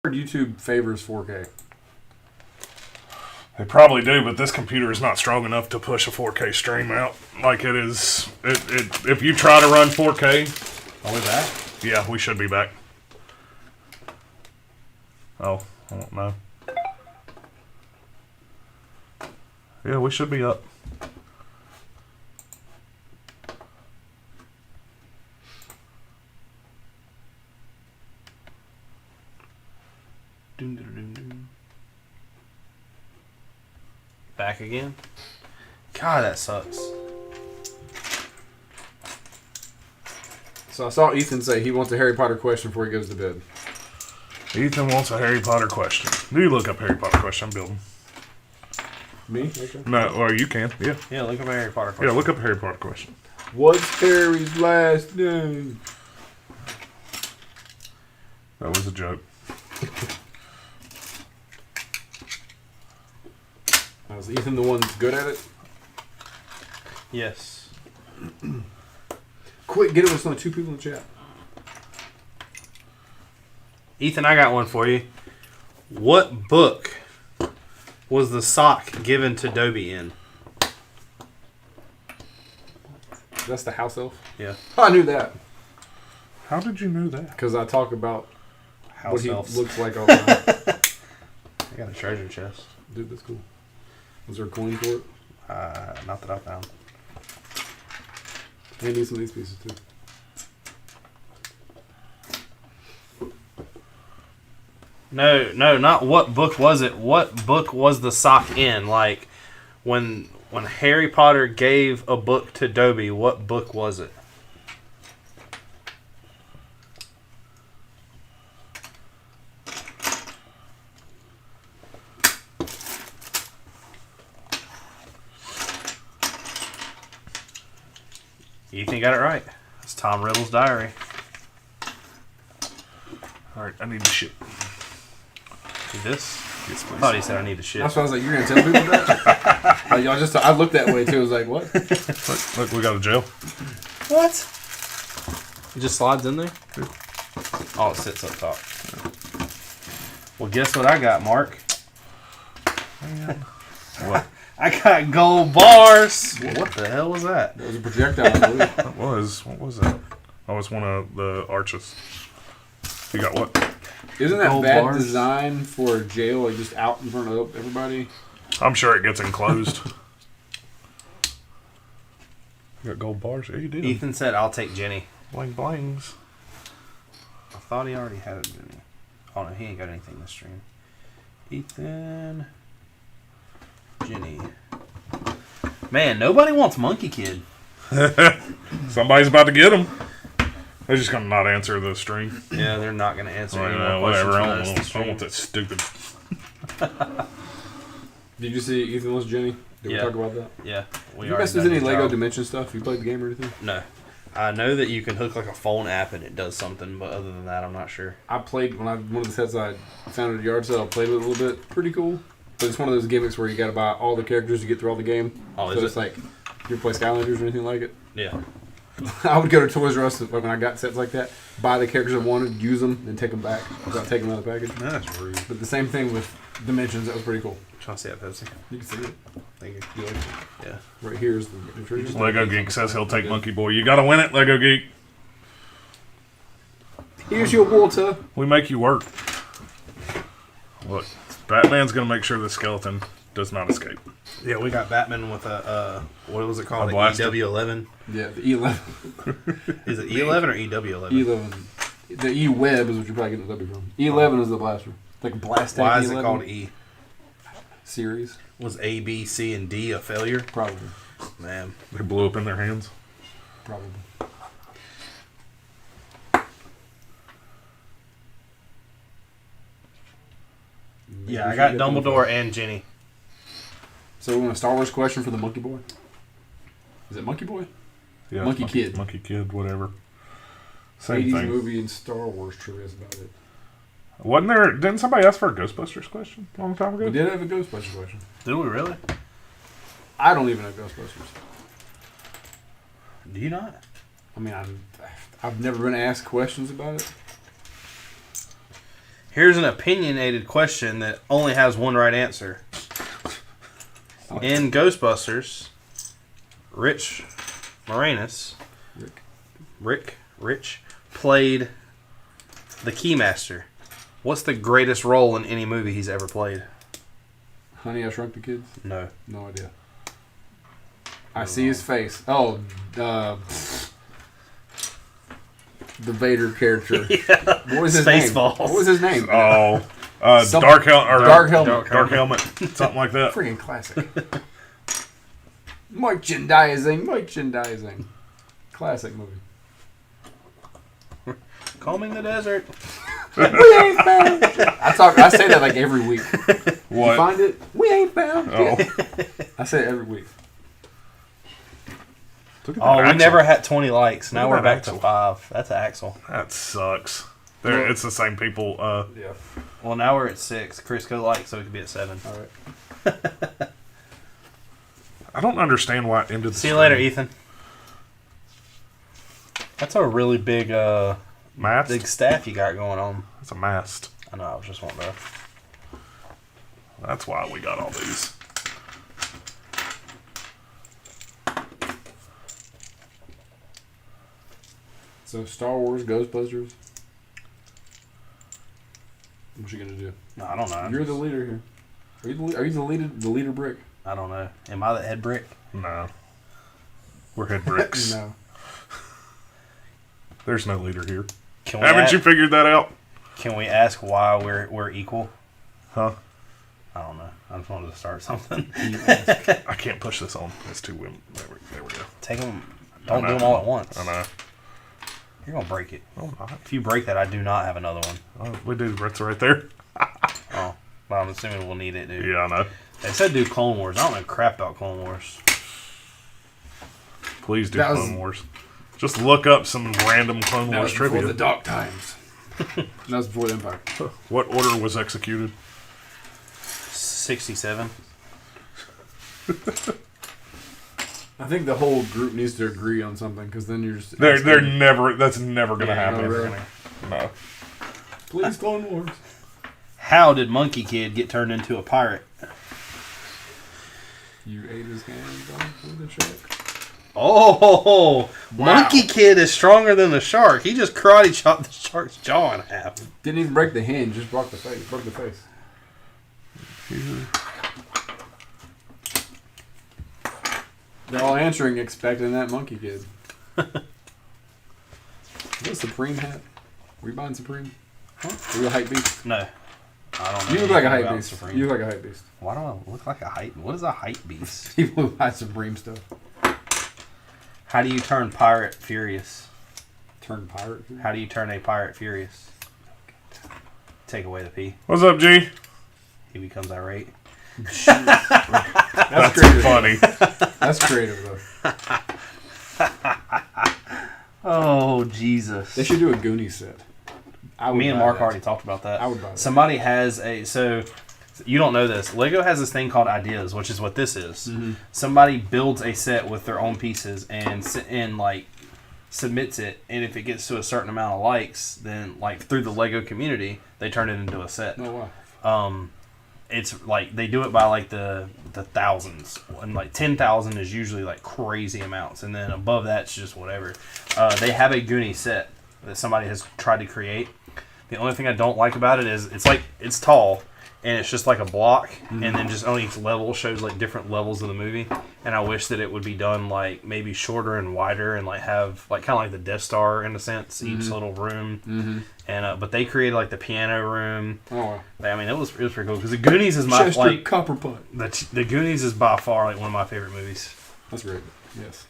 YouTube favors 4K. They probably do, but this computer is not strong enough to push a 4K stream out like it is. If you try to run 4K... Are we back? Yeah, we should be back. Oh, I don't know. Yeah, we should be up. Back again? God, that sucks. So I saw Ethan say he wants a Harry Potter question before he goes to bed. Ethan wants a Harry Potter question. Do you look up Harry Potter question? I'm building. Me? Okay. No, or you can. Yeah. Yeah, look up a Harry Potter question. Yeah, look up a Harry Potter question. What's Harry's last name? That was a joke. Was Ethan the one that's good at it? Yes. Quick, get it with only two people in the chat. Ethan, I got one for you. What book was the sock given to Dobie in? That's the house elf? Yeah. Oh, I knew that. How did you know that? Because I talk about House what he elves. looks like all the time. I got a treasure chest. Dude, that's cool. Was there a coin for it? Not that I found. I need some of these pieces too. No, not what book was it. What book was the sock in? Like, when Harry Potter gave a book to Dobie, what book was it? Ethan got it right. It's Tom Riddle's diary. Alright, I need to shit. See this? Yes, please. I thought he said I need to shit. That's why I was like, you're going to tell people that? Like, y'all just, I looked that way too. I was like, what? Look, we got a jail. What? It just slides in there? Oh, it sits up top. Well, guess what I got, Mark? Man. What? I got gold bars. What the hell was that? That was a projectile, I believe. What was that? Oh, it's one of the arches. You got what? Isn't that Gold bad bars? design for a jail, like just out in front of everybody? I'm sure it gets enclosed. You got gold bars? Yeah, you did. Ethan said, I'll take Jenny. Bling blings. I thought he already had it, didn't he? Oh, no, he ain't got anything this stream. Ethan. Jenny. Man, nobody wants Monkey Kid. Somebody's about to get them. They're just going to not answer the stream. Yeah, they're not going to answer any more Whatever. questions. I don't want that stupid. Did you see Ethan was Jenny? Did we talk about that? Yeah. You messed with any Lego Dimension stuff? You played the game or anything? No. I know that you can hook like a phone app and it does something, but other than that, I'm not sure. I played one of the sets I found at a yard sale. I played with it a little bit. Pretty cool. But it's one of those gimmicks where you got to buy all the characters to get through all the game. Oh, so is it's it? like, you ever play Skylanders or anything like it? Yeah. I would go to Toys R Us when I got sets like that, buy the characters I wanted, use them, then take them back without taking them out of the package. That's rude. But the same thing with Dimensions. That was pretty cool. Trying to see that Pepsi. You can see it. Thank you. You like it? Yeah. Right here is the trigger. Lego Geek says he'll take Monkey Boy. You got to win it, Lego Geek. Here's your water. We make you work. Look, Batman's going to make sure the skeleton does not escape. Yeah, we got Batman with a what was it called? A blaster. EW11. Yeah, the E11. Is it E11 or EW11? E11. The E-Web is what you're probably getting the W from. E11 is the blaster. Like a blast tank. Why is it E11 called E? Series. Was A, B, C, and D a failure? Probably. Man. They blew up in their hands. Probably. Yeah, I got Dumbledore and Jenny. So we want a Star Wars question for the Monkey Boy? Is it Monkey Boy? Yeah, Monkey Kid. Monkey Kid, whatever. Same 80s thing. movie and Star Wars trivia is about it. Wasn't there? Didn't somebody ask for a Ghostbusters question a long time ago? We did have a Ghostbusters question. Did we really? I don't even know Ghostbusters. Do you not? I mean, I've never been asked questions about it. Here's an opinionated question that only has one right answer. In Ghostbusters, Rich Moranis, Rich, played the Keymaster. What's the greatest role in any movie he's ever played? Honey, I Shrunk the Kids? No. No idea. I see his face. Oh, the Vader character. Yeah. What was his name? Spaceballs. What was his name? Oh, Dark Helmet. Dark Helmet, something like that. Freaking classic. Merchandising. Classic movie. Combing the desert. We ain't found. I say that like every week. What? You find it? We ain't found. Oh. I say it every week. Oh, we never had 20 likes. Now Look we're at back Axel. to 5. That's Axel. That sucks. It's the same people. Yeah. Well, now we're at 6. Chris could like, so it could be at 7. All right. I don't understand why it ended. See you later, Ethan. That's a really big Mast. big staff you got going on. It's a mast. I know, I was just wanting to... That's why we got all these. So Star Wars, Ghostbusters. What you gonna do? No, I don't know. You're the leader here. Are you the leader Brick? I don't know. Am I the head brick? No. We're head bricks. No. There's no leader here. Can we Haven't you figured that out? Can we ask why we're equal? Huh? I don't know. I just wanted to start something. I can't push this on. It's too wind. There we go. Take them. Don't do them all at once. I know. You're gonna break it. Oh, not. If you break that, I do not have another one. Oh, we do. It's right there. Oh, well, I'm assuming we'll need it, dude. Yeah, I know. They said do Clone Wars. I don't know crap about Clone Wars. Please do That was- Clone Wars. Just look up some random Clone That Wars was before trivia. the dark times. That was before the Empire. What order was executed? 67. I think the whole group needs to agree on something because then you're just. They're never. That's never gonna Yeah, happen. no, really. No. Please, Clone Wars. How did Monkey Kid get turned into a pirate? You ate his hands off with a shark. Oh, Wow. Monkey Kid is stronger than the shark. He just karate chopped the shark's jaw in half. Didn't even break the hinge, just broke the face. They're all answering, expecting that Monkey Kid. Is that a Supreme hat? Were you buying Supreme? Huh? Are you a hype beast? No, I don't know. You look like a anything hype about beast. Supreme. You look like a hype beast. Why do I look like a hype? What is a hype beast? People who buy Supreme stuff. How do you turn pirate furious? Turn pirate. How do you turn a pirate furious? Take away the P. What's up, G? He becomes irate. That's creative. Funny. That's creative, though. Oh, Jesus. They should do a Goonies set. Me and Mark already talked about that. I would buy that. Somebody has so you don't know this. Lego has this thing called ideas, which is what this is. Mm-hmm. Somebody builds a set with their own pieces and like submits it, and if it gets to a certain amount of likes, then like through the Lego community, they turn it into a set. Oh, wow. It's like they do it by like the thousands, and like 10,000 is usually like crazy amounts, and then above that's just whatever. They have a Goonie set that somebody has tried to create. The only thing I don't like about it is it's tall, and it's just like a block, and then just on each level shows like different levels of the movie. And I wish that it would be done like maybe shorter and wider, and like have like kind of like the Death Star in a sense, each little room. Mm-hmm. And but they created like the piano room. Oh, wow. I mean, it was pretty cool because the Goonies is my Chester like Copperpot. the Goonies is by far like one of my favorite movies. That's great. Yes.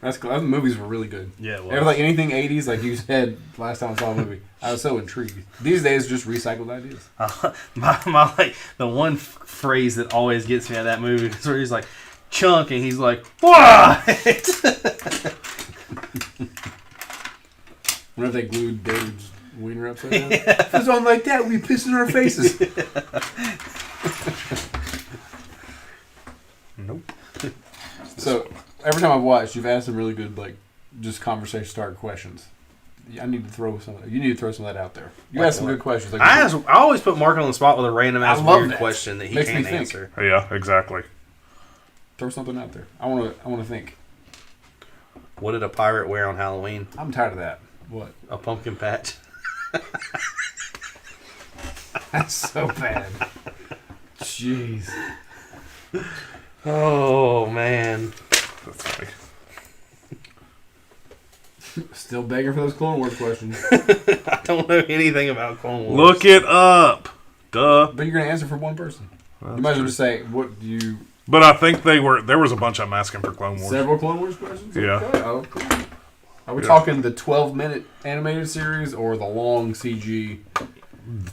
That's cool. Those movies were really good. Yeah, it was. They were like anything 80s, like you said last time I saw a movie. I was so intrigued. These days, just recycled ideas. my like the one phrase that always gets me out of that movie is where he's like chunk and he's like what? Whenever they glued Dave's wiener upside down. If it was on like that, we'd be pissing in our faces. Nope. So every time I've watched, you've asked some really good, like, just conversation starter questions. I need to throw some. You need to throw some of that out there. You Like asked some what? good questions. Like, I always put Mark on the spot with a random ass I love weird that. question that he Makes me can't think. answer. Yeah, exactly. throw something out there. I want to think. What did a pirate wear on Halloween? I'm tired of that. What? A pumpkin patch. That's so bad. Jeez. Oh man. That's funny. Still begging for those Clone Wars questions. I don't know anything about Clone Wars. Look it up. Duh. But you're going to answer for one person. Well, You might as well just say, what do you... But I think there was a bunch of them asking for Clone Wars. Several Clone Wars questions? Yeah. Okay. Oh, cool. Are we Yeah. talking the 12-minute animated series or the long CG?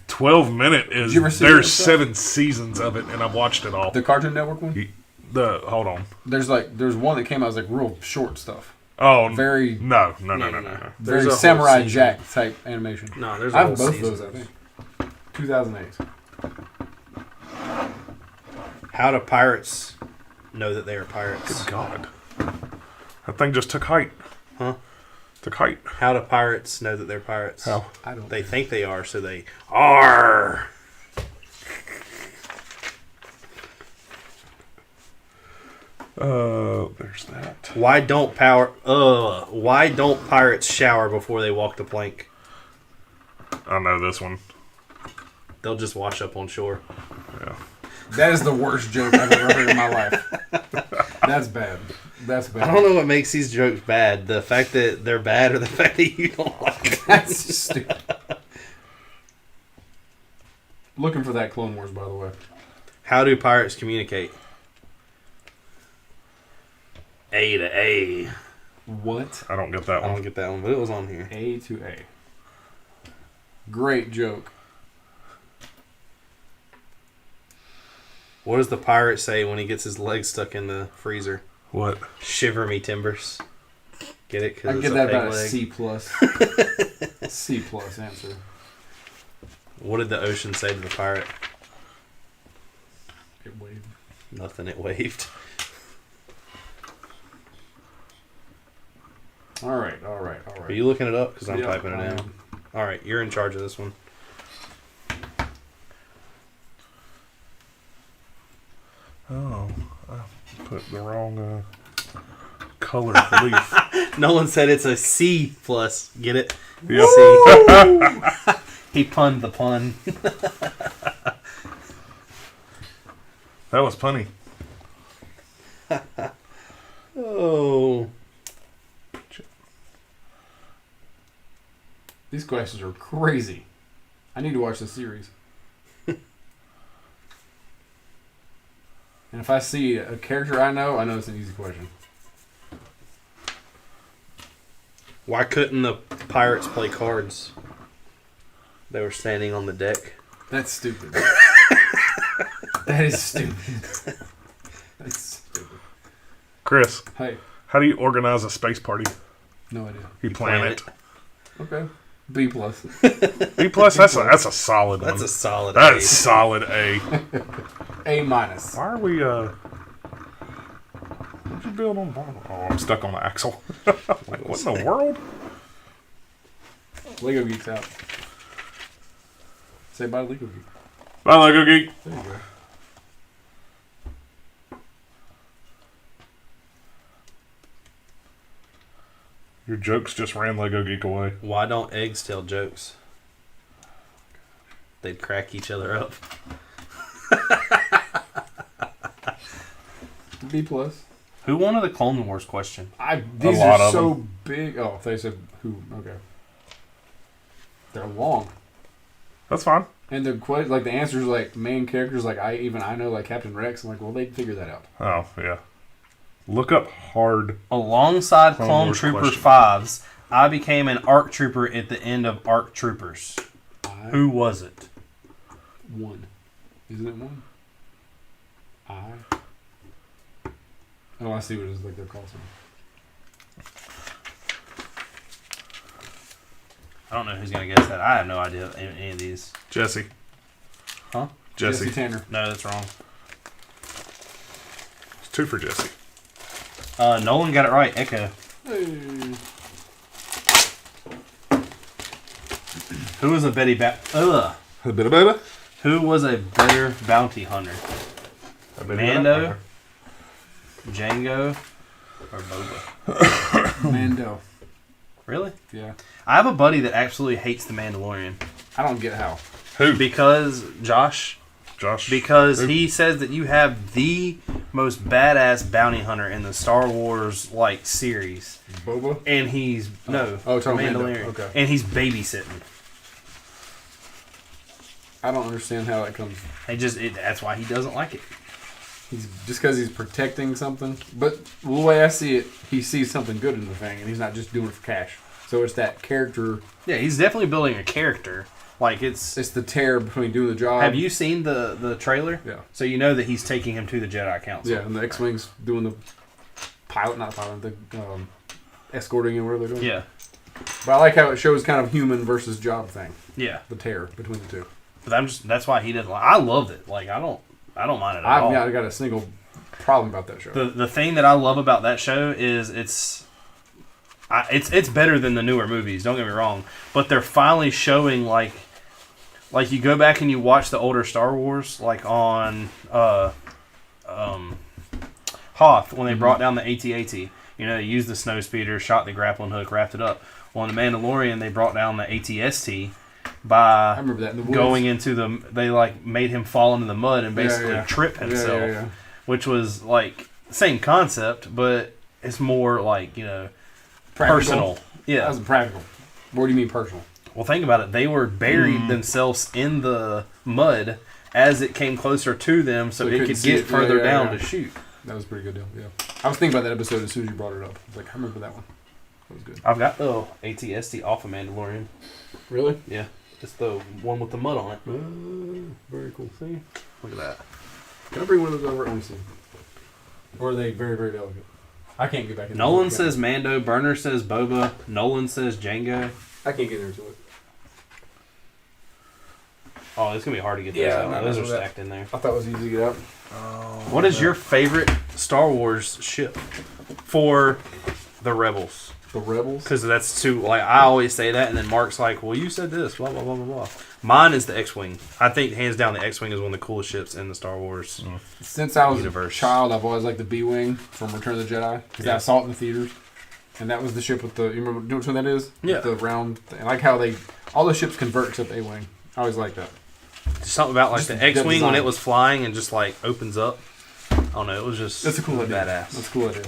12-minute is Did you ever see there's that stuff? 7 seasons of it, and I've watched it all. The Cartoon Network one? Hold on. There's one that came out as like real short stuff. Oh, Very no. There's very a whole Samurai season. Jack type animation. No, there's a I whole have both season. those, I think. 2008. How do pirates know that they are pirates? Good God. That thing just took height. Huh? Took height. How do pirates know that they're pirates? How? I don't. They think they are, so they are. There's that. Why don't pirates shower before they walk the plank? I know this one. They'll just wash up on shore. Yeah. That is the worst joke I've ever heard in my life. That's bad. That's bad. I don't know what makes these jokes bad. The fact that they're bad or the fact that you don't like them. That's just stupid. Looking for that Clone Wars, by the way. How do pirates communicate? A to A. What? I don't get that I don't one. get that one, but it was on here. A to A. Great joke. What does the pirate say when he gets his leg stuck in the freezer? What? Shiver me timbers. Get it? I Because give it's that a pig about a leg. C plus. C plus answer. What did the ocean say to the pirate? It waved. Nothing. It waved. All right. Are you looking it up? Because I'm Yeah, typing it I down. am. All right, you're in charge of this one. Oh, I put the wrong color leaf. Nolan said it's a C plus. Get it? Yep. C. He punned the pun. That was funny. Oh. These questions are crazy. I need to watch the series. And if I see a character I know it's an easy question. Why couldn't the pirates play cards? They were standing on the deck. That's stupid. That is stupid. That's stupid. Chris, Hey, how do you organize a space party? no idea. You plan it. Okay. B plus. B plus. That's a solid one. That's a solid That's A. solid A. A minus. Why are we? What'd you build on? Oh, I'm stuck on the axle. Like, what in the world? Lego Geeks out. Say bye to Lego Geek. Bye, Lego Geek. There you go. Your jokes just ran Lego Geek away. Why don't eggs tell jokes? They'd crack each other up. B plus. Who wanted the Clone Wars question? These lot are of so big. Oh, they said who? Okay. They're long, That's fine. and the like the answers like main characters like I know like Captain Rex. I'm like, well, they'd figure that out. Oh yeah. Look up hard. Alongside Clone Clone Wars Trooper question. 5s, I became an ARC Trooper at the end of ARC Troopers. Who was it? One. Isn't it one? Oh, I see what it is. Like they're called something. I don't know who's going to guess that. I have no idea any of these. Jesse. Huh? Jesse. Tanner. No, that's wrong. It's 2 for Jesse. Nolan got it right. Echo. Hey. Who was a Betty A bit of it. Who was a better bounty hunter? Mando, Django, or Boba? Mando. Really? Yeah. I have a buddy that absolutely hates the Mandalorian. I don't get how. Who? Because Josh. Because Who? he says that you have the most badass bounty hunter in the Star Wars series, Boba? and he's talking Mandalorian, Mando. Okay. and he's babysitting. I don't understand how that comes. That's why he doesn't like it. He's just because he's protecting something. But the way I see it, he sees something good in the thing, and he's not just doing it for cash. So it's that character. Yeah, he's definitely building a character. It's the tear between doing the job. Have you seen the trailer? Yeah. So you know that he's taking him to the Jedi Council. Yeah, and the X-Wings doing the escorting and whatever they're doing. Yeah. But I like how it shows kind of human versus job thing. Yeah. The tear between the two. But that's why he doesn't like. I loved it. I don't mind it at all. I've got a single problem about that show. The thing that I love about that show is it's better than the newer movies. Don't get me wrong, but they're finally showing like you go back and you watch the older Star Wars on Hoth when they brought down the AT-AT. You know, they used the snow speeder, shot the grappling hook, wrapped it up. Well, in the Mandalorian, they brought down the AT-ST by I remember that in the woods. going into they made him fall into the mud and basically trip himself, which was same concept, but it's more personal. Yeah, that was practical. What do you mean personal? Well, think about it. They were buried themselves in the mud as it came closer to them, so it could get further down to shoot. That was a pretty good deal. Yeah, I was thinking about that episode as soon as you brought it up. I was like, I remember that one. That was good. I've got the AT-ST off of Mandalorian. Really? Yeah, it's the one with the mud on it. Very cool. See, look at that. Can I bring one of those over? Let me see. Or are they very, very delicate? I can't get back in. Nolan says Mando. Burner says Boba. Nolan says Django. I can't get into it. Oh, it's gonna be hard to get those out. Those are stacked in there. I thought it was easy to get out. What is your favorite Star Wars ship for the Rebels? The Rebels? Because that's too. I always say that, and then Mark's like, "Well, you said this." Blah blah blah blah blah. Mine is the X-wing. I think hands down the X-wing is one of the coolest ships in the Star Wars Since I was universe. a child, I've always liked the B-wing from Return of the Jedi because I saw it in the theaters, and that was the ship with the. You remember which one that is? Yeah. With the round. I like how all the ships convert except the A-wing. I always like that. Something about Just the the X-wing when design. it was flying and just opens up. I don't know. It was just. That's a cool idea. badass. That's a cool idea.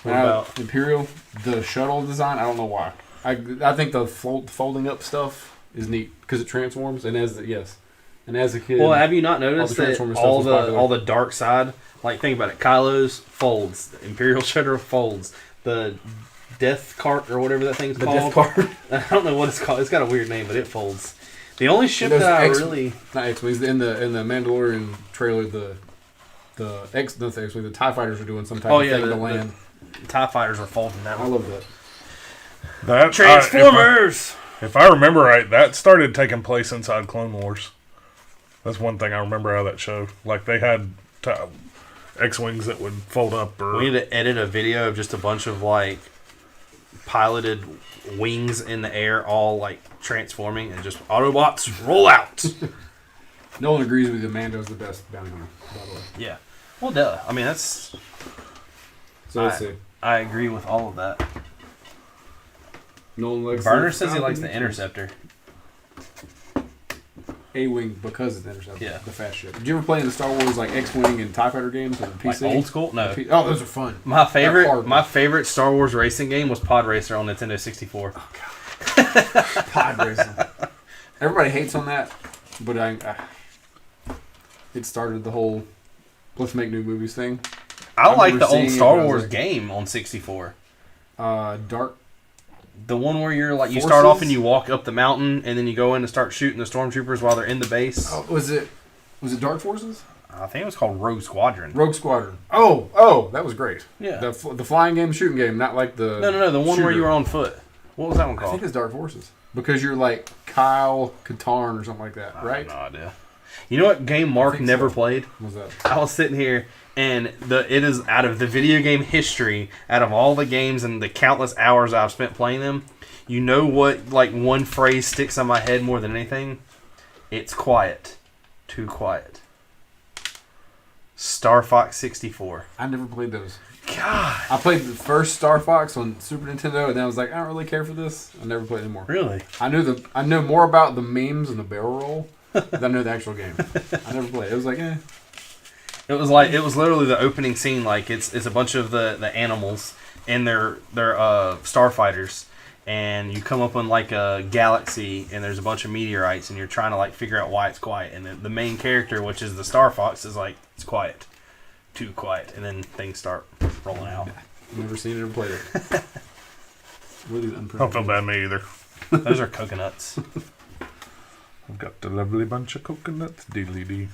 What about Imperial? The shuttle design. I don't know why. I think the folding up stuff is neat because it transforms. And as a kid, Well, have you not noticed the that Transformers stuff all was the popular. dark side? Think about it. Kylo's folds. The Imperial Shredder folds. The Death Cart or whatever that thing's the called. Death Card. I don't know what it's called. It's got a weird name, but it folds. The only ship that I really not X-wings in the Mandalorian trailer the TIE fighters are doing some type of thing to land. The TIE fighters are folding I now. love that. That Transformers. if I remember right, that started taking place inside Clone Wars. That's one thing I remember out of that show. They had X-wings that would fold up. We need to edit a video of just a bunch of piloted wings in the air, all transforming, and just Autobots roll out. No one agrees with you. Mando's the best bounty hunter, by the way. Yeah. Well, duh. I mean, that's. So let's see. I agree with all of that. Nolan likes Burner says he likes the Interceptor. A-wing because it's the Interceptor. Yeah. The fast ship. Did you ever play in the Star Wars X-wing and TIE fighter games on the PC? Old school? No. Oh, those are fun. My They're hard. favorite Star Wars racing game was Pod Racer on Nintendo 64. Oh god. Pod racing. Everybody hates on that, but it started the whole let's make new movies thing. I like the seeing old it Star when I was Wars like- game on 64. Dark. The one where you're you Forces? start off and you walk up the mountain and then you go in and start shooting the stormtroopers while they're in the base. Oh, was it Dark Forces? I think it was called Rogue Squadron. Rogue Squadron. Oh, that was great. Yeah. The flying game, shooting game, not like the No. The one where shooter. you were on foot. What was that one I called? think it's Dark Forces because you're like Kyle Katarn or something like that, right? I have no idea. You know what game Mark think never so. played? What's that? I was sitting here, and it is out of the video game history, out of all the games and the countless hours I've spent playing them. You know what? Like one phrase sticks on my head more than anything. It's quiet, too quiet. Star Fox 64. I never played those. God, I played the first Star Fox on Super Nintendo, and then I was like, I don't really care for this. I never played anymore. really? I know more about the memes and the barrel roll than I know the actual game. I never played. It was like, It was literally the opening scene. Like it's a bunch of the animals and their starfighters, and you come up on like a galaxy, and there's a bunch of meteorites, and you're trying to like figure out why it's quiet. And the main character, which is the Star Fox, is like, it's quiet, too quiet, and then things start rolling out. never seen it or played it. Really I don't unpredictable. feel bad me either. Those are coconuts. I've got the lovely bunch of coconuts. Diddly dee.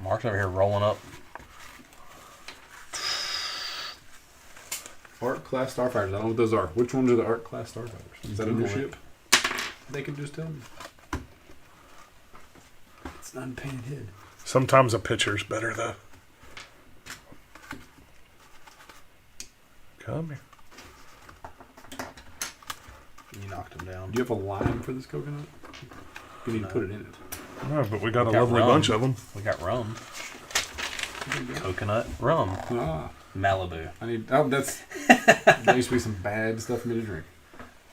Mark's over here rolling up. Art class starfighters. I don't know what those are. Which ones are the art class starfighters? Is that a new Google it. ship? They can just tell me. It's an unpainted head. Sometimes a picture's better though. Come here. You knocked him down. Do you have a lime for this coconut? You need to put it in it. No, but we got a Got lovely rum. bunch of them. We got rum. Coconut rum. Ah, Malibu. I need. Oh, that used to be some bad stuff for me to drink.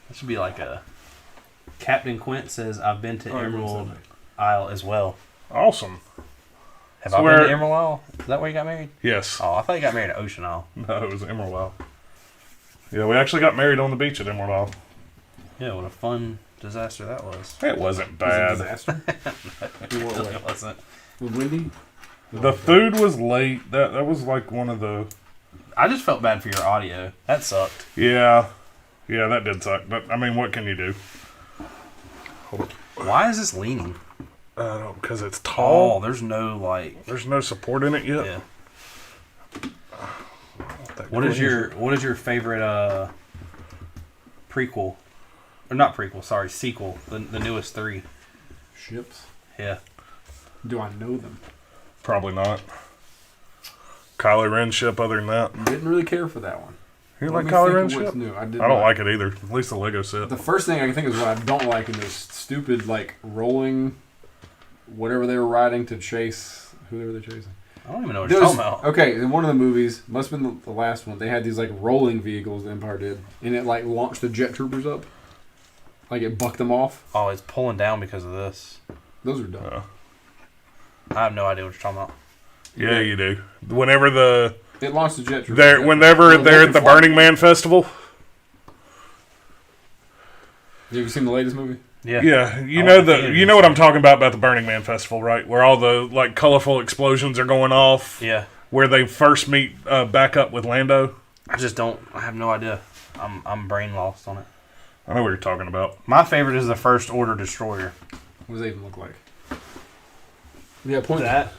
That should be like a... Captain Quint says, I've been to Oh, everyone Emerald said Isle as well. Awesome. Have So I been where- to Emerald Isle? Is that where you got married? Yes. Oh, I thought you got married at Ocean Isle. No, it was Emerald Isle. Yeah, we actually got married on the beach at Emerald Isle. Yeah, what a fun disaster that was. It wasn't Was it a bad. disaster? In what way? It wasn't. Was it windy? The food was late. That was like one of the... I just felt bad for your audio. That sucked. Yeah. Yeah, that did suck. But, I mean, what can you do? Why is this leaning? Because it's Oh, tall. there's no like... There's no support in it yet. Yeah. That What is cleans your favorite prequel? Or not prequel, sorry, sequel. The newest 3. Ships? Yeah. Do I know them? it. Probably not. Kylo Ren ship other than that. Didn't really care for that one. You Let like me Kylo think Ren of what's ship? new. I I don't like it either. At least the Lego set. The first thing I can think is what I don't like in those stupid, like, rolling, whatever they were riding to chase, who they were chasing. I don't even know what you're talking about. Okay, in one of the movies, must have been the last one, they had these, like, rolling vehicles the Empire did, and it, like, launched the jet troopers up. Like, it bucked them off. Oh, it's pulling down because of this. Those are dumb. I have no idea what you're talking about. Yeah, you do. Whenever the... It launched the jet troopers. Whenever they're at the Burning Man festival. Have you seen the latest movie? Yeah. Yeah, you I know like the you know what I'm talking about the Burning Man festival, right? Where all the like colorful explosions are going off. Yeah. Where they first meet back up with Lando. I just don't. I have no idea. I'm brain lost on it. I know what you're talking about. My favorite is the First Order destroyer. What does that even look like? Yeah, point That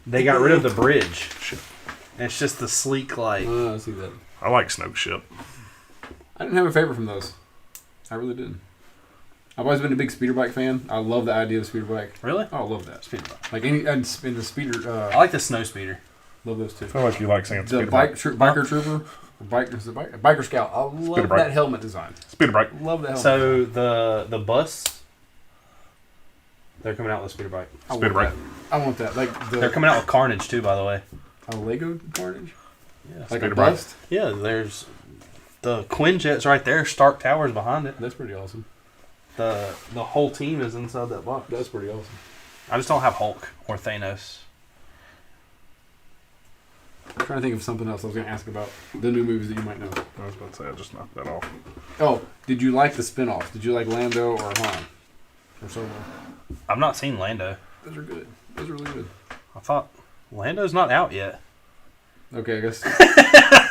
they got rid of the bridge. It's just the sleek like. I see that. I like Snoke ship. I didn't have a favorite from those. I really didn't. I've always been a big speeder bike fan. I love the idea of speeder bike. Really? Oh, I love that. Speeder bike. Like any and in the speeder, I like the snow speeder. love those two. I feel like you like saying The speeder bike bike. biker trooper, or biker scout. I love Speeder bike. that helmet design. Speeder bike. Love that helmet. So the bus, they're coming out with a speeder bike. I Speeder want bike. that. I want that. Like They're coming out with Carnage too, by the way. a Lego Carnage. Yeah. Like Speeder a bike. bust. Yeah. There's the Quinjet's right there. Stark Towers behind it. That's pretty awesome. The whole team is inside that box. That's pretty awesome. I just don't have Hulk or Thanos. I'm trying to think of something else I was going to ask about the new movies that you might know. I was about to say I just knocked that off. Oh, did you like the spin-offs? Did you like Lando or Han? Or Solo? I've not seen Lando. Those are good. Those are really good. I thought Lando's not out yet. Okay, I guess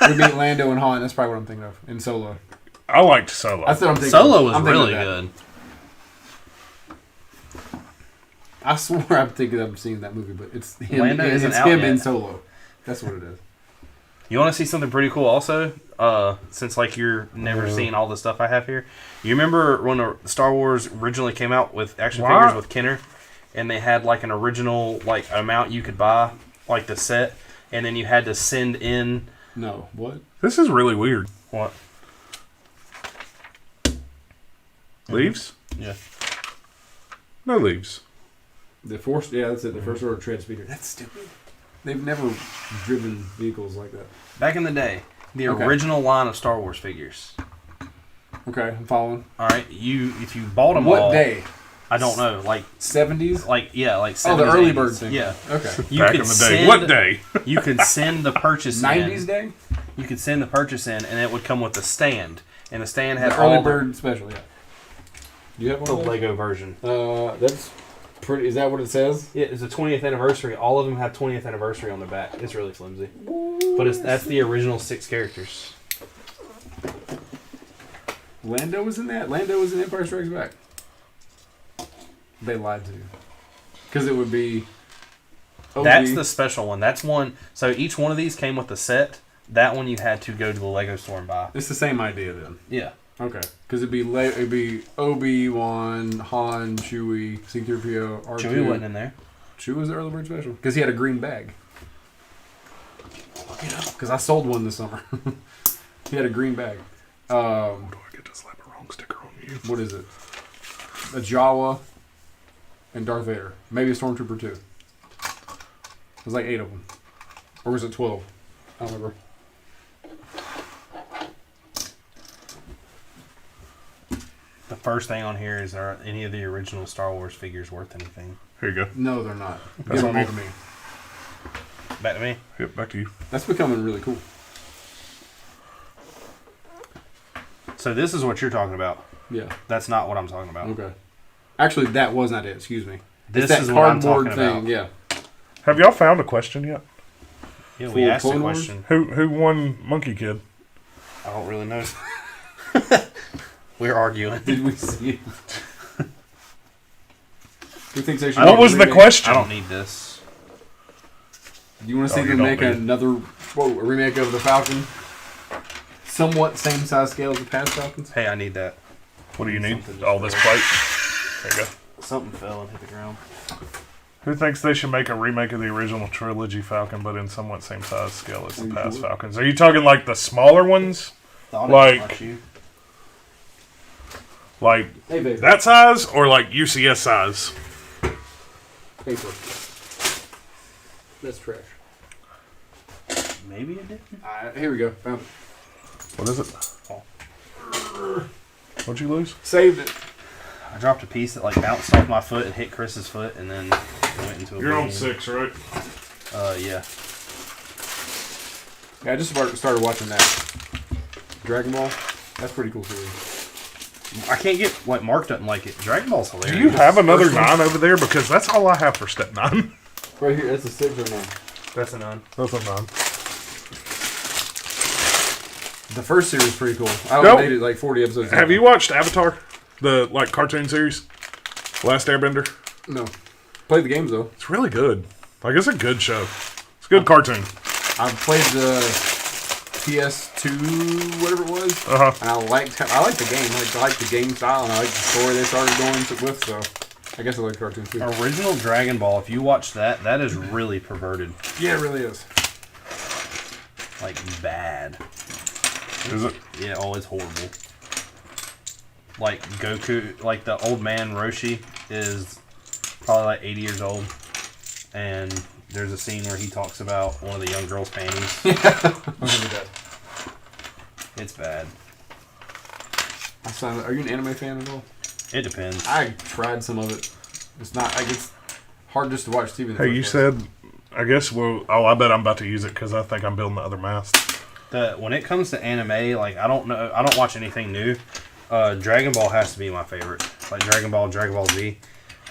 we meet Lando and Han. That's probably what I'm thinking of in Solo. I liked Solo. That's what I'm thinking. Solo was I'm thinking of really that. good. I swore I'm thinking I've seen that movie, but it's him. Lando It's isn't out him yet. in Solo. That's what it is. You want to see something pretty cool also? Since like you're never seen all the stuff I have here. You remember when Star Wars originally came out with action Why? figures with Kenner? and they had like an original like amount you could buy, like the set, and then you had to send in No, what? This is really weird. what? Leaves? Yeah. No leaves. The force, yeah, that's it. The first order tread speeder. That's stupid. They've never driven vehicles like that. Back in the day, the Okay. original line of Star Wars figures. Okay, I'm following. All right, if you bought them What all, day? I don't know, like 70s? like 70s, Oh, the early 80s. bird thing. Yeah. Okay. You Back could in the day. send- What day? You could send the purchase 90s in. day? You could send the purchase in, and it would come with the stand, and the stand had The early all bird special, yeah. Do you have the one of those? Lego version. That's pretty. Is that what it says? Yeah, it's a 20th anniversary. All of them have 20th anniversary on their back. It's really flimsy, but that's the original 6 characters. Lando was in that? Lando was in Empire Strikes Back. They lied to you. Because it would be... OG. That's the special one. That's one. So each one of these came with a set. That one you had to go to the Lego store and buy. It's the same idea then. Yeah. Okay. Because it'd be Obi-Wan, Han, Chewie, C-3PO, R2. Chewie wasn't in there. Chewie was the early bird special. Because he had a green bag. Look it up. Because I sold one this summer. He had a green bag. Do I get to slap a wrong sticker on you? What is it? A Jawa and Darth Vader. Maybe a Stormtrooper too. There's like 8 of them. Or was it 12? I don't remember. The first thing on here is, are any of the original Star Wars figures worth anything? Here you go. No, they're not. That's Give on them all me. to me. Back to me. Yep, back to you. That's becoming really cool. So this is what you're talking about. Yeah. That's not what I'm talking about. Okay. Actually, that was not it. Excuse me. This It's that is what I'm cardboard talking about. Yeah. Have y'all found a question yet? Yeah, we For asked a Clone Wars? question. Who won Monkey Kid? I don't really know. We're arguing. Did we see it? Who thinks they should? What make a was the remake? question? I don't need this. Do you want to see Oh, you them don't make need it. another a remake of the Falcon? Somewhat same size scale as the past Falcons. Hey, I need that. What do you need? Something just All this fell. plate? There you go. Something fell and hit the ground. Who thinks they should make a remake of the original trilogy Falcon, but in somewhat same size scale as Are the you past sure? Falcons? Are you talking like the smaller ones? Thought it Like- was you. Like Hey, baby. that size, or like UCS size? Paper. That's trash. Maybe it did. Here we go. Found it. What is it? What'd you lose? Saved it. I dropped a piece that like bounced off my foot and hit Chris's foot, and then it went into a You're on beam. 6, right? Yeah. Yeah, I just started watching that. Dragon Ball. That's pretty cool series. I can't get like Mark doesn't like it. Dragon Ball's hilarious. Do you have another First one? 9 over there? Because that's all I have for step 9. Right here. That's a 6 or 9. That's a none. That's a 9. The first series is pretty cool. I Nope. made it like 40 episodes. Have you watched Avatar? The like cartoon series? Last Airbender? No. Played the games though. It's really good. Like it's a good show. It's a good cartoon. I played the PS2, whatever it was, Uh-huh. and I liked the game. I liked the game style, and I liked the story they started going with. So, I guess I like cartoons too. Original Dragon Ball. If you watch that, that is really perverted. Yeah, it really is. Like bad. Is it? Yeah. Oh, it's horrible. Like Goku, like the old man Roshi is probably like 80 years old, and there's a scene where he talks about one of the young girl's panties. It's bad. Are you an anime fan at all? It depends. I tried some of it. It's not. Like it's hard just to watch TV. in the Hey, first you place. said, I guess, well, oh, I bet I'm about to use it because I think I'm building the other mast. When it comes to anime, like I don't know, I don't watch anything new. Dragon Ball has to be my favorite. Like Dragon Ball Z.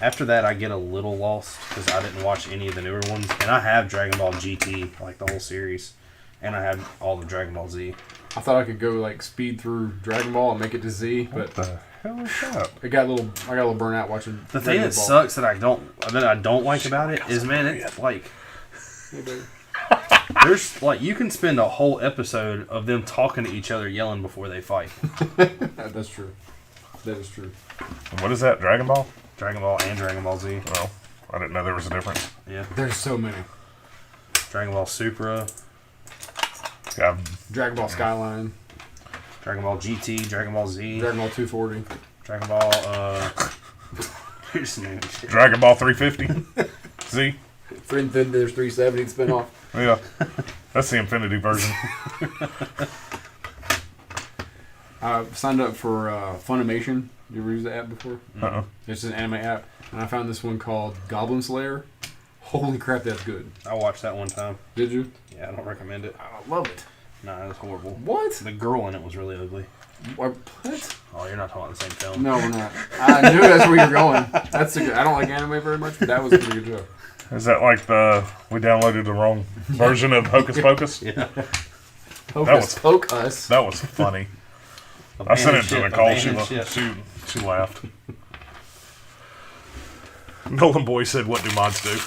After that, I get a little lost because I didn't watch any of the newer ones, and I have Dragon Ball GT, like the whole series, and I have all of Dragon Ball Z. I thought I could go like speed through Dragon Ball and make it to Z, but What the hell is that? I got a little burnout watching. The thing that sucks that I don't like about it is, man, it's like Hey, baby. there's like you can spend a whole episode of them talking to each other, yelling before they fight. That's true. That is true. What is that, Dragon Ball? Dragon Ball and Dragon Ball Z. Oh. I didn't know there was a difference. Yeah. There's so many. Dragon Ball Supra, Yeah, Dragon Ball Skyline, Dragon Ball GT, Dragon Ball Z, Dragon Ball 240. Dragon Ball, here's some new shit. Dragon Ball 350. Z. There's 370 spinoff. Yeah, that's the Infinity version. I signed up for Funimation. You ever use the app before? Uh-uh. It's an anime app, and I found this one called Goblin Slayer. Holy crap, that's good. I watched that one time. Did you? Yeah, I don't recommend it. I love it. Nah, it was horrible. What? The girl in it was really ugly. What? Oh, you're not talking about the same film. No, we're not. I knew that's where you're going. That's a good. I don't like anime very much, but that was a pretty good show. Is that like we downloaded the wrong version of Hocus Pocus? Yeah. Hocus Pocus. That was funny. I sent it to Nicole. She laughed. Nolan Boy said, "What do mods do?"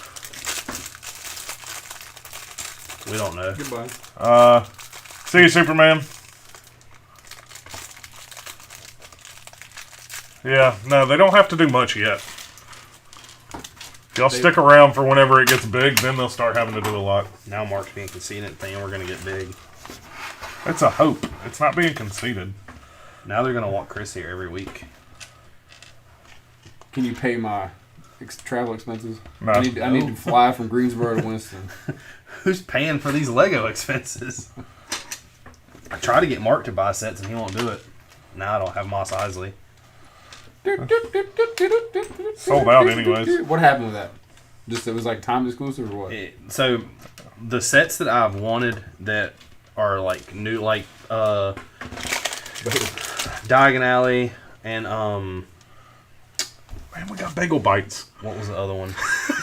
We don't know. Goodbye. See you, Superman. Yeah, no, they don't have to do much yet. If y'all stick around for whenever it gets big, then they'll start having to do a lot. Now Mark's being conceited, thinking we're going to get big. It's a hope. It's not being conceited. Now they're going to want Chris here every week. Can you pay my travel expenses? No. I need to fly from Greensboro to Winston. Who's paying for these Lego expenses? I try to get Mark to buy sets and he won't do it. Now I don't have Moss Isley. Sold out anyways. What happened with that? Just it was like time exclusive or what? So the sets that I've wanted that are like new, like Diagon Alley and Man, we got bagel bites. what was the other one?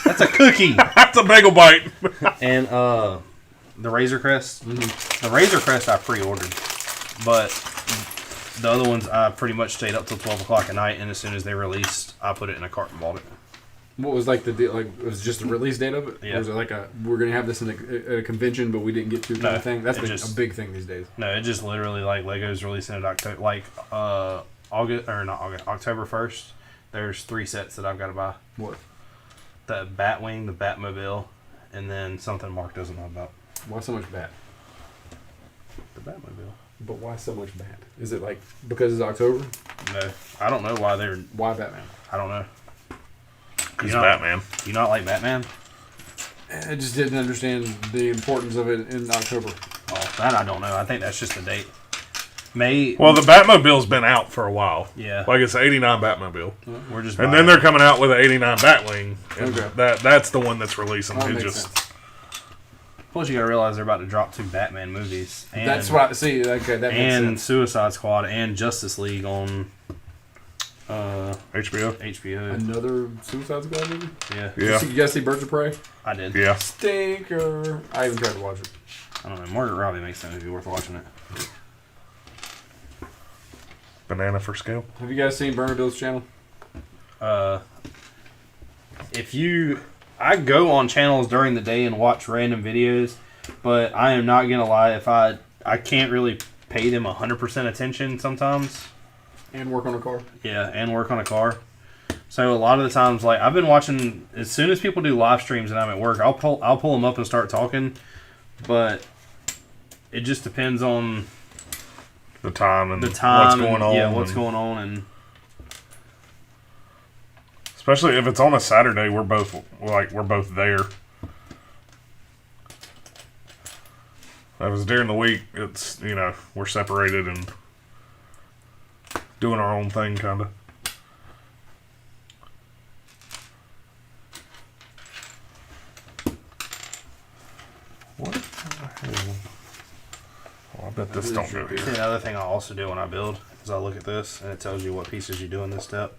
That's a cookie. That's a bagel bite. And the Razor Crest. Mm-hmm. The Razor Crest I pre-ordered, but the other ones I pretty much stayed up till 12 o'clock at night, and as soon as they released, I put it in a cart and bought it. What was like the deal? Like it was just the release date of it? Yeah. Or was it like we're gonna have this in a convention, but we didn't get to kind of thing? That's been a big thing these days. No, it just literally like Lego's releasing it October, like October 1st. There's 3 sets that I've got to buy. What? The Batwing, the Batmobile, and then something Mark doesn't know about. Why so much bat? The Batmobile. But why so much bat? Is it like because it's October? No, I don't know why they're. Why Batman? I don't know. He's Batman. You not like Batman? I just didn't understand the importance of it in October. Oh, that I don't know. I think that's just the date. Well, the Batmobile's been out for a while. Yeah. Like it's the 89 Batmobile. We're just. And then they're coming out with an 89 Batwing. And Okay. that's the one that's releasing. That It makes just sense. Plus, you gotta realize they're about to drop 2 Batman movies. And, That's what I see. Okay, that makes and sense. Suicide Squad and Justice League on HBO. HBO. Another Suicide Squad movie? Yeah. Yeah. You guys see Birds of Prey? I did. Yeah. Stinker. I even tried to watch it. I don't know. Margaret Robbie makes that movie worth watching it. Banana for scale. Have you guys seen Bernadette's channel? I go on channels during the day and watch random videos, but I am not gonna lie, if I can't really pay them 100% attention sometimes. And work on a car? Yeah, and work on a car. So a lot of the times, like I've been watching, as soon as people do live streams and I'm at work, I'll pull them up and start talking, but it just depends on The time and the time, what's going on. Yeah, what's going on, and especially if it's on a Saturday, we're both there. That was during the week. It's we're separated and doing our own thing, kind of. What the hell? Oh, I bet this don't go see, here. another thing I also do when I build is I look at this and it tells you what pieces you do in this step,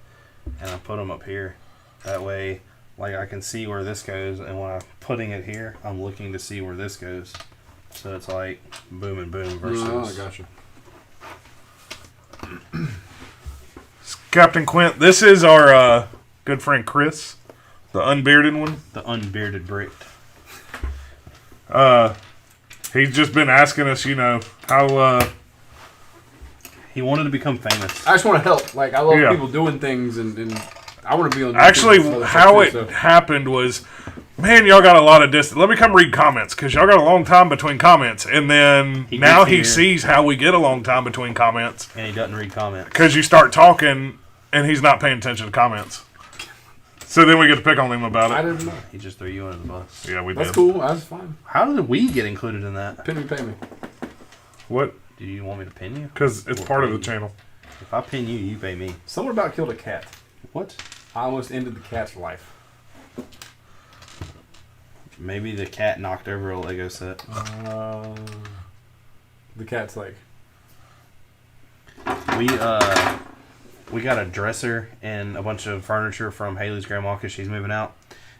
and I put them up here. That way, like I can see where this goes, and when I'm putting it here, I'm looking to see where this goes. So it's like boom and boom versus. Oh, I gotcha. Captain Quint, this is our good friend Chris, the unbearded one. The unbearded brick. He's just been asking us, how. He wanted to become famous. I just want to help. Like, I love Yeah. people doing things and I want to be on. Actually, YouTube how it too, so. happened was, man, y'all got a lot of distance. Let me come read comments, because y'all got a long time between comments. And then now he sees how we get a long time between comments. And he doesn't read comments. Because you start talking, and he's not paying attention to comments. So then we get to pick on him about I it. didn't know. He just threw you under the bus. Yeah, we That's did. cool. That's fine. How did we get included in that? Pin me, pay me. What? Do you want me to pin you? Because it's Or part pay of the you? channel. If I pin you, you pay me. Someone about killed a cat. What? I almost ended the cat's life. Maybe the cat knocked over a Lego set. The cat's like, We got a dresser and a bunch of furniture from Haley's grandma because she's moving out,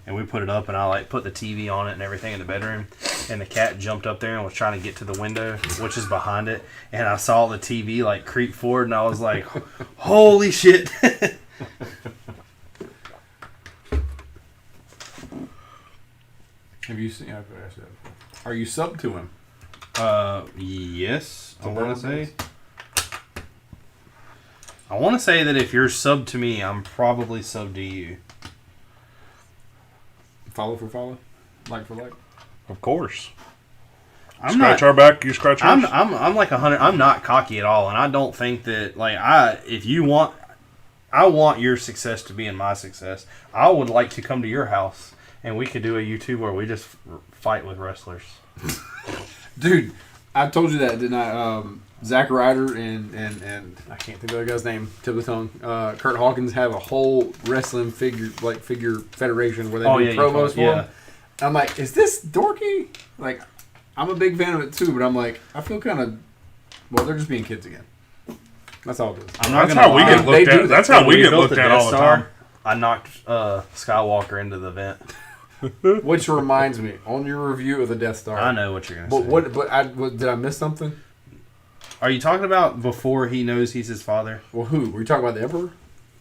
and we put it up, and I like put the TV on it and everything in the bedroom, and the cat jumped up there and was trying to get to the window, which is behind it, and I saw the TV like creep forward, and I was like, holy shit. have you seen? Are you sub to him? Yes, I want to say. I want to say that if you're sub to me, I'm probably sub to you. Follow for follow, like for like. Of course. I'm Scratch not. our back, you scratch yours. I'm like 100. I'm not cocky at all, and I don't think that if you want, I want your success to be in my success. I would like to come to your house and we could do a YouTube where we just fight with wrestlers. Dude, I told you that, didn't I? Zack Ryder and I can't think of the other guy's name. Tip of the tongue. Kurt Hawkins have a whole wrestling figure federation where they do promos for him. I'm like, is this dorky? Like, I'm a big fan of it too, but I'm like, I feel kind of. Well, they're just being kids again. That's all it is. I'm not That's gonna how we lie. get looked at. That's how we get looked at all the time. I knocked Skywalker into the vent. Which reminds me, on your review of the Death Star. I know what you're gonna But say. what did I miss something? Are you talking about before he knows he's his father? Well, who? Were you talking about the Emperor?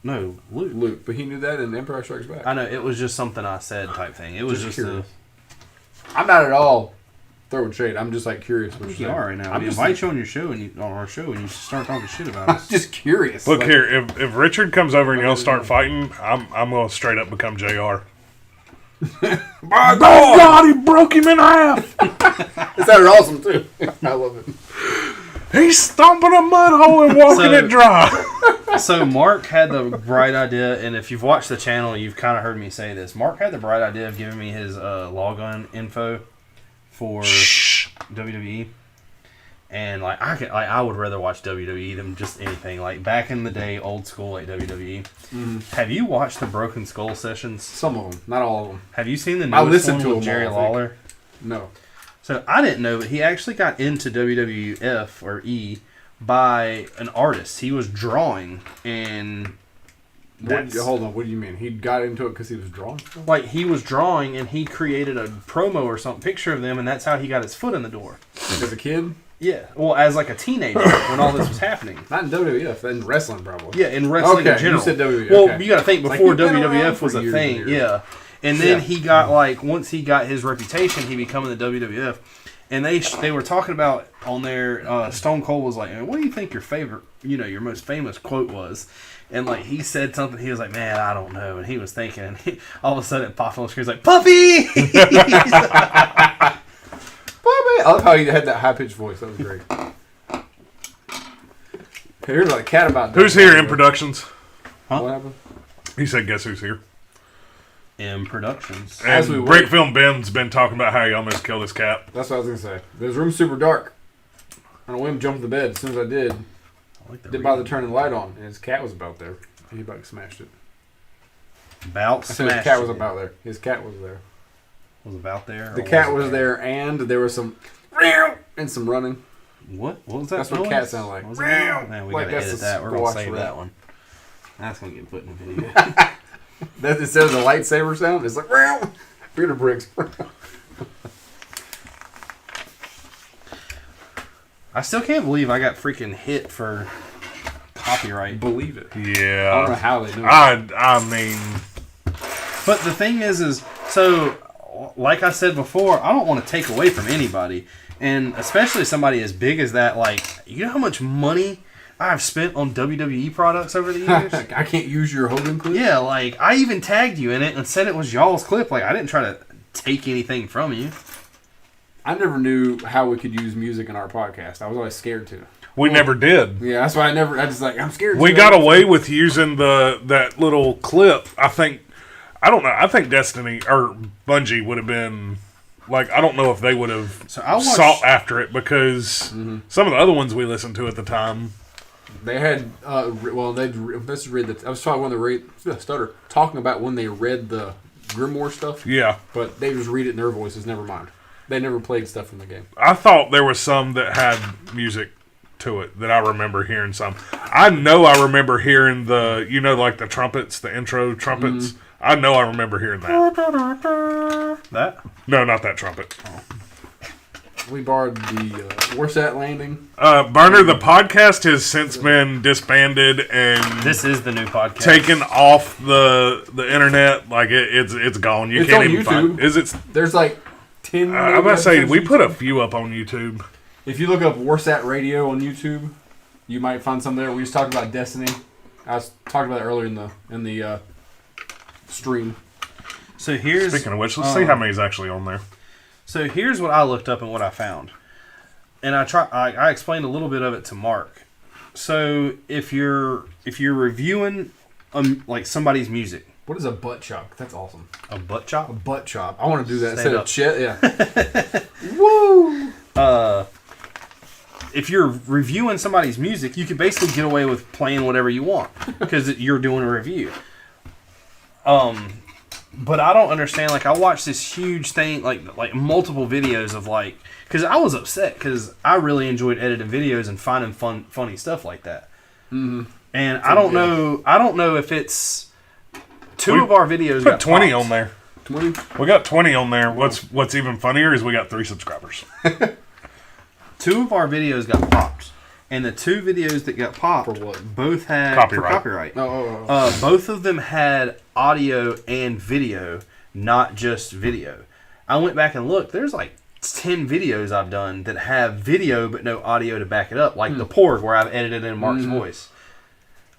No, Luke. Luke. But he knew that in Empire Strikes Back. I know, it was just something I said type thing. It was just curious. I'm not at all throwing shade. I'm just like curious. What you are right now. I'm We just invite you on your show and on our show and you start talking shit about I'm us. just curious. Look Like, here, if Richard comes over and y'all start fighting, I'm going to straight up become JR. My God, he broke him in half. It sounded awesome too. I love it. He's stomping a mud hole and walking it dry. So Mark had the bright idea, and if you've watched the channel, you've kind of heard me say this. Mark had the bright idea of giving me his login info for WWE, and I would rather watch WWE than just anything. Like back in the day, old school like WWE. Mm-hmm. Have you watched the Broken Skull sessions? Some of them, not all of them. Have you seen the I newest listened one to with them Jerry all, I think. Lawler? No. So I didn't know, but he actually got into WWF or E by an artist. He was drawing, and Hold on. What do you mean? He got into it because he was drawing? like he was drawing, and he created a promo or some picture of them, and that's how he got his foot in the door. As a kid? Yeah, well, as like a teenager when all this was happening. Not in WWF. In wrestling, probably. Yeah, in wrestling Okay, in general. you said WWF. Well, okay. you got to think Like, before you've been around WWF for was a years thing. and years. Yeah, and then Yeah. he got once he got his reputation, he became in the WWF. And they were talking about on there. Stone Cold was like, "What do you think your favorite, your most famous quote was?" And like he said something, he was like, "Man, I don't know." And he was thinking, and all of a sudden it popped on the screen. He's like, "Puppy!" I love how he had that high pitched voice. That was great. Hey, here's like a cat about. Who's here in productions? Huh? What happened? He said, guess who's here? M Productions. As we And wait. Brick Film Ben's been talking about how he almost killed his cat. That's what I was gonna say. This room's super dark. On a whim, jumped the bed. As soon as I did, I like the didn't bother turning the light on, and his cat was about there. And he about smashed it. About I said his cat was about there. His cat was there. Was about there. The or cat was was there, and there was some and some running. What was that? That's what noise? cats sound like. What was that? Man, we Like gotta that's edit a that. We're gonna squash save rat. that one. That's gonna get put in the video. That instead of the lightsaber sound, it's like Peter Brix. I still can't believe I got freaking hit for copyright. Believe it. I don't know Yeah. how they do it. I mean, But the thing is so, like I said before, I don't want to take away from anybody. And especially somebody as big as that, like, you know how much money I've spent on WWE products over the years. I can't use your Hogan clip? Yeah, like, I even tagged you in it and said it was y'all's clip. Like, I didn't try to take anything from you. I never knew how we could use music in our podcast. I was always scared to. We never did. Yeah, that's why I'm scared to. We got away with using that little clip. I think Destiny or Bungie would have been like, I don't know if they would have sought after it because some of the other ones we listened to at the time. They had I was talking talking about when they read the Grimoire stuff. Yeah, but they just read it in their voices. Never mind. They never played stuff from the game. I thought there was some that had music to it that I remember hearing some. I know I remember hearing like the trumpets, the intro trumpets. I know I remember hearing that. That? No, not that trumpet. Oh. We borrowed the Warsat landing. Burner, the podcast has since been disbanded and this is the new podcast. Taken off the internet. Like it's gone. You It's can't on even YouTube. find. Is it? There's like 10. I'm about to say we YouTube. put a few up on YouTube. If you look up Warsat Radio on YouTube, you might find some there. We just talked about Destiny. I was talking about it earlier in the stream. So here's Speaking of which, let's see how many's actually on there. So here's what I looked up and what I found, and I explained a little bit of it to Mark. So if you're reviewing like somebody's music, What is a butt chop? That's awesome. a butt chop, A butt chop. I want to do that Stand instead up. of shit. Yeah. Woo! if you're reviewing somebody's music, you can basically get away with playing whatever you want because you're doing a review. But I don't understand. Like, I watched this huge thing, like multiple videos of because I was upset because I really enjoyed editing videos and finding funny stuff like that. Mm-hmm. And I don't know if it's two of our videos. Put 20 on there. 20. We got 20 on there. What's even funnier is we got 3 subscribers. Two of our videos got popped, and the two videos that got popped For what? both had Copyright. Oh. Both of them had audio and video, not just video. I went back and looked. There's like 10 videos I've done that have video but no audio to back it up, like the Porg where I've edited in Mark's voice.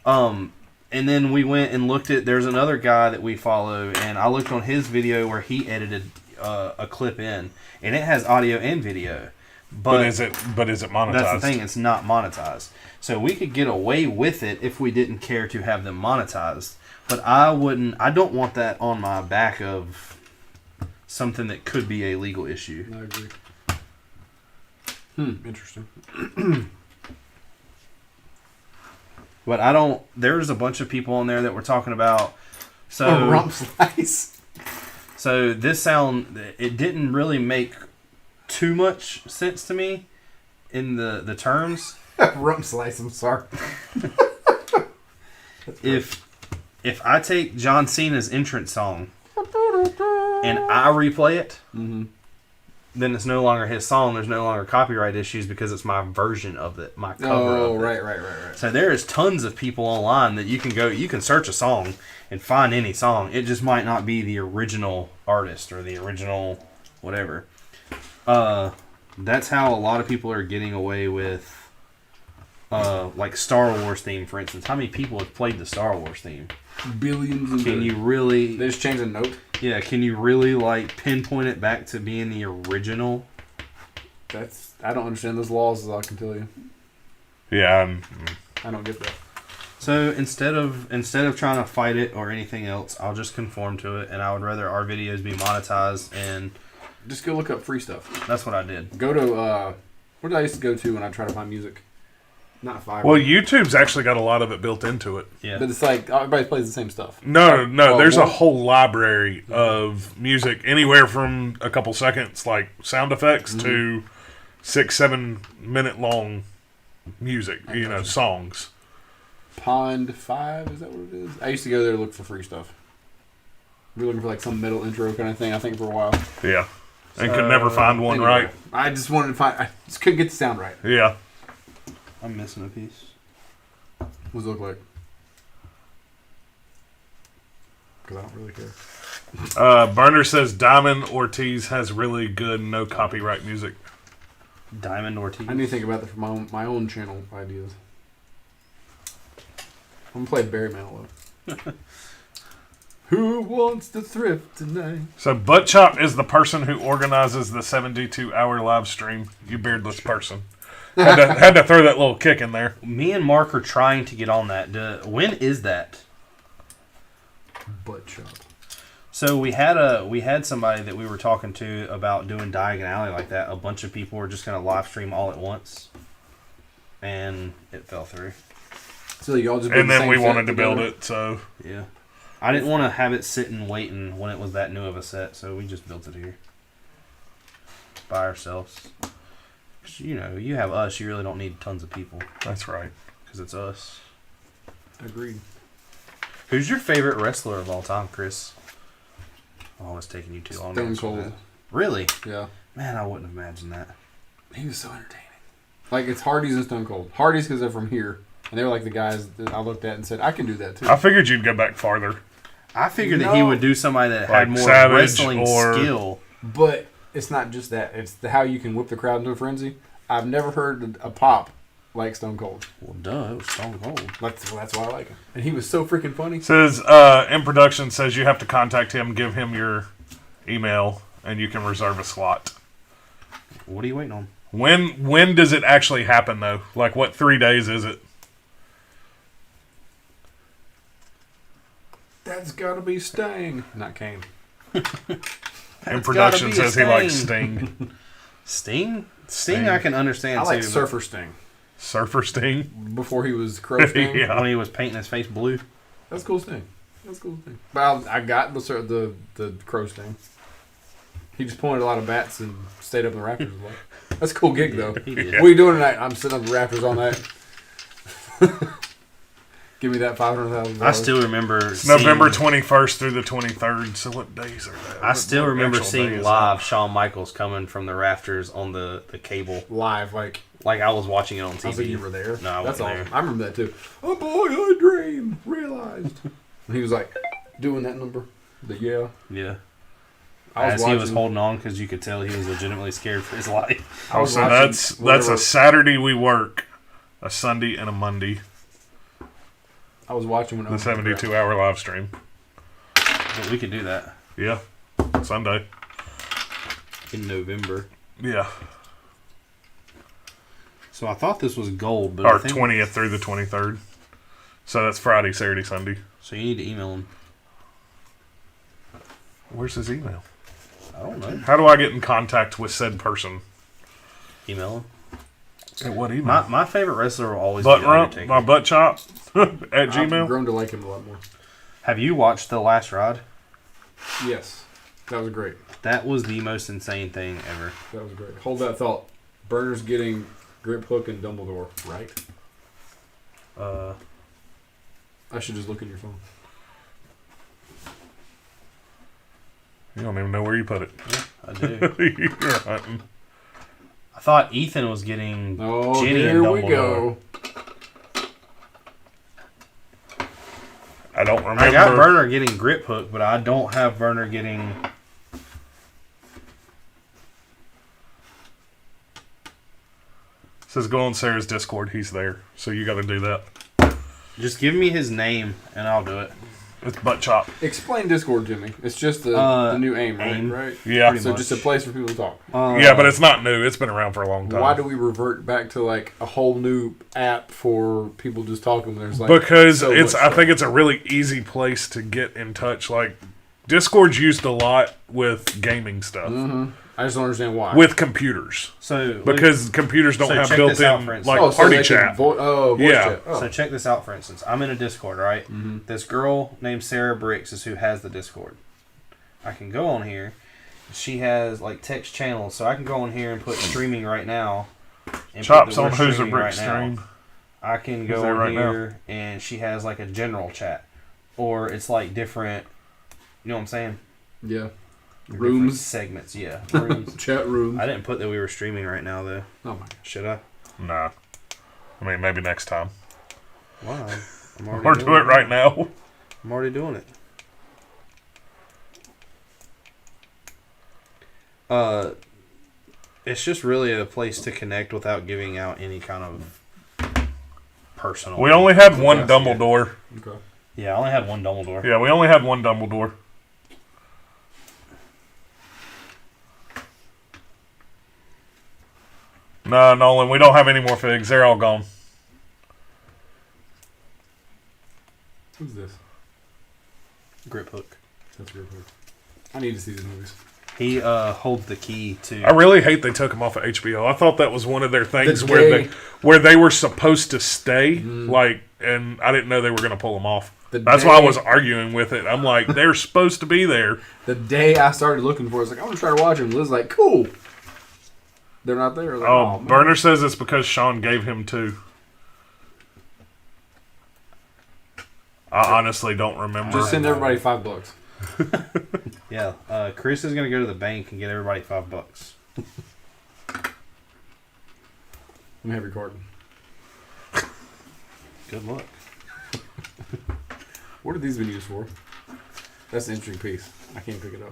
And then we went and looked at. There's another guy that we follow, and I looked on his video where he edited a clip in, and it has audio and video. But is it monetized? That's the thing. It's not monetized. So we could get away with it if we didn't care to have them monetized. But I wouldn't. I don't want that on my back of something that could be a legal issue. I agree. Interesting. But I don't. There's a bunch of people on there that were talking about. So Rump slice. So this sound. It didn't really make too much sense to me in the terms. Rump slice. I'm sorry. If I take John Cena's entrance song and I replay it, then it's no longer his song. There's no longer copyright issues because it's my version of it, my cover of it. Right. So there is tons of people online that you can search a song and find any song. It just might not be the original artist or the original whatever. That's how a lot of people are getting away with like Star Wars theme, for instance. How many people have played the Star Wars theme? Billions. Can you really? They just change a note. Yeah. Can you really pinpoint it back to being the original? I don't understand those laws, as I can tell you. Yeah. I don't get that. So instead of trying to fight it or anything else, I'll just conform to it, and I would rather our videos be monetized, and Just go look up free stuff. that's what I did. Go to where did I used to go to when I try to find music? Not Fiverr. Well, YouTube's actually got a lot of it built into it. Yeah. But it's like everybody plays the same stuff. No. Oh, There's what? a whole library of music, anywhere from a couple seconds, like sound effects, to 6-7 minute long music. Songs. Pond 5, is that what it is? I used to go there to look for free stuff. We were looking for like some metal intro kind of thing, I think, for a while. Yeah. And could never find one Anyway, right. I just wanted to find. I just couldn't get the sound right. Yeah. I'm missing a piece. What does it look like? Because I don't really care. Burner says Diamond Ortiz has really good no copyright music. Diamond Ortiz. I need to think about that for my own channel ideas. I'm gonna play Barry Manilow. Who wants to thrift tonight? So Butt Chop is the person who organizes the 72-hour live stream. You beardless person. Had to throw that little kick in there. Me and Mark are trying to get on that. When is that? Butt Chop. So we had somebody that we were talking to about doing Diagon Alley like that. A bunch of people were just going to live stream all at once, and it fell through. So y'all just and then we wanted to build it, so yeah. I didn't want to have it sitting waiting when it was that new of a set, so we just built it here by ourselves. 'Cause, you know, you have us. You really don't need tons of people. That's right. Because it's us. Agreed. Who's your favorite wrestler of all time, Chris? Oh, it's taking you too long. Stone Cold. Really? Yeah. Man, I wouldn't have imagined that. He was so entertaining. Like, it's Hardy's and Stone Cold. Hardy's because they're from here. And they were like the guys that I looked at and said, I can do that too. I figured you'd go back farther. I figured that he would do somebody that had more Savage wrestling skill. But it's not just that. It's how you can whip the crowd into a frenzy. I've never heard a pop like Stone Cold. Well, duh, it was Stone Cold. That's why I like him. And he was so freaking funny. Says, in production, says you have to contact him, give him your email, and you can reserve a slot. What are you waiting on? When does it actually happen, though? Like, what 3 days is it? That's got to be Sting. Not Kane. In production says he likes Sting. Sting? Sting I can understand, I like too. Surfer Sting. Surfer Sting? Before he was Crow Sting. Yeah. When he was painting his face blue. That's cool Sting. But I got the Crow Sting. He just pointed a lot of bats and stayed up in the rafters a lot. That's a cool gig, though. He did. What are you doing tonight? I'm sitting up in the rafters all night. Give me that $500,000. I still remember It's November 21st through the 23rd, so what days are that? I still remember actual seeing days live Shawn Michaels coming from the rafters on the cable. Live, like I was watching it on TV. I was like, you were there. No, I That's wasn't awesome. there. I remember that too. A boy I dream realized. And he was like doing that number. Yeah. Yeah. I was He was holding on because you could tell he was legitimately scared for his life. I was So that's a Saturday we work, a Sunday and a Monday. I was watching when The 72-hour live stream. But we could do that Yeah. Sunday. in November. Yeah. So I thought this was gold, but Or I think 20th through the 23rd. So that's Friday, Saturday, Sunday. So you need to email him. Where's his email? I don't know. How do I get in contact with said person? Email him. At what email? My favorite wrestler will always Butt be rump? Undertaker. My butt chop? At I've Gmail? grown to like him a lot more. Have you watched The Last Ride? Yes. That was great. That was the most insane thing ever. That was great. Hold that thought. Burner's getting Grip Hook and Dumbledore, right? I should just look at your phone. You don't even know where you put it. Yeah, I do. You're hunting. I thought Ethan was getting Oh, Ginny here and we Dumbledore. go. I don't remember. I got Burner getting Grip Hook, but I don't have Burner getting... Says go on Sarah's Discord. He's there. So you got to do that. Just give me his name, and I'll do it. It's butt chop. Explain Discord to me. It's just the new AIM, right? AIM. Right? Yeah. Pretty So much. just a place for people to talk. Yeah, but it's not new. It's been around for a long time. Why do we revert back to like a whole new app for people just talking? There's like Because so it's. much I stuff. think it's a really easy place to get in touch. Like Discord's used a lot with gaming stuff, I just don't understand why. with computers, So because computers don't So have check this out, built-in for instance. like so party they can chat. voice Yeah. chat. Oh. So check this out, for instance. I'm in a Discord, right? Mm-hmm. This girl named Sarah Brix is who has the Discord. I can go on here. She has like text channels, so I can go on here and put streaming right now. And Chops put on that we're Who's a streaming Brick right now. stream. I can Is go there on right now? here and she has like a general chat. Or it's like different, you know what I'm saying? Yeah. Different Rooms. segments, yeah. Rooms. Chat room. I didn't put that we were streaming right now, though. Oh my god. Should I? Nah. I mean, maybe next time. Why? I'm already Or doing do it right now. I'm already doing it. It's just really a place to connect without giving out any kind of personal. We only had one Dumbledore. Okay. Yeah, I only had one Dumbledore. Yeah, we only had one Dumbledore. No, Nolan, we don't have any more figs. They're all gone. Who's this? Grip Hook. That's Grip Hook. I need to see these movies. He holds the key to. I really hate they took him off of HBO. I thought that was one of their things The where they were supposed to stay, and I didn't know they were going to pull them off. That's why I was arguing with it. I'm like, they're supposed to be there. The day I started looking for it, I was like, I'm going to try to watch them. Liz's like, cool. They're not there. Like, oh, Burner says it's because Sean gave him 2. I honestly don't remember. Just send everybody $5. Yeah, Chris is gonna go to the bank and get everybody $5. Let me have your card. Good luck. What have these been used for? That's an interesting piece. I can't pick it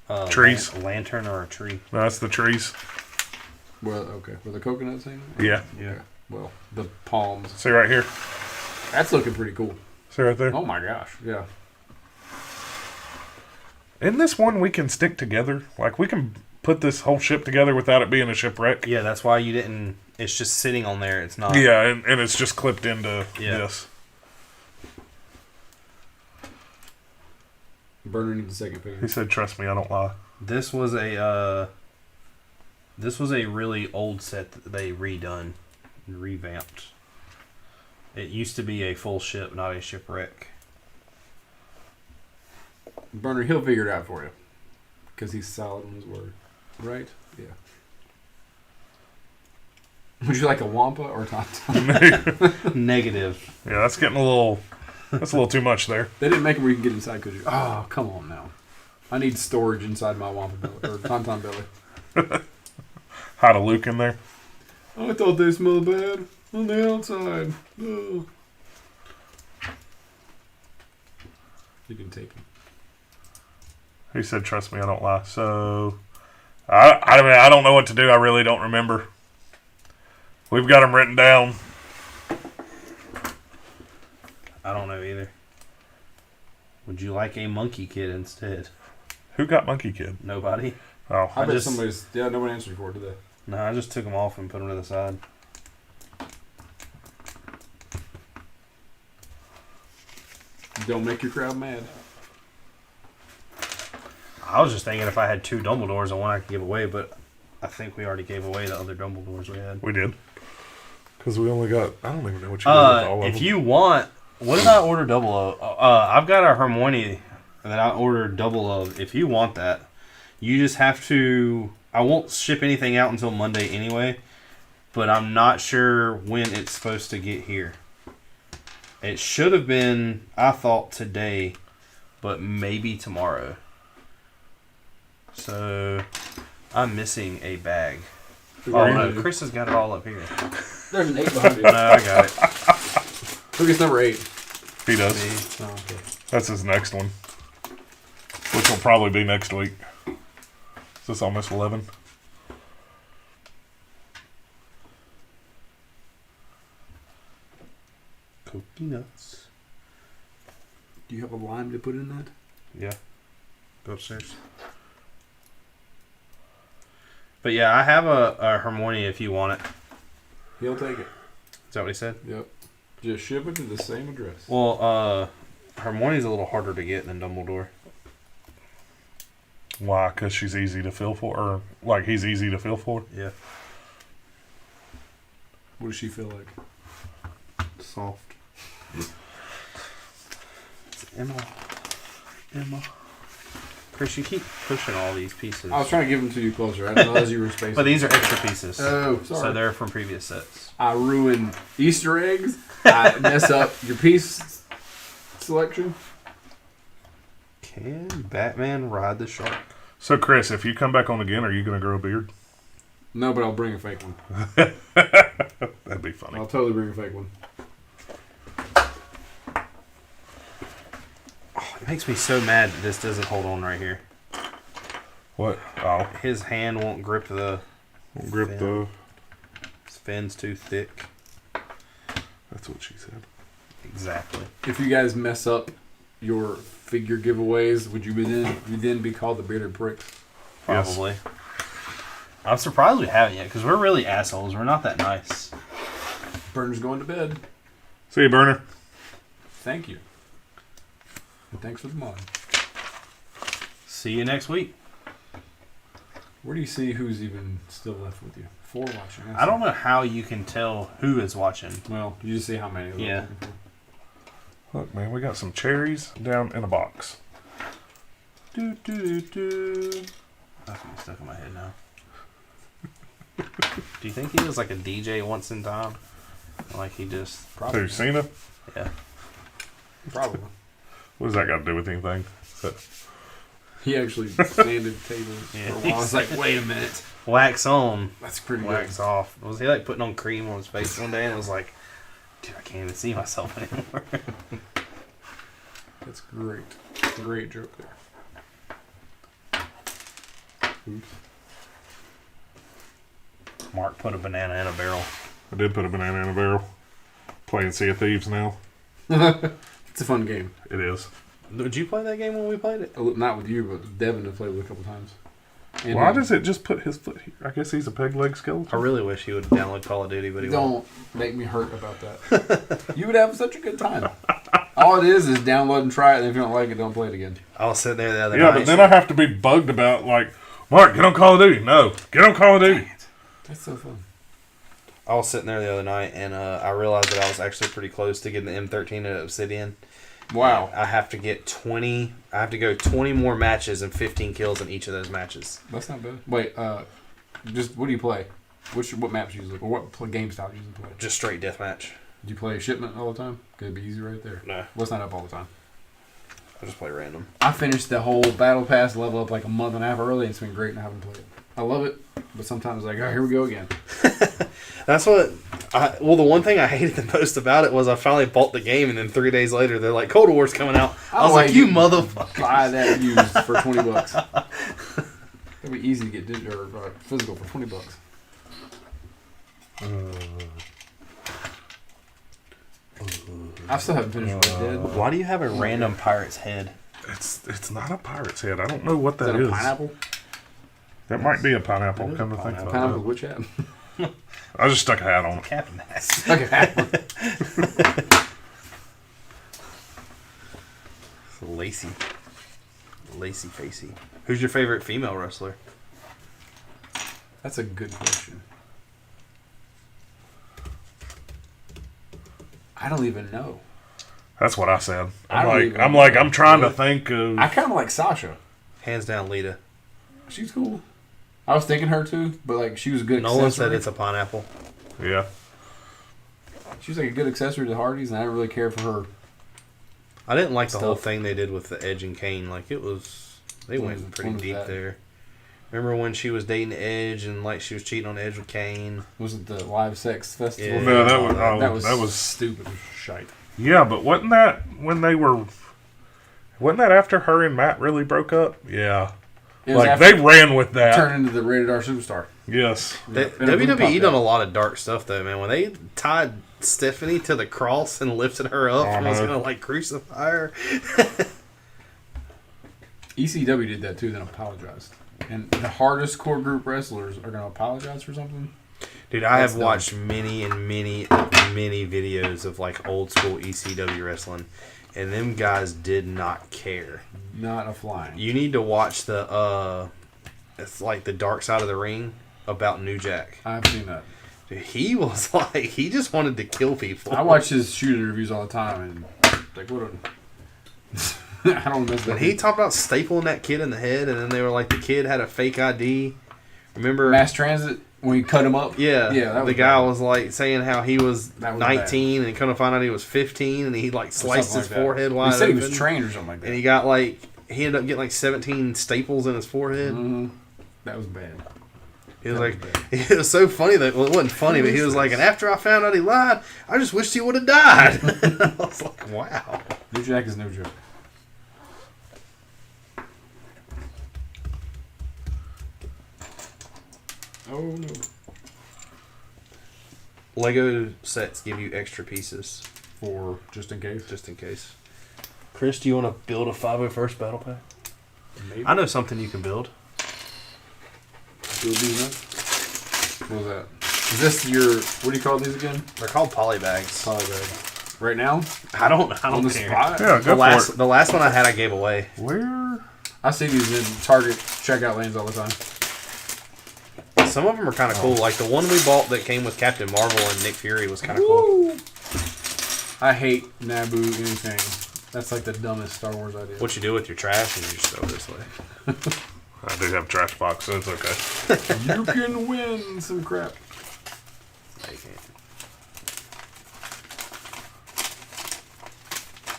up. Trees. A lantern or a tree. No, that's the trees. Well, okay. Were the coconuts in it? Yeah. Okay. Well, the palms. See right here. That's looking pretty cool. See right there. Oh my gosh. Yeah. In this one, we can stick together. Like, we can put this whole ship together without it being a shipwreck. Yeah, that's why you didn't. It's just sitting on there. It's not. Yeah, and it's just clipped into this. Burner needs a second page. He said, "Trust me, I don't lie." This was a really old set that they redone and revamped. It used to be a full ship, not a shipwreck. Burner, he'll figure it out for you. Because he's solid on his word. Right? Yeah. Would you like a Wampa or a Tauntaun? Negative. Yeah, that's getting a little too much there. They didn't make it where you can get inside because you... Oh, come on now. I need storage inside my Wampa belly. Or Tauntaun belly. Hide a Luke in there. I thought they smelled bad on the outside. Oh. You can take them. He said, "Trust me, I don't lie." So, I mean, I don't know what to do. I really don't remember. We've got them written down. I don't know either. Would you like a monkey kid instead? Who got Monkey Kid? Nobody. Oh, I bet somebody's... Yeah, nobody answered for it, did they? No, I just took them off and put them to the side. Don't make your crowd mad. I was just thinking if I had 2 Dumbledores and one I could give away, but I think we already gave away the other Dumbledores we had. we did. Because we only got... I don't even know what you did with all of if them. you want... What did I order double of? I've got a Hermione that I ordered double of. If you want that, you just have to... I won't ship anything out until Monday anyway, but I'm not sure when it's supposed to get here. It should have been, I thought, today, but maybe tomorrow. So, I'm missing a bag. Oh, no, Chris has got it all up here. There's an 8 behind you. No, I got it. Who gets number 8? He does. Oh, okay. That's his next one. Which will probably be next week. Is this almost 11? Coconuts. Do you have a lime to put in that? Yeah. Go upstairs. But yeah, I have a Hermione if you want it. He'll take it. Is that what he said? Yep. Just ship it to the same address. Well, Hermione's a little harder to get than Dumbledore. Why? Because she's easy to fill for? Or, like, he's easy to fill for? Yeah. What does she feel like? Soft. It's Emma. Chris, you keep pushing all these pieces. I was trying to give them to you closer. I didn't realize you were spacing. But these are extra pieces. Oh, sorry. So they're from previous sets. I ruin Easter eggs. I mess up your piece selection. Can Batman ride the shark? So, Chris, if you come back on again, are you going to grow a beard? No, but I'll bring a fake one. That'd be funny. I'll totally bring a fake one. Oh, it makes me so mad that this doesn't hold on right here. What? Oh. His hand won't grip the... Grip fin. the... His fin's too thick. That's what she said. Exactly. If you guys mess up your figure giveaways, would you then be called the Bearded Brix? Probably. Yes. I'm surprised we haven't yet, because we're really assholes. We're not that nice. Burner's going to bed. See you, Burner. Thank you. And thanks for the mod. See you next week. Where do you see who's even still left with you? 4 watching. I don't know how you can tell who is watching. Well, you just see how many. Yeah. Look, man, we got some cherries down in a box. Do do do. That's gonna be stuck in my head now. Do you think he was like a DJ once in time? Like he just Probably. Who, Cena? yeah. Probably. What does that got to do with anything? He actually sanded tables Yeah. for a while. I was like, wait a minute. Wax on, That's pretty wax good. off. Was he like putting on cream on his face one day and it was like, dude, I can't even see myself anymore. That's great. Great joke there. Oops. Mark put a banana in a barrel. I did put a banana in a barrel. Playing Sea of Thieves now. It's a fun game. It is. Did you play that game when we played it? Not with you, but Devin have played with a couple times. And Why does it just put his foot here? I guess he's a peg leg skeleton. I really wish he would download Call of Duty, but he won't. Don't make me hurt about that. You would have such a good time. All it is download and try it, and if you don't like it, don't play it again. I was sitting there the other Yeah, night. but then I have to be bugged about, like, Mark, get on Call of Duty. No, get on Call of Duty. That's so fun. I was sitting there the other night, and I realized that I was actually pretty close to getting the M13 at Obsidian. Wow. I have to get 20. I have to go 20 more matches and 15 kills in each of those matches. That's not bad. Wait, just what do you play? What maps you usually, or what game style you usually play? Just straight deathmatch. Do you play shipment all the time? Could be easy right there. No, What's not up all the time? I just play random. I finished the whole battle pass level up like a month and a half early, and it's been great, and I haven't played it. I love it, but sometimes like, oh, here we go again. That's what. Well, the one thing I hated the most about it was I finally bought the game, and then 3 days later they're like, Cold War's coming out. I was like, you motherfucker! Buy that used for $20. It'd be easy to get digital or physical for $20. I still haven't finished Red Dead. Why do you have a random pirate's head? It's not a pirate's head. I don't know what Is that that is. a pineapple? That might be a pineapple. It is Come a to think of Pineapple it. witch hat? I just stuck a hat on it. Captain hat. Okay. Lacy. Lacy facey. Who's your favorite female wrestler? That's a good question. I don't even know. That's what I said. I don't even I'm trying to think of. I kind of like Sasha. Hands down, Lita. She's cool. I was thinking her too, but like she was a good Nolan accessory. said it's a pineapple. Yeah. She was like a good accessory to the Hardys, and I didn't really care for her. I didn't like the whole Stuff. thing they did with the Edge and Kane. Like it was, they When went was- pretty when was deep that? there. Remember when she was dating Edge and like she was cheating on Edge with Kane? Was it the live sex festival? Yeah. No, that was stupid as shite. Yeah, but wasn't that when they were? Wasn't that after her and Matt really broke up? Yeah. It was Like after they ran with that. turned into the rated R superstar. Yes. Yeah, and a boom WWE popped done a out. lot of dark stuff though, man. When they tied Stephanie to the cross and lifted her up and was gonna like crucify her. ECW did that too, then apologized. And the hardest core group wrestlers are going to apologize for something. Dude, I That's have watched many and many videos of like old school ECW wrestling, and them guys did not care. Not a flying. You need to watch the it's like the Dark Side of the Ring about New Jack. I've seen that. Dude, he was like he just wanted to kill people. I watch his shooting reviews all the time, and like, what a... I don't miss that. When he talked about stapling that kid in the head, and then they were like the kid had a fake ID. Remember Mass Transit, when he cut him up? Yeah, that the guy bad. was like saying how he was, That was 19 and couldn't find out he was 15, and he like sliced Something his like that. forehead wide He said open. he was trained or something like that. And he got like he ended up getting like 17 staples in his forehead. Mm-hmm. That was bad. He was That like, was it was so funny that well, it wasn't funny, but he was like, and after I found out he lied, I just wished he would have died. I was like, wow. New Jack is no joke. Oh no. Lego sets give you extra pieces. For just in case. Just in case. Chris, do you want to build a 501st Battle Pack? Maybe. I know something you can build. What was that? Is this your... What do you call these again? They're called poly bags. Poly bag. Right now? I don't On the care. spot? Yeah, go for it. The last one I had, I gave away. Where? I see these in Target checkout lanes all the time. Some of them are kind of cool. Like the one we bought that came with Captain Marvel and Nick Fury was kind of cool. I hate Naboo anything. That's like the dumbest Star Wars idea. What you do with your trash is you just throw it this way. I do have a trash box, so it's okay. You can win some crap.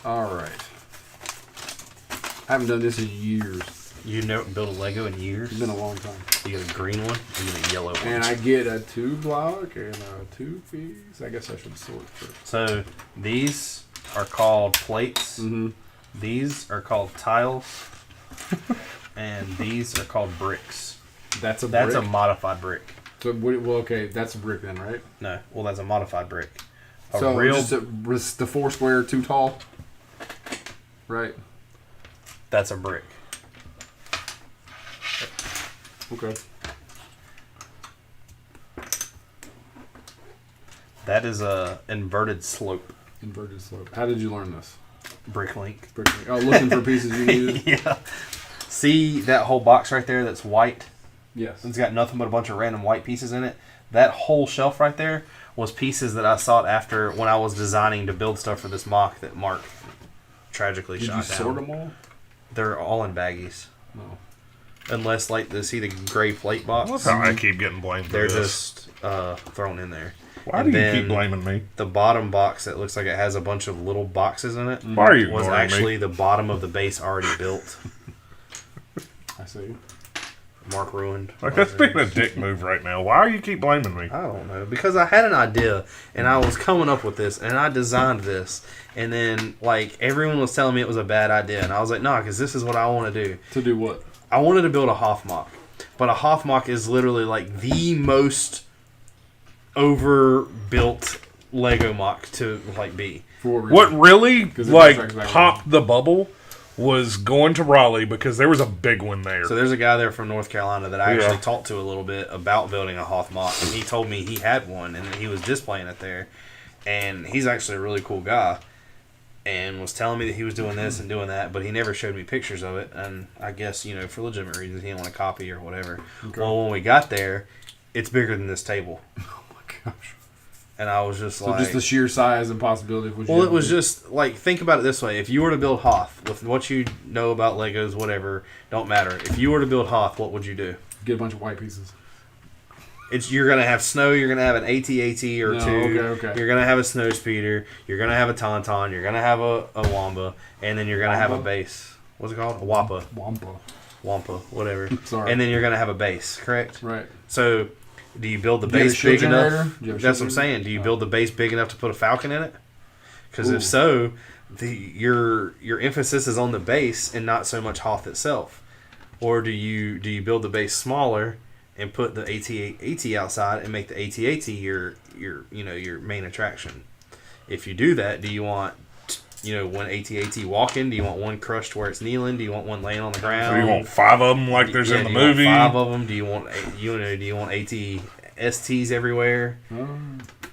Alright. I haven't done this in years. You never built a Lego in years? It's been a long time. You get a green one, you get a yellow one. And I get a 2-block and a 2-piece. I guess I should sort first. So these are called plates. Mm-hmm. These are called tiles. And these are called bricks. That's a That's brick? a modified brick. So, well, okay, that's a brick then, right? No, well, that's a modified brick. So just the 4 square, 2 tall? Right. That's a brick. Okay. That is a inverted slope. Inverted slope. How did you learn this? Bricklink. Oh, looking for pieces you needed? Yeah. See that whole box right there that's white? Yes. It's got nothing but a bunch of random white pieces in it. That whole shelf right there was pieces that I sought after when I was designing to build stuff for this mock that Mark tragically shot down. Did you sort them all? They're all in baggies. No. Unless, like, see the gray plate box? That's how I keep getting blamed for They're this. just thrown in there. Why And do you then keep blaming me? The bottom box that looks like it has a bunch of little boxes in it Why are you was ignoring actually me? the bottom of the base already built. I see. Mark ruined. Like, that's being a dick move right now. Why do you keep blaming me? I don't know. Because I had an idea, and I was coming up with this, and I designed this, and then, like, everyone was telling me it was a bad idea, and I was like, nah, because this is what I want to do. To do what? I wanted to build a Hoffmock, but a Hoffmock is literally, like, the most overbuilt Lego mock to, like, be. For what What reason? really, like, attracts back popped the bubble was going to Raleigh because there was a big one there. So there's a guy there from North Carolina that I actually Yeah. talked to a little bit about building a Hoffmock, and he told me he had one and he was displaying it there, and he's actually a really cool guy, and was telling me that he was doing this and doing that, but he never showed me pictures of it, and I guess, you know, for legitimate reasons he didn't want to copy or whatever. Okay. Well, when we got there, it's bigger than this table, Oh my gosh. and I was just So like... just the sheer size and possibility of what you Well, had it was to do. just, like, think about it this way. If you were to build Hoth, with what you know about Legos, whatever, don't matter. If you were to build Hoth, what would you do? Get a bunch of white pieces. You're going to have snow, you're going to have an AT-AT or No, two, okay. you're going to have a snow speeder, you're going to have a Tauntaun, you're going to have a Wamba, and then you're going to have a Wamba? base. What's it called? A Wappa. Wampa. Whatever. Sorry. And then you're going to have a base, correct? Right. So, do you build the Do you have a base shield big generator? enough? Do you have a That's shield what I'm saying. generator? Do you build the base big enough to put a Falcon in it? Because Ooh. if so, your emphasis is on the base and not so much Hoth itself. Or do you build the base smaller and put the AT outside and make the AT your main attraction? If you do that, do you want one AT walking? Do you want one crushed where it's kneeling? Do you want one laying on the ground? So you want 5 of them like there's in the do you want movie? 5 of them? Do you want do you want AT STs everywhere?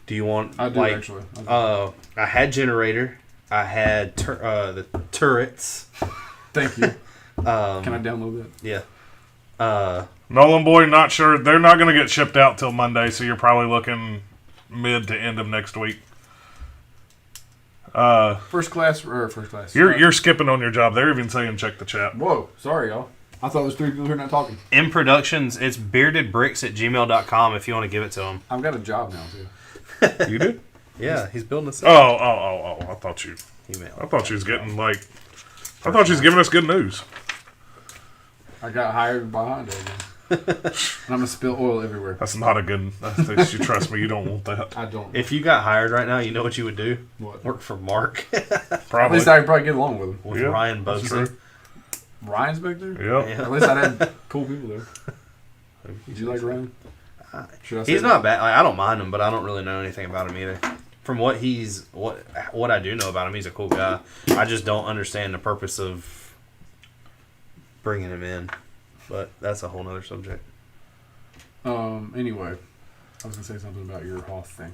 Do you want I do like actually. I had generator. I had the turrets. Thank you. Can I download that? Yeah. Nolan Boy, not sure. They're not going to get shipped out till Monday, so you're probably looking mid to end of next week. First class. You're skipping on your job. They're even saying check the chat. Whoa, sorry y'all. I thought there was 3 people here not talking. In Productions, it's beardedbricks@gmail.com if you want to give it to him. I've got a job now too. You did? Yeah, he's building a set. Oh! I thought you. Email. I thought you was getting like. I thought you was giving us good news. I got hired behind it. And I'm gonna spill oil everywhere. That's not a good. You trust me. You don't want that. I don't. If you got hired right now, you know what you would do? What? Work for Mark At Probably. least I could probably get along with him. with Yeah, Ryan that's Bosa. true. Ryan's back there. Yep. Yeah. At least I had cool people there. Did you like Ryan? He's not bad. Like, I don't mind him, but I don't really know anything about him either. From what I do know about him, he's a cool guy. I just don't understand the purpose of bringing him in. But that's a whole nother subject. Anyway, I was gonna say something about your Hoth thing.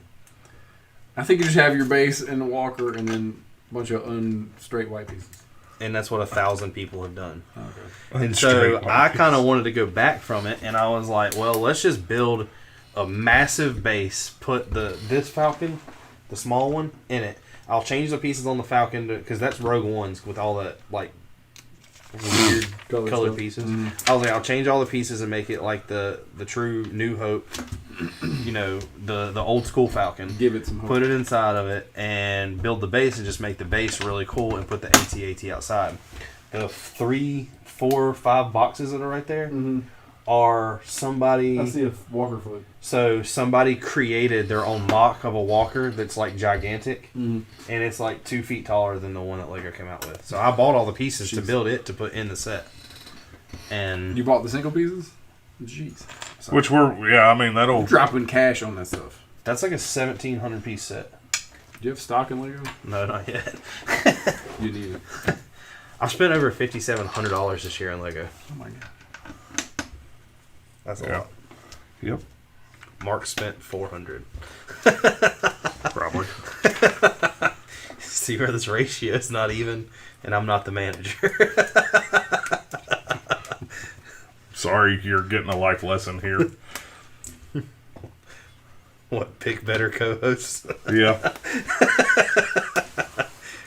I think you just have your base and the walker, and then a bunch of unstraight white pieces. And that's what 1,000 people have done. Okay. And so I kind of wanted to go back from it, and I was like, well, let's just build a massive base, put this Falcon, the small one, in it. I'll change the pieces on the Falcon because that's Rogue One's with all that like weird color pieces. I was like, I'll change all the pieces and make it like the true New Hope, you know, the old school Falcon. Give it some hope. Put it inside of it and build the base and just make the base really cool and put the AT-AT outside. The 3, 4, 5 boxes that are right there are somebody... I see a walker foot. So somebody created their own mock of a walker that's like gigantic, and it's like 2 feet taller than the one that Lego came out with. So I bought all the pieces to build it to put in the set. And you bought the single pieces? Jeez. So, which were, yeah, I mean, that'll... You're dropping cash on that stuff. That's like a 1,700 piece set. Do you have stock in Lego? No, not yet. You need it. I've spent over $5,700 this year on Lego. Oh my god. That's a lot. Yep. Mark spent $400. Probably. See where this ratio is not even, and I'm not the manager. Sorry, you're getting a life lesson here. What, pick better co-hosts? Yeah.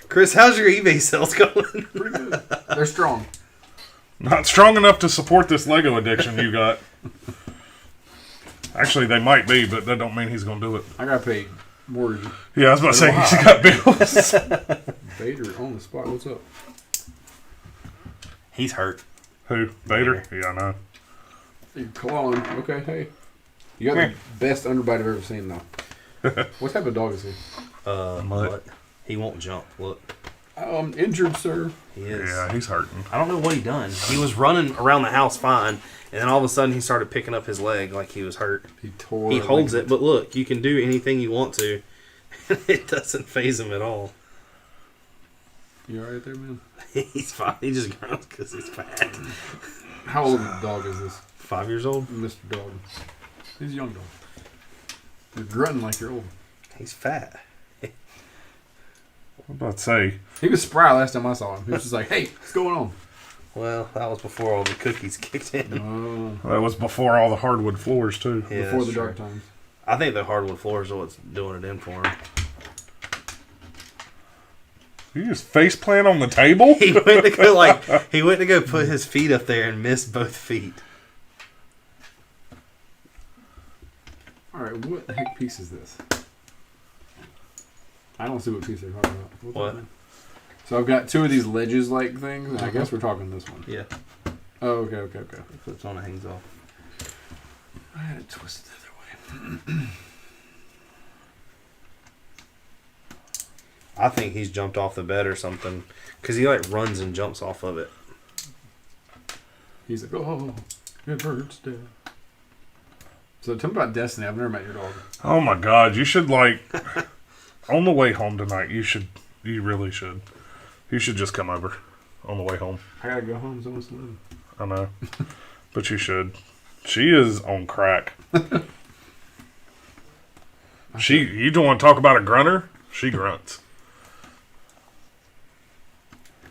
Chris, how's your eBay sales going? Pretty good. They're strong. Not strong enough to support this Lego addiction you got. Actually, they might be, but that don't mean he's going to do it. I got paid mortgage. Yeah, I was about to say, he's got bills. Vader on the spot. What's up? He's hurt. Who? Vader? Yeah, I know. Cologne. Okay, hey. You got the best underbite I've ever seen, though. What type of dog is he? Mutt. He won't jump. Look. Injured, sir. He is. Yeah, he's hurting. I don't know what he done. He was running around the house fine, and then all of a sudden he started picking up his leg like he was hurt. He holds it, but look, you can do anything you want to. It doesn't faze him at all. You alright there, man? He's fine. He just grunts because he's fat. How old a dog is this? 5 years old? Mr. Dog. He's a young dog. You're grunting like you're old. He's fat. I'm about to say. He was spry last time I saw him. He was just like, hey, what's going on? Well, that was before all the cookies kicked in. That was before all the hardwood floors, too. Yeah, before the true. dark times. I think the hardwood floors are what's doing it in for him. You just face plant on the table? He went to go put his feet up there and missed both feet. Alright, what the heck piece is this? I don't see what piece they're talking about. What? So I've got 2 of these ledges-like things, and I guess we're talking this one. Yeah. Oh, okay. It flips on and hangs off. I had it twisted the other way. I think he's jumped off the bed or something. Because he like runs and jumps off of it. He's like, oh, it hurts, Dad. So tell me about Destiny. I've never met your dog. Oh my God. You should on the way home tonight, you really should. You should just come over on the way home. I gotta go home. Someone's living. I know. But you should. She is on crack. You don't want to talk about a grunter? She grunts.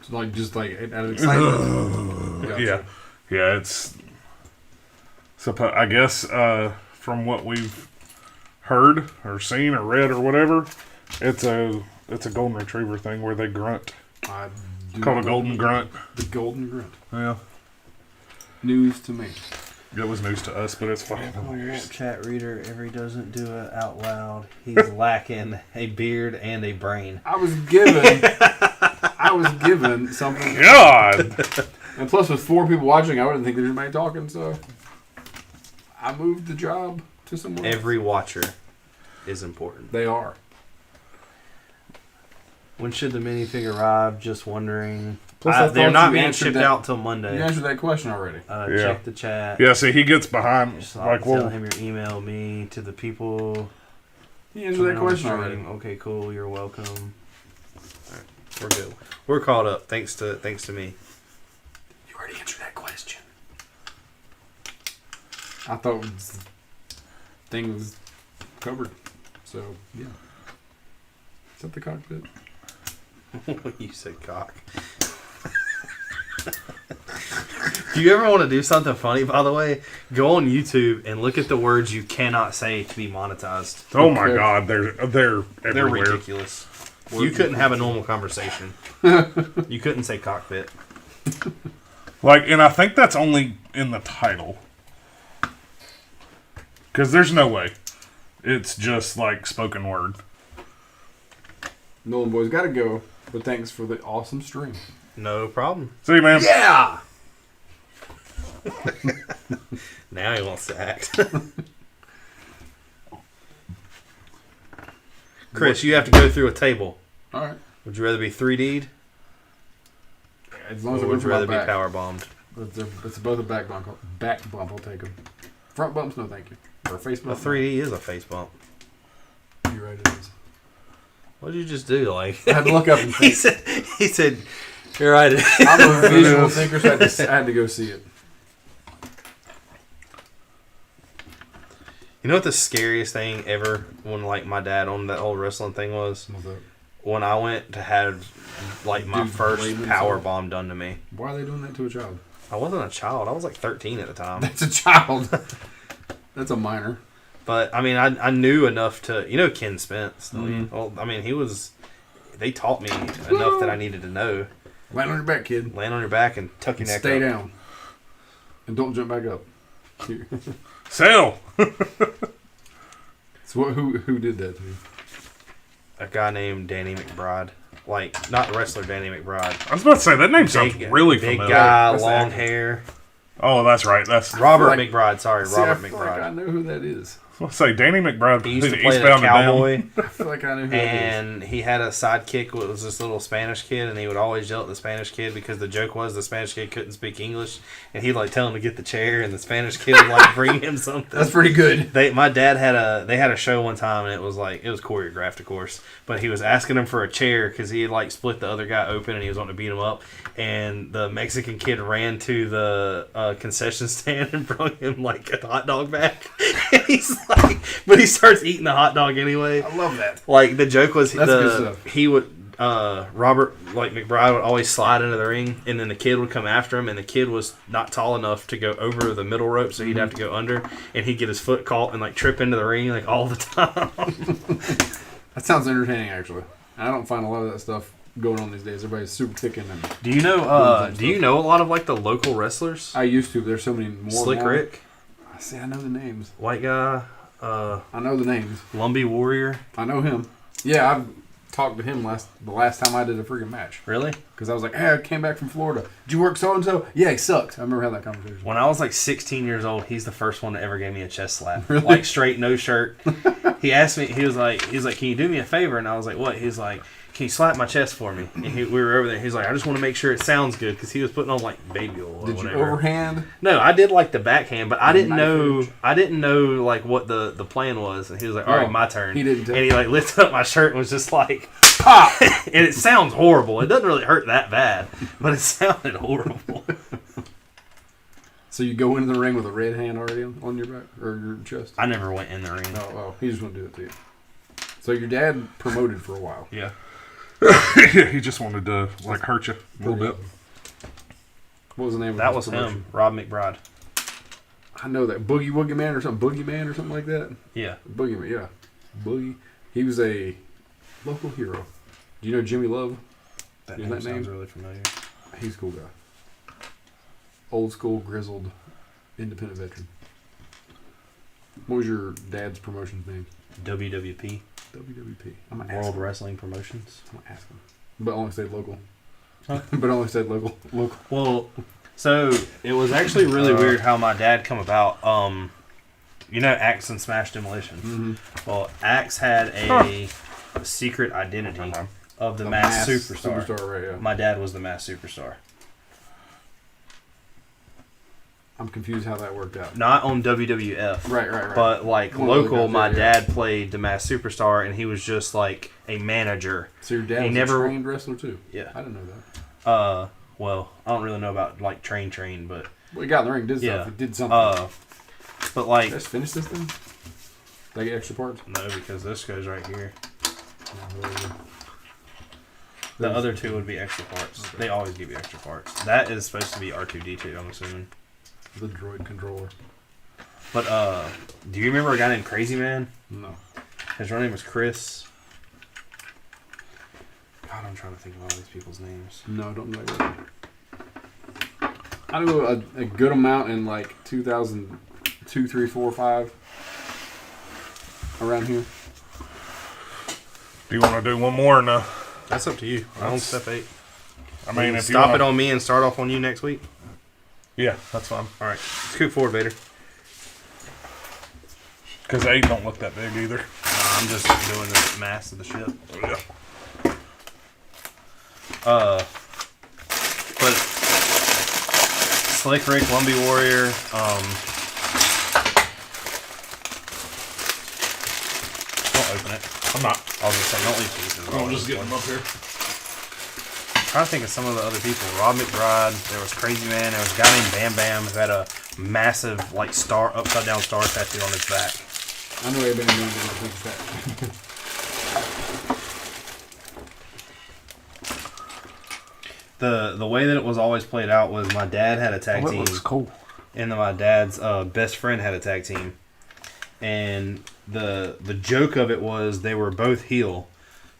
So just out of excitement. Gotcha. Yeah, it's... I guess from what we've heard or seen or read or whatever, it's a golden retriever thing where they grunt. It's called a golden grunt. The golden grunt. Yeah. News to me. It was news to us, but it's fucking hilarious. Chat reader, if he doesn't do it out loud, he's lacking a beard and a brain. I was given something. God! And plus, with 4 people watching, I wouldn't think there's anybody talking, so I moved the job to someone else. Every watcher is important. They are. When should the minifig arrive? Just wondering. They're not being shipped out till Monday. You answered that question already. Check the chat. Yeah, see, he gets behind. Just tell him your email me to the people. You answered that question already. Okay, cool. You're welcome. All right, we're good. We're caught up. Thanks to me. You already answered that question. I thought thing was covered. So yeah. Is that the cockpit? You said cock. Do you ever want to do something funny, by the way? Go on YouTube and look at the words you cannot say to be monetized. Oh my God, they're everywhere. They're ridiculous. You couldn't have a normal conversation. You couldn't say cockpit. And I think that's only in the title. Because there's no way. It's just spoken word. Nolan boys gotta go, but thanks for the awesome stream. No problem. See you, man. Yeah! Now he wants to act. Chris, you have to go through a table. Alright. Would you rather be 3D'd? As long as or would you rather be power bombed? It's both a back bump. Back bump, I'll take them. Front bumps, no thank you. Or a face A bump. 3D is a face bump. You're right, it is. What did you just do? I had to look up and think. he said, you're right. I'm a visual thinker, so I had to go see it. You know what the scariest thing ever when my dad on that whole wrestling thing was? What's that? When I went to have my first power bomb done to me. Why are they doing that to a child? I wasn't a child. I was 13 at the time. That's a child. That's a minor. But I mean, I knew enough to Ken Spence. Mm-hmm. Well, I mean, they taught me enough that I needed to know. Land on your back, kid. Land on your back and tuck your neck Stay up. down. And don't jump back up. Sail! So who did that to you? A guy named Danny McBride. Not the wrestler Danny McBride. I was about to say, that name sounds really big familiar. guy, That's long the hair. Oh, that's right. That's Robert McBride. Sorry, See, Robert I feel McBride. like I know who that is. Let's say Danny McBride. He used to who's play the Eastbound and Down. cowboy. I feel like I know who that is. And he had a sidekick that was this little Spanish kid, and he would always yell at the Spanish kid because the joke was the Spanish kid couldn't speak English, and he'd tell him to get the chair, and the Spanish kid would bring him something. That's pretty good. My dad had a show one time, and it was choreographed, of course, but he was asking him for a chair because he had split the other guy open, and he was wanting to beat him up, and the Mexican kid ran to the concession stand and brought him a hot dog back, and he's but he starts eating the hot dog anyway. I love that. The joke was good stuff. he would Robert McBride would always slide into the ring, and then the kid would come after him, and the kid was not tall enough to go over the middle rope, so he'd have to go under, and he'd get his foot caught and trip into the ring all the time. That sounds entertaining, actually. I don't find a lot of that stuff going on these days. Everybody's super kicking and. Do you know a lot of the local wrestlers? I used to. But there's so many more. Slick Rick. See, I know the names. White guy. I know the names. Lumbee Warrior. I know him. Yeah, I've talked to him the last time I did a freaking match. Really? Because I was like, hey, I came back from Florida. Did you work so-and-so? Yeah, he sucked. I remember having that conversation. When I was 16 years old, he's the first one that ever gave me a chest slap. Really? Straight, no shirt. He asked me, he was like, can you do me a favor? And I was like, what? He's like, can you slap my chest for me? And we were over there. He's like, I just want to make sure it sounds good, because he was putting on baby oil or Did whatever. you overhand? No, I did the backhand, but I didn't know. I didn't know what the plan was. And he was like, all right, my turn. He didn't. And he lifted up my shirt and was just pop. And it sounds horrible. It doesn't really hurt that bad, but it sounded horrible. So you go into the ring with a red hand already on your back or your chest? I never went in the ring. Oh, he just want to do it to you. So your dad promoted for a while. Yeah. He just wanted to hurt you a little bit. What was the name of that? his Was promotion? him, Rob McBride. I know that. Boogie Woogie Man or something. Boogie Man or something like that. Yeah. Boogie Man, yeah. Boogie. He was a local hero. Do you know Jimmy Love? That Is name that sounds name? really familiar. He's a cool guy. Old school, grizzled, independent veteran. What was your dad's promotion's name? WWP. WWP. I'm gonna ask World him. Wrestling Promotions. I'm gonna ask him. But only said local. Huh? But only said local. Local. Well, so it was actually really weird how my dad come about. Axe and Smash Demolition. Mm-hmm. Well, Axe had a secret identity of the Masked Superstar. Right, yeah. My dad was the Masked Superstar. I'm confused how that worked out. Not on WWF. Right. But like local, my dad played the Masked Superstar, and he was just like a manager. So your dad was a trained wrestler too? Yeah. I didn't know that. Well, I don't really know about like train, but well, he got in the ring, did stuff. He did something. But like, let's finish this thing. Did I get extra parts? No, because this goes right here. The other two would be extra parts. Okay. They always give you extra parts. That is supposed to be R2-D2, I'm assuming. The droid controller. But do you remember a guy named Crazy Man? No. His real name was Chris. God, I'm trying to think of all these people's names. No, I don't know that. I knew a good amount in like 2002, 3, 4, 5. Around here. Do you want to do one more or no? That's up to you. I own step 8. I mean, if stop it on me and start off on you next week. Yeah, that's fine. All right, scoot forward, Vader. Because 8 don't look that big either. I'm just doing the mass of the ship. Yeah. But Slick Rick, Lumbee Warrior, don't open it. I'm not. I was just saying, don't leave pieces. I'll just get them up here. I'm trying to think of some of the other people. Rob McBride, there was Crazy Man, there was a guy named Bam Bam who had a massive like star, upside down star tattoo on his back. I know everybody knows that. The way that it was always played out was my dad had a tag team. That looks cool. And then my dad's best friend had a tag team. And the joke of it was they were both heel.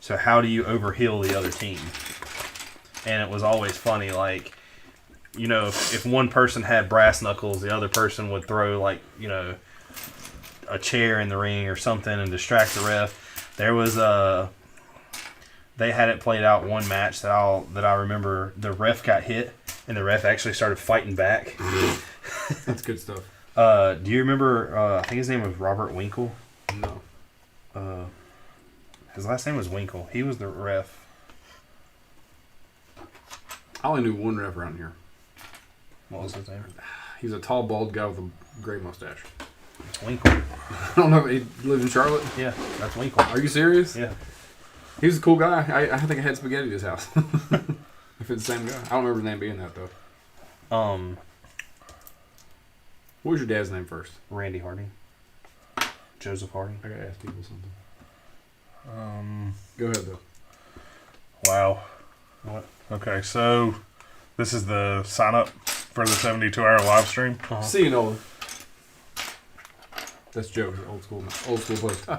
So how do you overheal the other team? And it was always funny, like, you know, if one person had brass knuckles, the other person would throw, like, you know, a chair in the ring or something and distract the ref. There was they had it played out one match that I remember. The ref got hit and the ref actually started fighting back. That's good stuff. Do you remember? I think his name was Robert Winkle. No. His last name was Winkle. He was the ref. I only knew one ref around here. What was his name? He's a tall, bald guy with a gray mustache. It's Winkle. I don't know. He lives in Charlotte. Yeah, that's Winkle. Are you serious? Yeah. He was a cool guy. I think I had spaghetti at his house. If it's the same guy. I don't remember the name being that, though. What was your dad's name first? Randy Harding. Joseph Harding. I gotta ask people something. Go ahead, though. Wow. What? Okay, so this is the sign up for the 72-hour live stream. Uh-huh. See you, Nolan. That's Joe, old school post.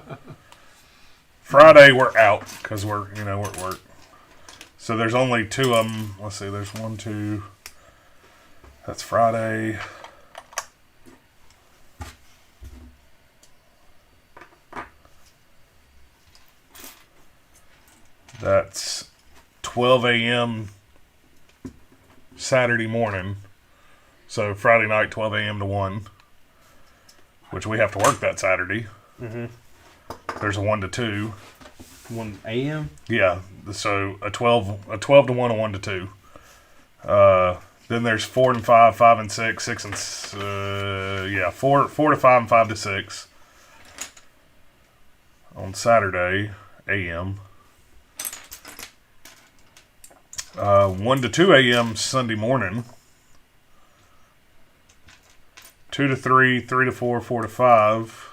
Friday we're out because we're at work. So there's only 2 of them. Let's see, there's 1, 2. That's Friday. That's 12 a.m. Saturday morning. So Friday night, 12 a.m. to 1. Which we have to work that Saturday. Mm-hmm. There's a 1 to 2. 1 a.m.? Yeah. So a 12 to 1, a 1 to 2. Then there's 4 and 5, 5 and 6, 6 and 4 to 5 and 5 to 6 on Saturday a.m. 1 to 2 a.m. Sunday morning. 2 to 3, 3 to 4, 4 to 5.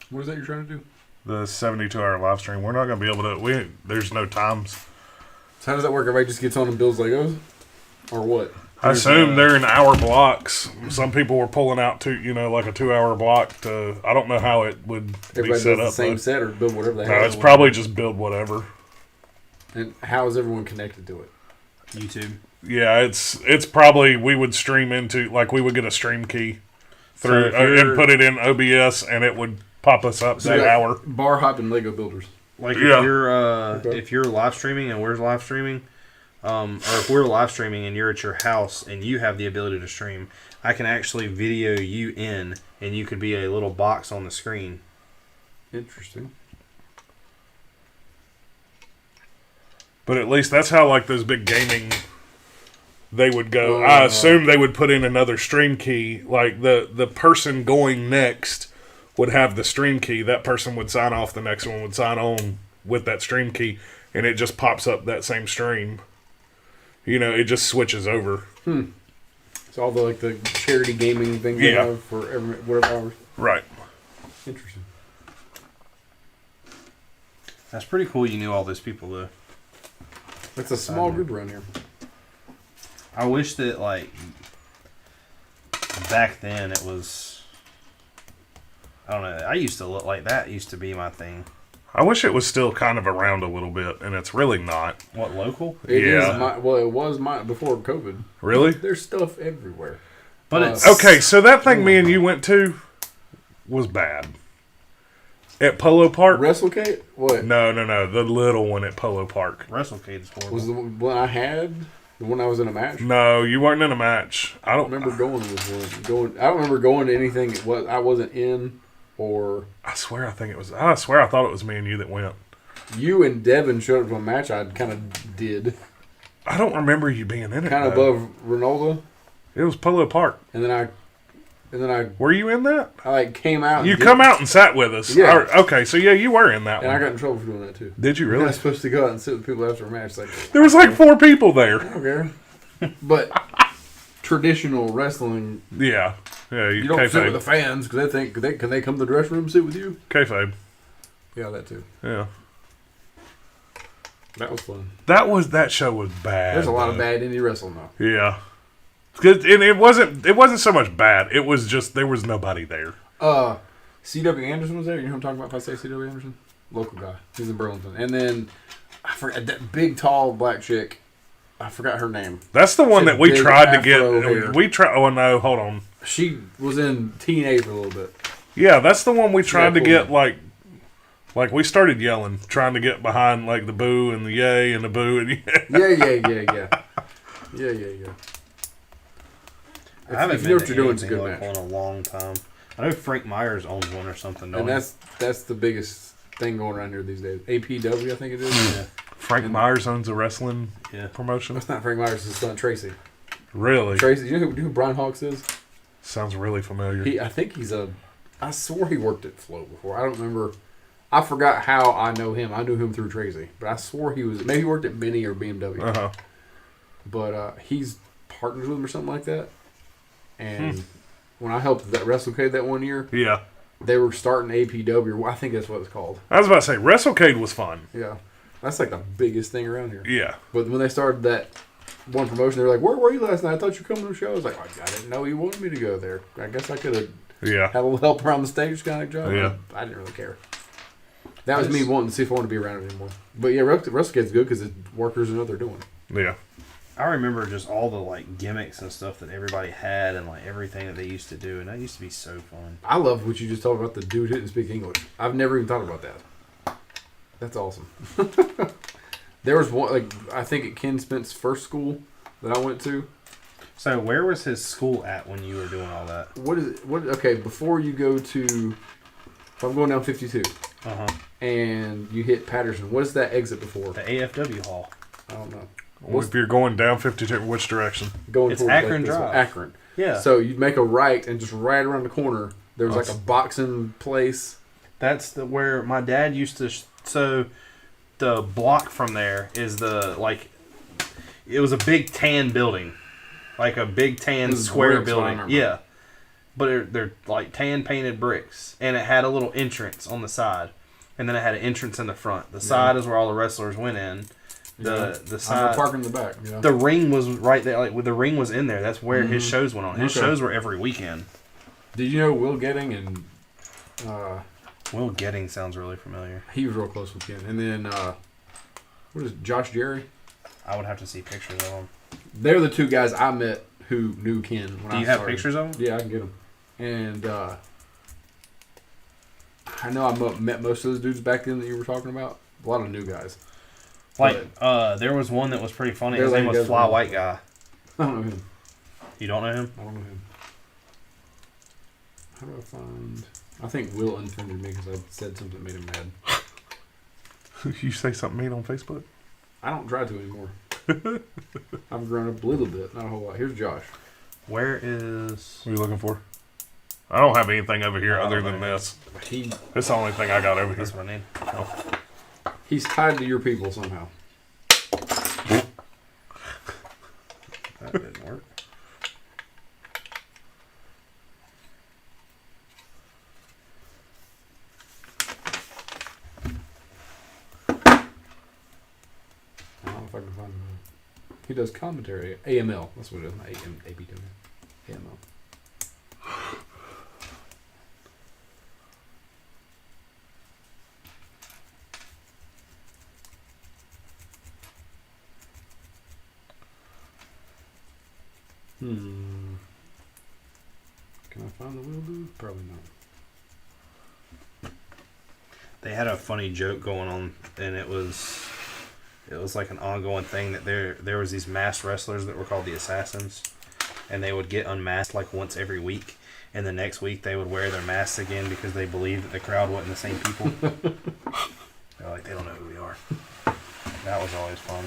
What is that you're trying to do? The 72-hour live stream. We're not going to be able to. There's no times. So how does that work? Everybody just gets on and builds Legos, or what? I assume they're in hour blocks. Some people were pulling out like a 2-hour block to. I don't know how it would Everybody be set does up. the same set or build whatever they No, have. it's probably just build whatever. And how is everyone connected to it? YouTube. Yeah, it's probably we would stream into we would get a stream key through and put it in OBS and it would pop us up that hour. Bar hopping Lego builders. Like if you're live streaming and we're live streaming, or if we're live streaming and you're at your house and you have the ability to stream, I can actually video you in and you could be a little box on the screen. Interesting. But at least that's how, like, those big gaming, they would go. I assume they would put in another stream key. Like, the person going next would have the stream key. That person would sign off. The next one would sign on with that stream key. And it just pops up that same stream. You know, it just switches over. It's all the charity gaming thing they have for every whatever hours. Right. Interesting. That's pretty cool you knew all those people, though. It's a small group around here. I wish that, like, back then it was... I don't know. I used to look like that used to be my thing. I wish it was still kind of around a little bit, and it's really not. What, local? It is it was before COVID. Really? There's stuff everywhere. But it's... Okay, so that thing me and you went to was bad. At Polo Park? WrestleCade? What? No. The little one at Polo Park. WrestleCade is horrible. Was the one I had the one I was in a match? No, you weren't in a match. I don't remember going with one. I don't remember going to anything I wasn't in, or... I swear I thought it was me and you that went. You and Devin showed up to a match I kind of did. I don't remember you being in it. Kind of above Ronaldo. It was Polo Park. And then I were you in that? I came out. You come out and sat with us. Yeah. Okay, so yeah, you were in that and one. I got in trouble for doing that too. Did you really? I was supposed to go out and sit with people after a match. Like there was like 4 people there. I don't care. But traditional wrestling. Yeah. You don't sit with the fans because they think can they come to the dressing room and sit with you? Kayfabe. Yeah, that too. Yeah. That was fun. That show was bad. There's a lot of bad indie wrestling though. Yeah. And it wasn't so much bad. It was just there was nobody there. C.W. Anderson was there. You know who I'm talking about if I say C.W. Anderson? Local guy. He's in Burlington. And then I forgot that big tall black chick. I forgot her name. That's the one that we tried to get. Hair. We tried. Oh no, hold on. She was in TNA for a little bit. Yeah, that's the one we tried to get. Like we started yelling, trying to get behind like the boo and the yay and the boo and Yeah. I haven't if you know what you're doing, it's a good like match. In a long time. I know Frank Myers owns one or something. And that's the biggest thing going around here these days. APW, I think it is. Yeah. Frank Myers owns a wrestling promotion. That's not Frank Myers' son, Tracy. Really? Tracy, you know who Brian Hawks is? Sounds really familiar. I think I swore he worked at Flow before. I don't remember. I forgot how I know him. I knew him through Tracy, but I swore maybe he worked at Mini or BMW. Uh-huh. But he's partners with him or something like that. And when I helped that WrestleCade that one year, they were starting APW. I think that's what it's called. I was about to say WrestleCade was fun. Yeah, that's like the biggest thing around here. Yeah. But when they started that one promotion, they were like, "Where were you last night? I thought you were coming to the show." I was like, "I didn't know he wanted me to go there. I guess I could have had a little help around the stage kind of job." Yeah. I didn't really care. That was me wanting to see if I wanted to be around it anymore. But yeah, WrestleCade's good because the workers know what they're doing. Yeah. I remember just all the like gimmicks and stuff that everybody had and like everything that they used to do, and that used to be so fun. I love what you just talked about. The dude didn't speak English. I've never even thought about that. That's awesome. There was one, I think at Ken Spence's first school that I went to. So where was his school at when you were doing all that? What is it? Okay, before you go to, if I'm going down 52, and you hit Patterson, what is that exit before? The AFW hall. I don't know. If you're going down 52, which direction? It's Akron Drive. Akron. Yeah. So you'd make a right, and just right around the corner, there's like a boxing place. That's where my dad used to. So the block from there is it was a big tan building, like a big tan square building. Yeah. But they're like tan painted bricks, and it had a little entrance on the side, and then it had an entrance in the front. The side is where all the wrestlers went in. The side parking in the back. Yeah. The ring was right there. Like the ring was in there. That's where his shows went on. His shows were every weekend. Did you know Will Getting and Will Getting sounds really familiar. He was real close with Ken. And then what is it, Josh Jerry? I would have to see pictures of them. They're the two guys I met who knew Ken when I started. Do you have pictures of them? Yeah, I can get them. And I know I met most of those dudes back then that you were talking about. A lot of new guys. There was one that was pretty funny. His name was Fly White Guy. I don't know him. You don't know him? I don't know him. How do I find... I think Will unfriended me because I said something that made him mad. You say something mean on Facebook? I don't try to anymore. I've grown up a little bit, not a whole lot. Here's Josh. Where is... What are you looking for? I don't have anything over here other than this. That's the only thing I got over here. That's what I need. Oh. He's tied to your people somehow. That didn't work. I don't know if I can find him. He does commentary. AML. That's what it is. Not ABW. AML. Can I find the wheel dude? Probably not. They had a funny joke going on, and it was like an ongoing thing that there was these masked wrestlers that were called the Assassins, and they would get unmasked like once every week, and the next week they would wear their masks again because they believed that the crowd wasn't the same people. They're like, they don't know who we are. That was always fun.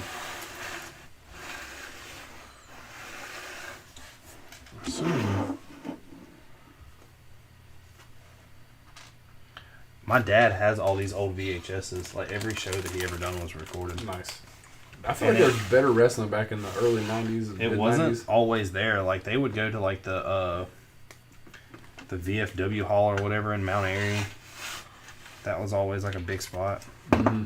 My dad has all these old VHSs. Like every show that he ever done was recorded. Nice. I feel like there was better wrestling back in the early 90s. And it wasn't always there. Like they would go to like the VFW hall or whatever in Mount Airy. That was always like a big spot. Mm-hmm.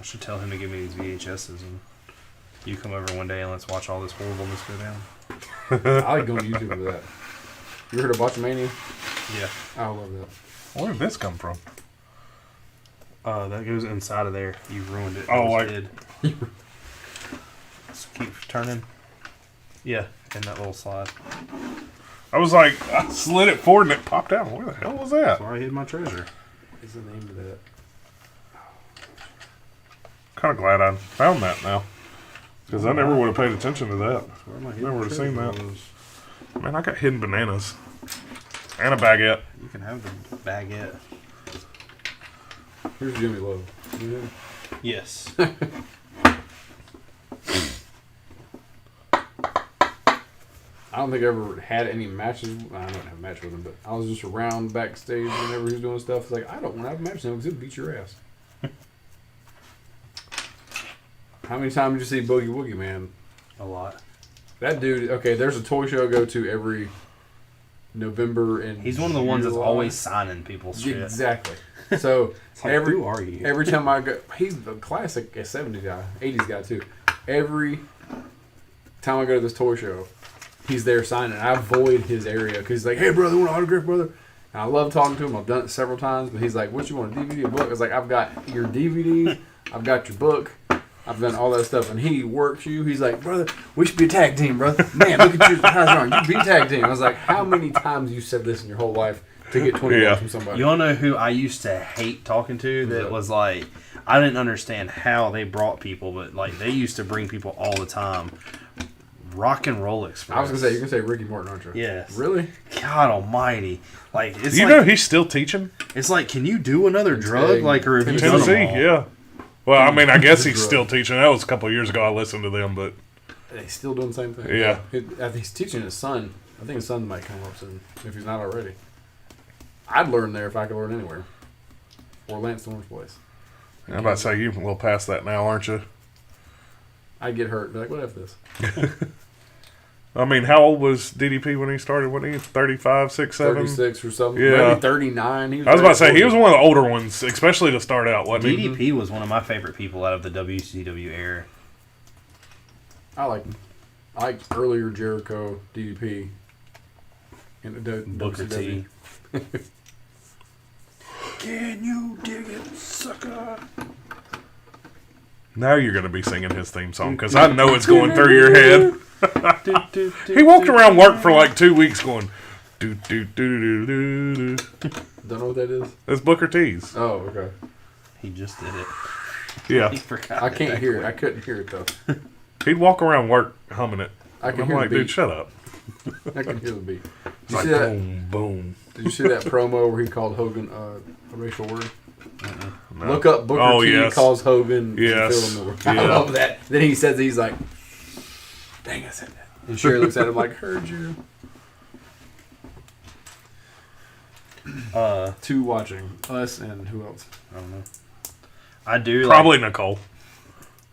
I should tell him to give me these VHSs and you come over one day and let's watch all this horribleness go down. I like going to YouTube for that. You heard of Botchamania? Yeah. I love that. Where did this come from? That goes inside of there. You ruined it. Oh, I did. Just keep turning. Yeah, in that little slide. I was like, I slid it forward and it popped out. Where the hell was that? That's where I hid my treasure. What's the name of that? Kind of glad I found that now. Because I never would have paid attention to that. Where my Never would have seen that. was. Man, I got hidden bananas. And a baguette. You can have the baguette. Here's Jimmy Love. Yeah. Yes. I don't think I ever had any matches. I don't have a match with him, but I was just around backstage whenever he was doing stuff. It's like, I don't want to have a match with him because he'll beat your ass. How many times did you see Boogie Woogie, man? A lot. That dude, okay, there's a toy show I go to every November and He's one of the ones that's July. always signing people's shit. Exactly. So Like, who are you? Every time I go, he's the classic 70s guy, 80s guy too. Every time I go to this toy show, he's there signing. I avoid his area because he's like, "Hey, brother, want an autograph, brother?" And I love talking to him. I've done it several times, but he's like, "What you want, a DVD or book?" I was like, "I've got your DVD, I've got your book, I've done all that stuff." And he works you. He's like, "Brother, we should be a tag team, brother. Man, look at you, how's wrong? You be a tag team." I was like, "How many times you said this in your whole life to get $20 from somebody?" You want to know who I used to hate talking to? That was like, I didn't understand how they brought people, but like they used to bring people all the time. Rock and Roll Express. I was gonna say, you're gonna say Ricky Martin, aren't you? Yes. Really? God Almighty! Like it's You like, know he's still teaching? it's like, can you do another drug? Like, or have In you done them Tennessee, all? yeah. Well, I mean, I guess he's still teaching. That was a couple of years ago I listened to them, but... He's still doing the same thing. Yeah. I think he's teaching his son. I think his son might come up soon, if he's not already. I'd learn there if I could learn anywhere. Or Lance Storm's place. I'm about to say, you're a little past that now, aren't you? I'd get hurt. Be like, what if this? I mean, how old was DDP when he started? Wasn't he 35, 6, 7? 36 or something. Yeah. Maybe 39. I was about to say, he was one of the older ones, especially to start out, wasn't he? DDP was one of my favorite people out of the WCW era. I like earlier Jericho, DDP, and Booker T. Can you dig it, sucker? Now you're going to be singing his theme song, because I know it's going through your head. He walked around work for like 2 weeks going, do do do do do do. Don't know what that is. That's Booker T's. Oh, okay. He just did it. Yeah. He forgot. I can't hear it. I couldn't hear it though. He'd walk around work humming it. I can I'm hear like, the beat. dude, shut up. I can hear the beat. It's like boom, boom. Did you see that promo where he called Hogan a racial word? No. Look up Booker T calls Hogan. Yes. I love that. Then he says, he's like, dang, I said that. And Sherry looks at him like, heard you. Two watching. Us and who else? I don't know. I do. Probably Nicole.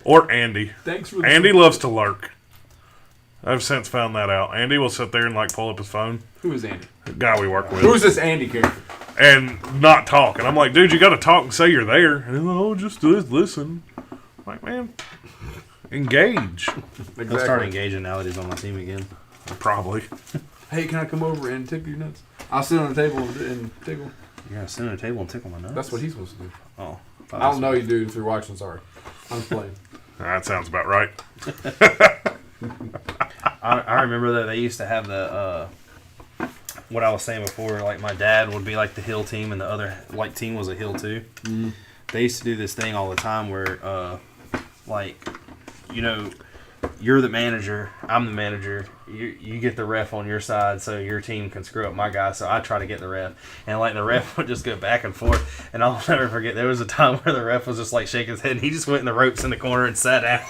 Or Andy. Thanks for Andy loves to lurk. I've since found that out. Andy will sit there and like pull up his phone. Who is Andy? The guy we work with. Who's this Andy character? And not talk. And I'm like, dude, you got to talk and say you're there. And he's like, oh, just listen. I'm like, man, engage. Exactly. He'll start engaging now that he's on my team again. Probably. Hey, can I come over and tickle your nuts? I'll sit on the table and tickle. You're going to sit on the table and tickle my nuts? That's what he's supposed to do. Oh. I don't know you do if you're watching, sorry. I'm playing. That sounds about right. I remember that they used to have the what I was saying before, like my dad would be like the heel team and the other like team was a heel too. Mm. They used to do this thing all the time where like, you know, you're the manager, I'm the manager, you get the ref on your side so your team can screw up my guy, so I try to get the ref. And like the ref would just go back and forth, and I'll never forget there was a time where the ref was just like shaking his head and he just went in the ropes in the corner and sat down.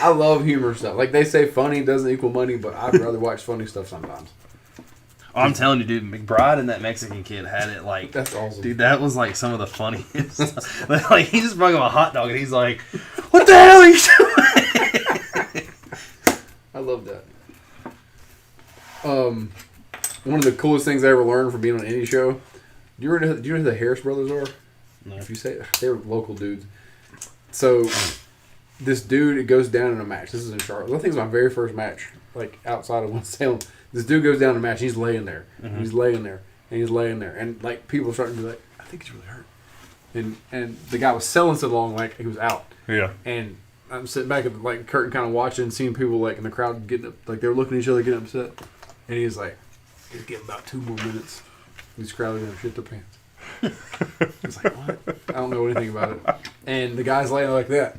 I love humor stuff. Like they say funny doesn't equal money, but I'd rather watch funny stuff sometimes. Oh, I'm telling you, dude, McBride and that Mexican kid had it like... That's awesome. Dude, that was like some of the funniest. Like, he just brought him a hot dog and he's like, what the hell are you doing? I love that. One of the coolest things I ever learned from being on any show, do you know who the Harris brothers are? No. If you say they're local dudes. So this dude, it goes down in a match. This is in Charlotte. I think it's my very first match, like outside of Winston-Salem. This dude goes down in a match. He's laying there. Mm-hmm. He's laying there. And he's laying there. And like people are starting to be like, I think he's really hurt. And the guy was selling so long, like he was out. Yeah. And I'm sitting back at the like curtain, kind of watching, seeing people like in the crowd getting up, like they were looking at each other, getting upset. And he's like, "He's getting about 2 more minutes." These crowd are gonna shit their pants. It's like, what? I don't know anything about it. And the guy's laying like that,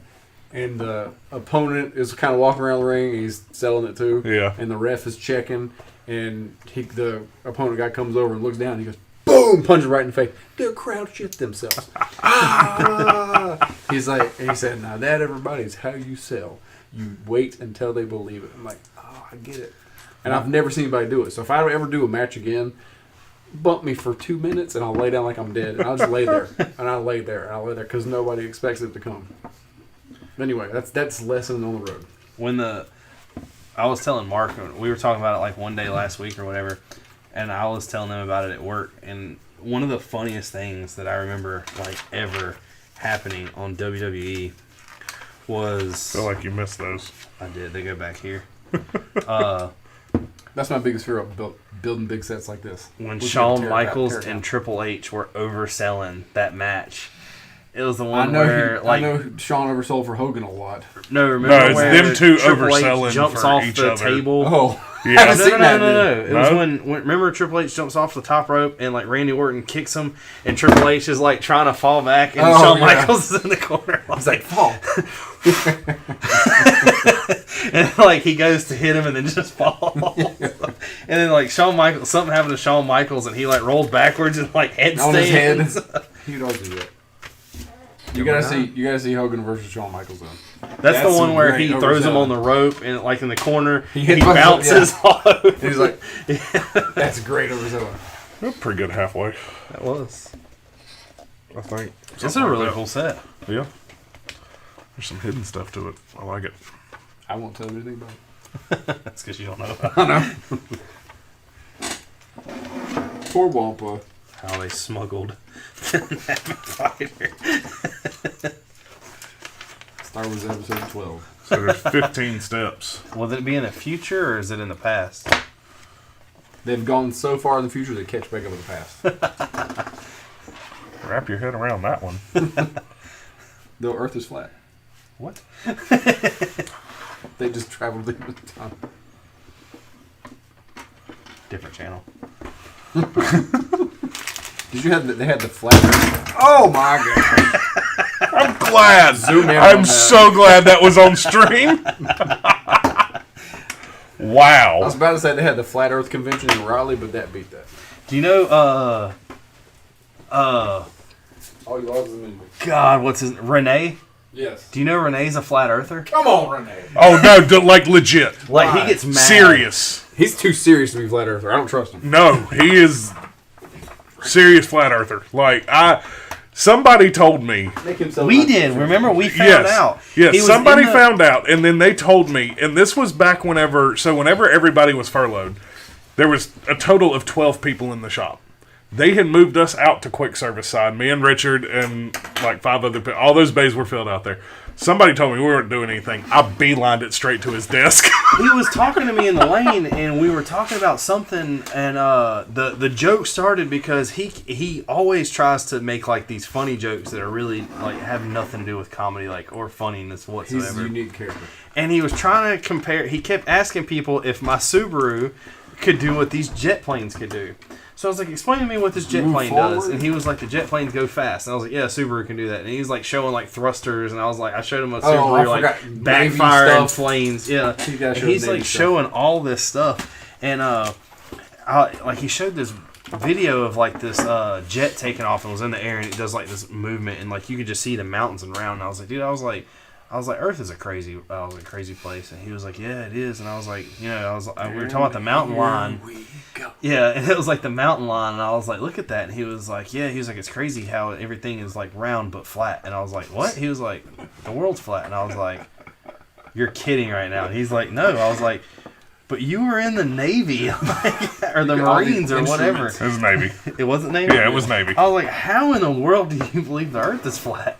and the opponent is kind of walking around the ring. And he's selling it too. Yeah. And the ref is checking, and the opponent guy comes over and looks down. And he goes, boom! Punches right in the face. The crowd shit themselves. He's like, and he said, "Now that everybody's how you sell. You wait until they believe it." I'm like, oh, I get it. And I've never seen anybody do it. So if I ever do a match again, bump me for 2 minutes and I'll lay down like I'm dead. And I'll just lay there. And I'll lay there. And I'll lay there because nobody expects it to come. Anyway, that's lesson on the road. I was telling Mark, we were talking about it like one day last week or whatever, and I was telling them about it at work. And one of the funniest things that I remember like ever happening on WWE was... I feel like you missed those. I did. They go back here. That's my biggest fear of building big sets like this. When Shawn Michaels and Triple H were overselling that match. It was the one where I know Shawn oversold for Hogan a lot. No, remember it's where them two Triple H overselling jumps for off each the other. table? Oh, Yeah. No. It was when remember Triple H jumps off the top rope and like Randy Orton kicks him and Triple H is like trying to fall back and Shawn Michaels is in the corner. He's like, fall. And like he goes to hit him and then just falls. And then like something happened to Shawn Michaels and he like rolled backwards and like headstands. On his head. He'd always do that. You gotta see Hogan versus Shawn Michaels though. That's the one where he throws him on the rope and like in the corner he bounces off. He's like, that's great overselling. We're pretty good halfway. That was. I think. It's a really cool set. Yeah. There's some hidden stuff to it. I like it. I won't tell you anything about it. That's because you don't know about it. I know. Poor Wampa. How they smuggled that fighter. Star Wars Episode 12. So there's 15 steps. Will it be in the future or is it in the past? They've gone so far in the future they catch back up in the past. Wrap your head around that one. The Earth is flat. What? They just traveled in time. Different channel. Did you have they had the flat Earth? Oh my god! I'm glad. Zoom in I'm on that. so glad that was on stream. Wow. I was about to say they had the Flat Earth Convention in Raleigh, but that beat that. Do you know, All you lost is a minute. God, what's his Renee? Yes. Do you know Renee's a flat earther? Come on, Renee. Oh no, like legit. Like he gets mad. Serious. He's too serious to be flat earther. I don't trust him. No, he is serious flat earther. Like somebody told me. We did. Remember, we found out. Yes, somebody found out, and then they told me. And this was back whenever everybody was furloughed, there was a total of 12 people in the shop. They had moved us out to quick service side. Me and Richard and like 5 other people. All those bays were filled out there. Somebody told me we weren't doing anything. I beelined it straight to his desk. He was talking to me in the lane, and we were talking about something, and the joke started because he always tries to make like these funny jokes that are really like have nothing to do with comedy, like or funniness whatsoever. He's a unique character. And he was trying to compare. He kept asking people if my Subaru could do what these jet planes could do. So I was like, explain to me what this jet plane does. And he was like, the jet planes go fast. And I was like, yeah, Subaru can do that. And he's like showing like thrusters. And I was like, I showed him a Subaru like backfiring planes. Yeah. And he's like showing all this stuff. And like he showed this video of like this jet taking off and was in the air and it does like this movement and like you could just see the mountains and around. And I was like, dude, I was like, Earth is a crazy place, and he was like, yeah, it is, and I was like, we were talking about the mountain line, yeah, and it was like the mountain line, and I was like, look at that, and he was like, it's crazy how everything is like round but flat, and I was like, what? He was like, the world's flat, and I was like, you're kidding right now, and he's like, no, I was like, but you were in the Navy, or the Marines, or whatever. It was Navy. It wasn't Navy? Yeah, it was Navy. I was like, how in the world do you believe the Earth is flat?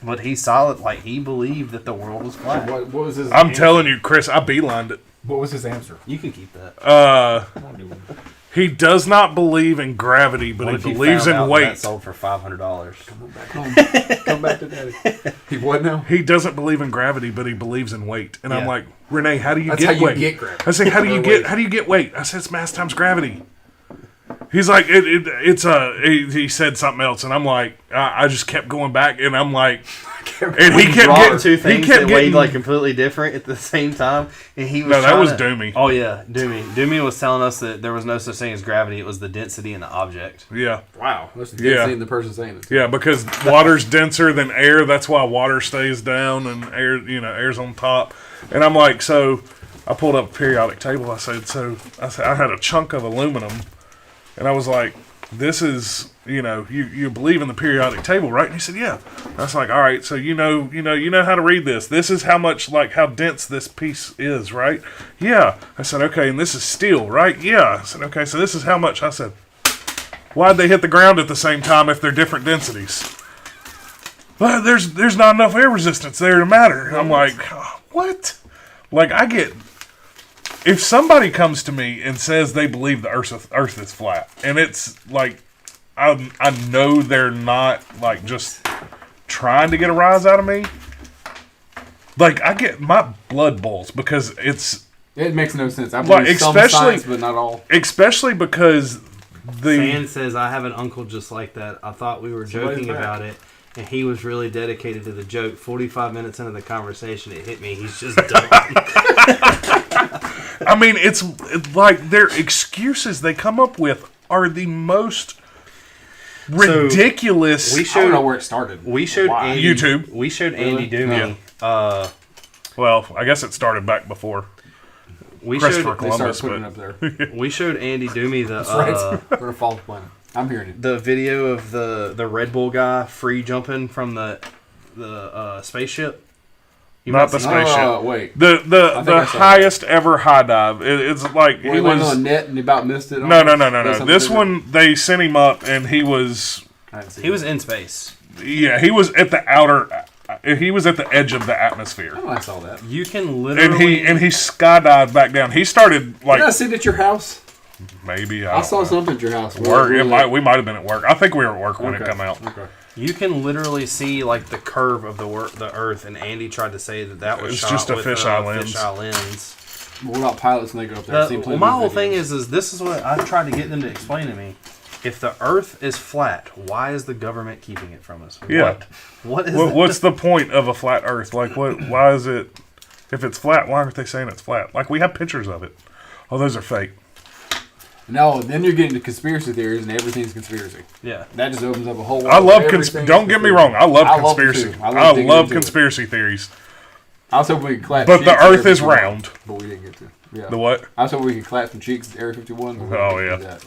But he saw it like he believed that the world was flat. What was his I'm telling you, Chris, I beelined it. What was his answer? You can keep that. He does not believe in gravity, but he believes in weight. That sold for $500. Come back home. Come back to daddy. He what now? He doesn't believe in gravity, but he believes in weight. And I'm like, Renee, how do you That's get how weight? you get gravity. I say, how do you get weight? I said, it's mass times gravity. He's like, he said something else, and I'm like, I just kept going back, and I'm like, and he kept getting two things that weighed like completely different at the same time, and he was that was Doomy. Oh yeah, Doomy was telling us that there was no such thing as gravity; it was the density in the object. Yeah. Wow. That's the density in the person saying it. Yeah, because water's denser than air. That's why water stays down and air, air's on top. And I'm like, so I pulled up a periodic table. I said I had a chunk of aluminum. And I was like, this is, you believe in the periodic table, right? And he said, yeah. I was like, all right, so you know how to read this. This is how much, like, how dense this piece is, right? Yeah. I said, okay, and this is steel, right? Yeah. I said, okay, so this is how much. I said, why'd they hit the ground at the same time if they're different densities? Well, there's not enough air resistance there to matter. And I'm like, what? Like, if somebody comes to me and says they believe the Earth is flat, and it's like, I know they're not like just trying to get a rise out of me. Like I get my blood boils because it makes no sense. I believe some science, but not all. Especially because Fan says I have an uncle just like that. I thought we were joking about it. And he was really dedicated to the joke. 45 minutes into the conversation, it hit me. He's just dumb. I mean, it's like their excuses they come up with are the most ridiculous. I don't know where it started. We showed Andy, YouTube. We showed Andy Doomy. Well, I guess it started back before Christopher Columbus. Up there. We showed Andy Doomy the. That's right. We're gonna fall planet. I'm hearing it. The video of the Red Bull guy free jumping from the spaceship. Not the spaceship. Wait. The highest ever high dive. It's like he was on a net and he about missed it. No. This one they sent him up and he was in space. Yeah, he was at the outer. He was at the edge of the atmosphere. Oh, I saw that. You can literally and he skydived back down. He started like. Did I see it at your house? Maybe I saw something at your house. Work. We might have been at work. I think we were at work when it came out. Okay. You can literally see like the curve of the Earth, and Andy tried to say that was shot just a with fisheye lens. What about pilots when they go up there? Well, my whole thing is this is what I tried to get them to explain to me. If the Earth is flat, why is the government keeping it from us? Yeah. What's the point of a flat Earth? Like, what? Why is it? If it's flat, why aren't they saying it's flat? Like, we have pictures of it. Oh, those are fake. No, then you're getting to conspiracy theories, and everything's conspiracy. Yeah. That just opens up a whole. I love don't get me wrong. I love conspiracy. I love conspiracy theories. I was hoping we could clap. But the Earth is round. But we didn't get to. Yeah. The what? I was hoping we could clap some cheeks at Area 51. Oh yeah.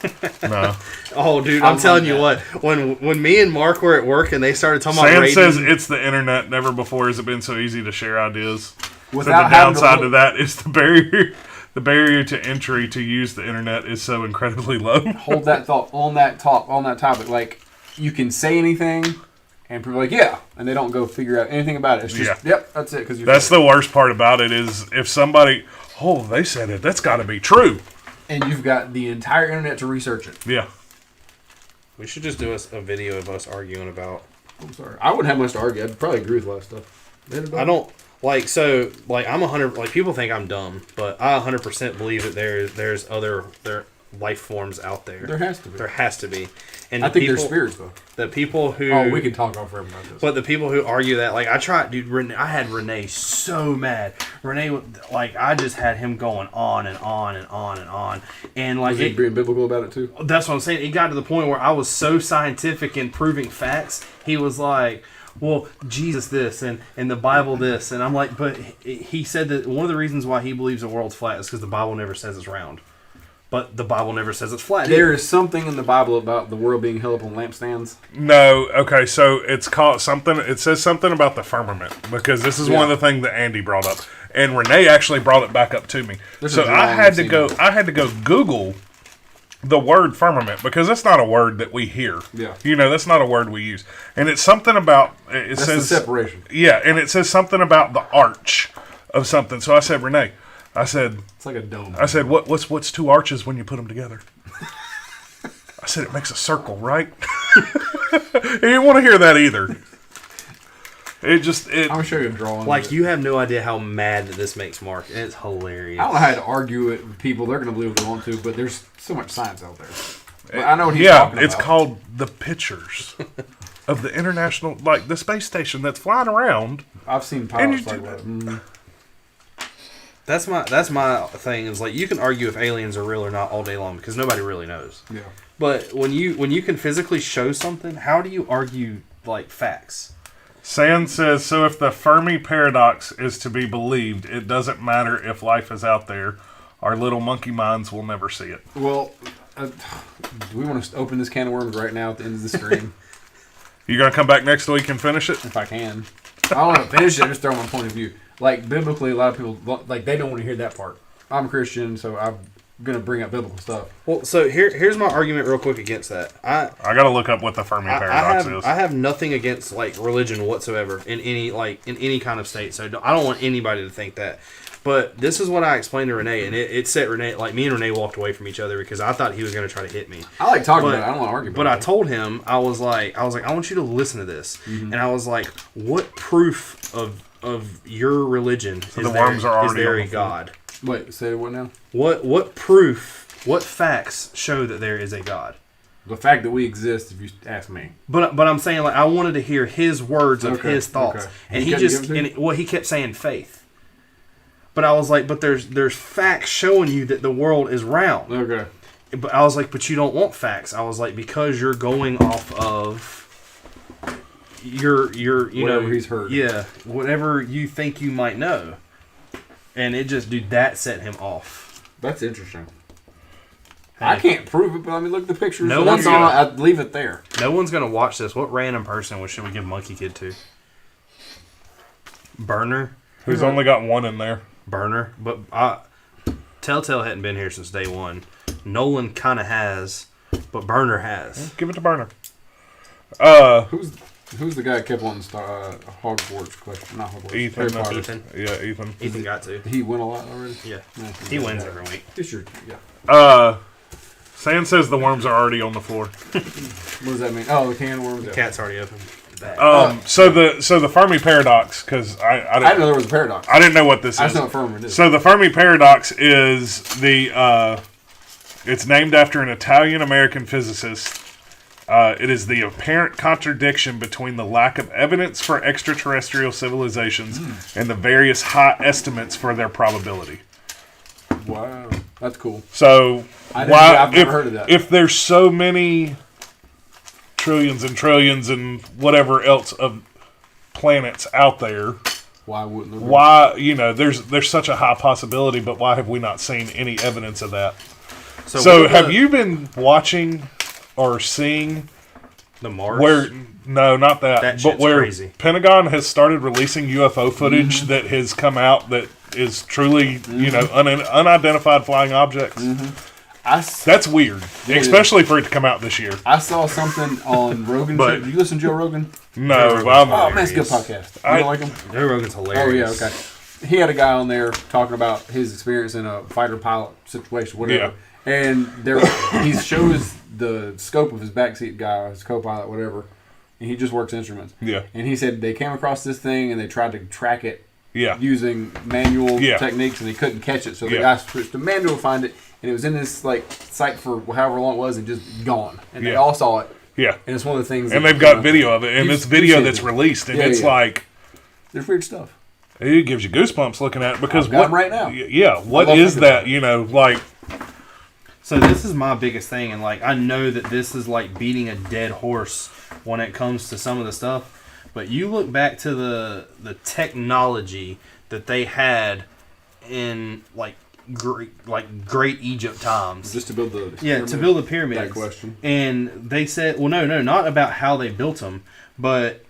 No. Oh, dude, I'm telling you what. When me and Mark were at work and they started talking about rating, says it's the internet. Never before has it been so easy to share ideas. Without the downside to that is the barrier. The barrier to entry to use the internet is so incredibly low. Hold that thought on that topic. Like, you can say anything, and people are like, yeah, and they don't go figure out anything about it. It's just, yep, that's it. That's the worst part about it is if somebody, they said it, that's got to be true. And you've got the entire internet to research it. Yeah. we should just do a video of us arguing about. I'm sorry. I wouldn't have much to argue. I'd probably agree with a lot of stuff. I don't. I'm 100. Like, people think I'm dumb, but I 100% believe that there's other life forms out there. There has to be. There has to be. And I think they're spirits, though. The people who... Oh, we can talk on forever about this. But the people who argue that, like, I tried, dude, I had Renee so mad. Renee, like, I just had him going on and on and on and on. And, like... Was he being biblical about it, too? That's what I'm saying. It got to the point where I was so scientific in proving facts, he was like... Well, Jesus this and the Bible this. And I'm like, but he said that one of the reasons why he believes the world's flat is because the Bible never says it's round. But the Bible never says it's flat. There is something in the Bible about the world being held up on lampstands. No, okay, so it's called something. It says something about the firmament because this is one of the things that Andy brought up, and Renee actually brought it back up to me. So I had to go Google the word firmament because that's not a word that we hear. Yeah, that's not a word we use, and it's something about it that's says the separation. Yeah, and it says something about the arch of something. So I said, Renee. I said... It's like a dome. I said, what's two arches when you put them together? I said, it makes a circle, right? He didn't want to hear that either. I'm going to show you a drawing. Like, you have no idea how mad that this makes Mark. It's hilarious. I don't know how to argue it with people. They're going to believe what they want to, but there's so much science out there. But I know what he's talking about. It's called the pictures of the international... Like, the space station that's flying around. I've seen pilots like that. That's my thing. Is like, you can argue if aliens are real or not all day long because nobody really knows. Yeah. But when you can physically show something, how do you argue like facts? Sand says, so if the Fermi paradox is to be believed, it doesn't matter if life is out there. Our little monkey minds will never see it. Well, do we want to open this can of worms right now at the end of the stream? You gonna come back next week and finish it? If I can. I don't want to finish it. I just throw my point of view. Like, biblically, a lot of people, like, they don't want to hear that part. I'm a Christian, so I'm going to bring up biblical stuff. Well, so here's my argument real quick against that. I got to look up what the Fermi paradox is. I have nothing against, like, religion whatsoever in any kind of state, so I don't want anybody to think that. But this is what I explained to Renee, and it set Renee, like, me and Renee walked away from each other because I thought he was going to try to hit me. I like talking about it. I don't want to argue about it. But I told him, I was like, I want you to listen to this. Mm-hmm. And I was like, what proof of your religion is there a God? Wait, say what now? What proof, what facts show that there is a God? The fact that we exist, if you ask me. But I'm saying, like, I wanted to hear his words of his thoughts. Okay. And he kept saying faith. But I was like, but there's facts showing you that the world is round. Okay. But I was like, but you don't want facts. I was like, because you're going off of your whatever he's heard. Yeah, whatever you think you might know. And it just, dude, that set him off. That's interesting. Hey. I can't prove it, but let me look at the pictures. I'd leave it there. No one's gonna watch this. What random person should we give Monkey Kid to? Burner, who's only got one in there. Burner, but Telltale hadn't been here since day one. Nolan kind of has, but Burner has. Give it to Burner. Who's the guy that kept wanting to start Hogwarts question? Not Hogwarts. Ethan. Yeah, Ethan. Ethan got to. He win a lot already? Yeah. He wins every week. Yeah. Sand says the worms are already on the floor. What does that mean? Oh, the can worms. The cat's already open. So the Fermi paradox, because I didn't know there was a paradox. I didn't know what this is. I just know what Fermi is. So the Fermi paradox is it's named after an Italian-American physicist. It is the apparent contradiction between the lack of evidence for extraterrestrial civilizations and the various high estimates for their probability. Wow. That's cool. So I've never heard of that. If there's so many trillions and trillions and whatever else of planets out there, why wouldn't there be? why there's such a high possibility, but why have we not seen any evidence of that? So have you been watching or seeing the Mars? No, not that. That but shit's where crazy. Pentagon has started releasing UFO footage that has come out that is truly, unidentified flying objects. That's weird, especially for it to come out this year. I saw something on Rogan. Do you listen to Joe Rogan? No, man, it's a good podcast. You don't like him? Joe Rogan's hilarious. Oh yeah, okay. He had a guy on there talking about his experience in a fighter pilot situation, whatever. Yeah. And he shows the scope of his backseat guy, his co-pilot, whatever. And he just works instruments. Yeah. And he said they came across this thing and they tried to track it using manual techniques and they couldn't catch it. So the guy switched to manual to find it. And it was in this site for however long it was and just gone. And they all saw it. Yeah. And it's one of the things. And they've got video of it. And it's video that's released. And it's like. There's weird stuff. It gives you goosebumps looking at it because I've got them right now. Yeah. What is that? So this is my biggest thing. And I know that this is like beating a dead horse when it comes to some of the stuff. But you look back to the technology that they had in great Egypt times. Just to build the to build the pyramids. That question. And they said, well, no, not about how they built them, but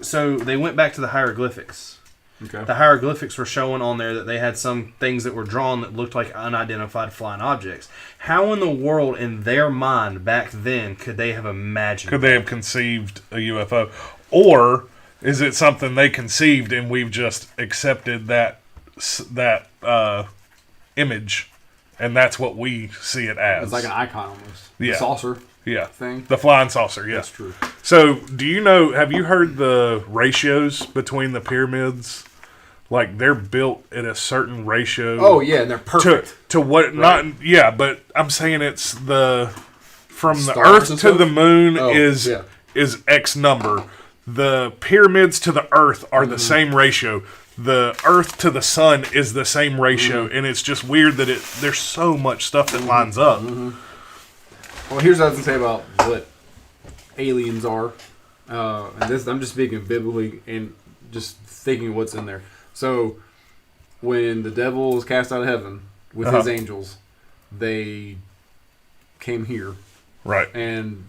so they went back to the hieroglyphics. Okay. The hieroglyphics were showing on there that they had some things that were drawn that looked like unidentified flying objects. How in the world, in their mind back then, could they have imagined? Could they have conceived a UFO, or is it something they conceived and we've just accepted that image, and that's what we see it as? It's like an icon almost. Yeah. The saucer. Yeah. Thing. The flying saucer. Yeah. That's true. So, have you heard the ratios between the pyramids? Like they're built at a certain ratio. Oh yeah, and they're perfect. To what? Right. Not yeah, but I'm saying it's from the Earth to the moon is X number. The pyramids to the Earth are the same ratio. The Earth to the Sun is the same ratio, and it's just weird that there's so much stuff that lines up. Well, here's what I was gonna say about what aliens are, and this I'm just speaking biblically and just thinking what's in there. So, when the devil was cast out of heaven with his angels, they came here, right? And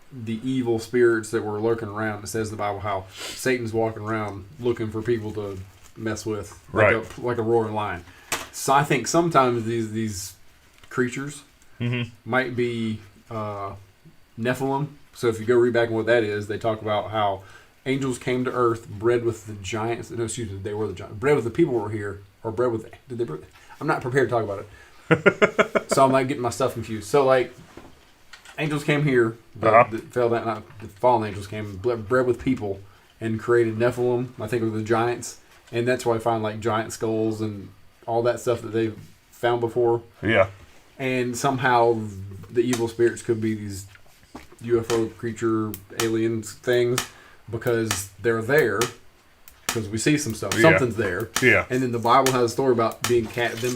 the evil spirits that were lurking around. It says in the Bible how Satan's walking around looking for people to mess with, like a roaring lion. So I think sometimes these creatures might be Nephilim. So if you go read back on what that is, they talk about how angels came to earth, bred with the giants. No, excuse me, they were the giants. Bred with the people who were here, or bred with. I'm not prepared to talk about it, so I'm like getting my stuff confused. So angels came here, the fallen angels came, bred with people, and created Nephilim. I think it was the giants, and that's why I find giant skulls and all that stuff that they've found before. Yeah, and somehow the evil spirits could be these UFO creature aliens things. Because they're there, because we see some stuff. Something's there. Yeah. And then the Bible has a story about them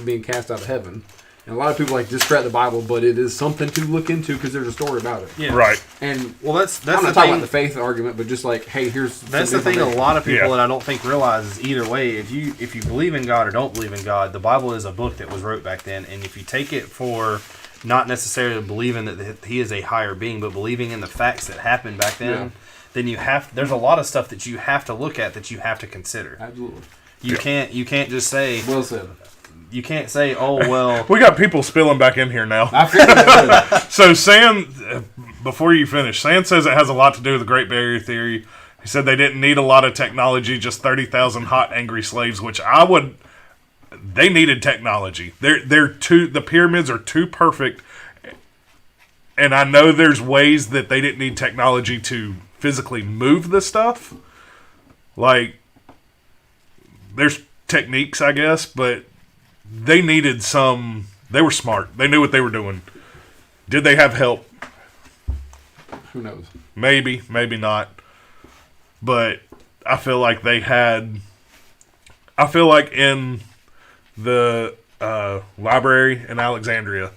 being cast out of heaven. And a lot of people discredit the Bible, but it is something to look into because there's a story about it. Yeah. Right. And that's I'm not talking about the faith argument, but just hey, here's that's the thing. A lot of people that I don't think realize is either way. If you believe in God or don't believe in God, the Bible is a book that was wrote back then, and if you take it for not necessarily believing that He is a higher being, but believing in the facts that happened back then. Yeah. Then there's a lot of stuff that you have to look at that you have to consider. Absolutely. You can't just say. Well said. You can't say, oh well. We got people spilling back in here now. I figured that. So Sam, before you finish, Sam says it has a lot to do with the Great Barrier Theory. He said they didn't need a lot of technology, just 30,000 hot, angry slaves, which they needed technology. The pyramids are too perfect, and I know there's ways that they didn't need technology to physically move the stuff. There's techniques, I guess, but they needed some. They were smart. They knew what they were doing. Did they have help? Who knows? Maybe, maybe not. But I feel like they had. I feel like in the library in Alexandria,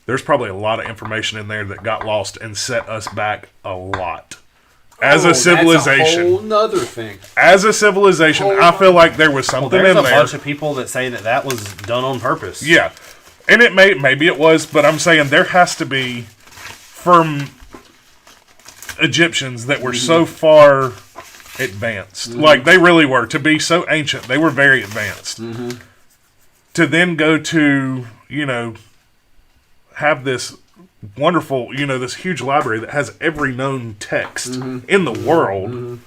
there's probably a lot of information in there that got lost and set us back a lot. As a civilization. That's a whole nother thing. As a civilization, I feel like there was something in there. There's a bunch of people that say that was done on purpose. Yeah. And maybe it was, but I'm saying there has to be from Egyptians that were so far advanced. Like, they really were. To be so ancient, they were very advanced. To then go to, have this wonderful, this huge library that has every known text in the world,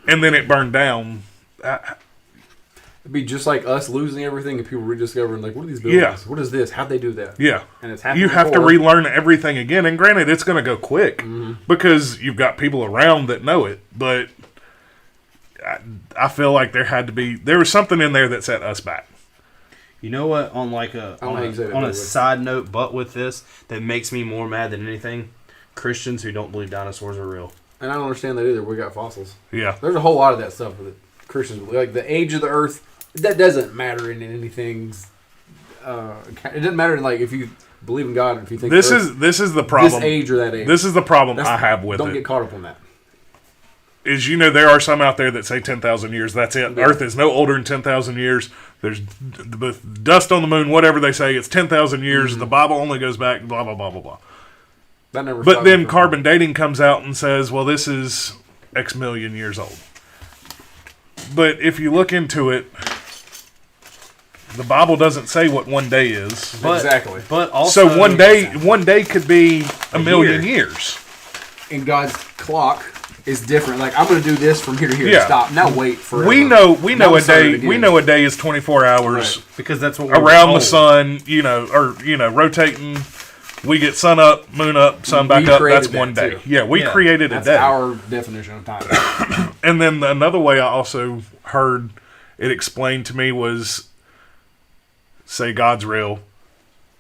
and then it burned down. It'd be just like us losing everything and people rediscovering, like, what are these buildings? Yeah. What is this? How'd they do that? Yeah. And it's happened You have to before. relearn everything again, and granted, it's going to go quick because you've got people around that know it, but I feel like there was something in there that set us back. You know what? On a side note, but with this, that makes me more mad than anything. Christians who don't believe dinosaurs are real. And I don't understand that either. We got fossils. Yeah. There's a whole lot of that stuff that Christians believe. Like the age of the earth, that doesn't matter in anything. It doesn't matter in, like, if you believe in God or if you think this is the problem. This age or that age. This is the problem I have with don't it. get caught up on that. Is there are some out there that say 10,000 years. That's it. Yeah. Earth is no older than 10,000 years. There's dust on the moon. Whatever they say, it's 10,000 years. The Bible only goes back. Blah blah blah blah blah. That never. But then carbon dating comes out and says, well, this is X million years old. But if you look into it, the Bible doesn't say what one day is. Exactly. But also, So one day could be a million years. And God's clock is different. Like, I'm going to do this from here to here. Yeah. Stop. Now wait forever. We know Now a start it day. again. We know a day is 24 hours Right. because that's what we're around the told. sun. Rotating. We get sun up, moon up, sun back We up. created That's one that, day. too. Yeah, we Yeah. created a That's day. our definition of time. And then another way I also heard it explained to me was, say God's real,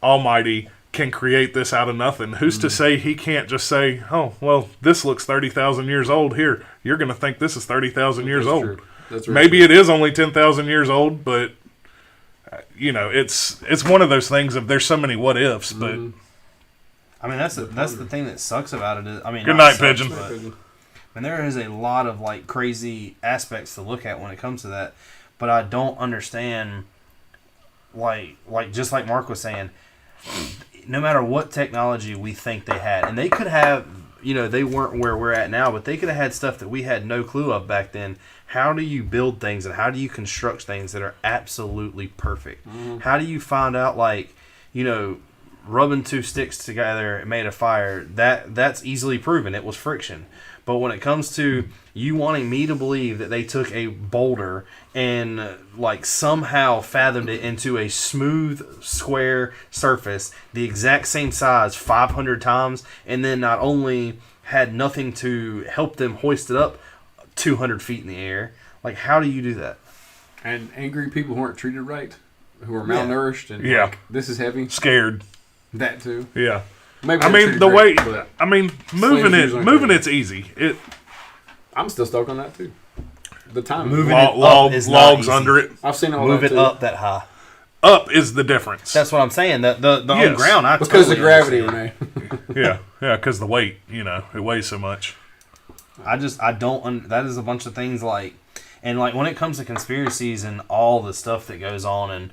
Almighty, can create this out of nothing. Who's to say he can't just say, oh, well, this looks 30,000 years old. Here, you're going to think this is 30,000 years That's old. true. That's really Maybe true. it is only 10,000 years old, but, it's one of those things of there's so many what ifs, but... I mean, that's the thing that sucks about it. Good not night, sucks, Pigeon. but- And there is a lot of, like, crazy aspects to look at when it comes to that. But I don't understand, like just like Mark was saying, no matter what technology we think they had, and they could have, they weren't where we're at now, but they could have had stuff that we had no clue of back then. How do you build things and how do you construct things that are absolutely perfect? How do you find out, like, rubbing two sticks together and made a fire? That's easily proven. It was friction. But when it comes to you wanting me to believe that they took a boulder and, like, somehow fathomed it into a smooth, square surface, the exact same size 500 times, and then not only had nothing to help them hoist it up 200 feet in the air, like, how do you do that? And angry people who aren't treated right, who are malnourished, and Yeah. like, this is heavy. Scared. That too. Yeah. Maybe I they're mean, treated the way... great, but I mean, moving usually it's easy. I'm still stuck on that too. The time. Moving it up is not logs easy. under it. I've seen all Move that it too. up that high. Up is the difference. That's what I'm saying. The Yes. on ground, I Because totally of gravity, understand. Renee. Yeah, because the weight, it weighs so much. I don't. That is a bunch of things like, and like when it comes to conspiracies and all the stuff that goes on, and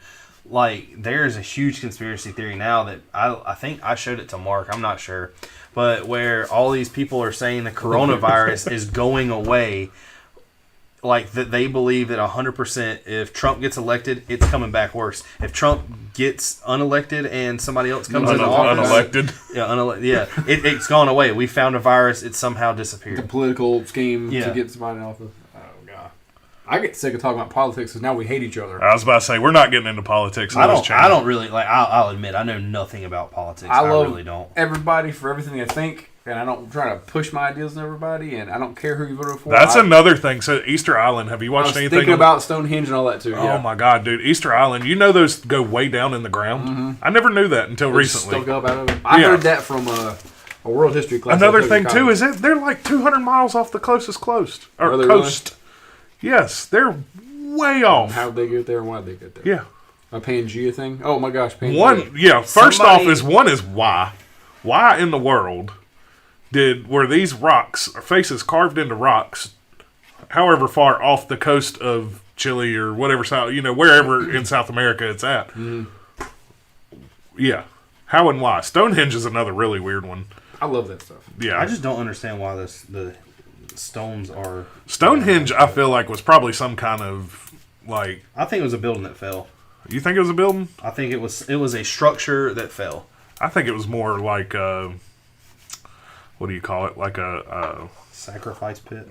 like there's a huge conspiracy theory now that I think I showed it to Mark. I'm not sure, but where all these people are saying the coronavirus is going away. Like that, they believe that 100%. If Trump gets elected, it's coming back worse. If Trump gets unelected and somebody else comes into office, Unelected. it's gone away. We found a virus. It somehow The disappeared. political scheme Yeah. to get somebody off of. Oh god, I get sick of talking about politics because now we hate each other. I was about to say, we're not getting into politics. I don't really like. I'll admit I know nothing about politics. I love really don't. everybody for everything they think, and I don't try to push my ideas on everybody, and I don't care who you voted for. That's another thing. So Easter Island, have you I watched was anything? thinking about Stonehenge and all that too. Oh yeah. my God, dude! Easter Island. Those go way down in the ground. I never knew that until They just recently. stuck up out of it. I Yeah. heard that from a world history class. Another I took in thing too college. is they're like 200 miles off the closest coast Are they coast. Yes, they're way off. How'd they get there and why'd they get there? Yeah, A Pangea thing? Oh my gosh, Pangea. One, yeah. First off, is why? Why in the world were these rocks or faces carved into rocks, however far off the coast of Chile or whatever wherever in South America it's at? Yeah, how and why? Stonehenge is another really weird one. I love that stuff. Yeah, I just don't understand why the stones are. Stonehenge, I feel like was probably some kind of like. I think it was a building that fell. You think it was a building? I think it was a structure that fell. I think it was more like what do you call it? Like a sacrifice pit.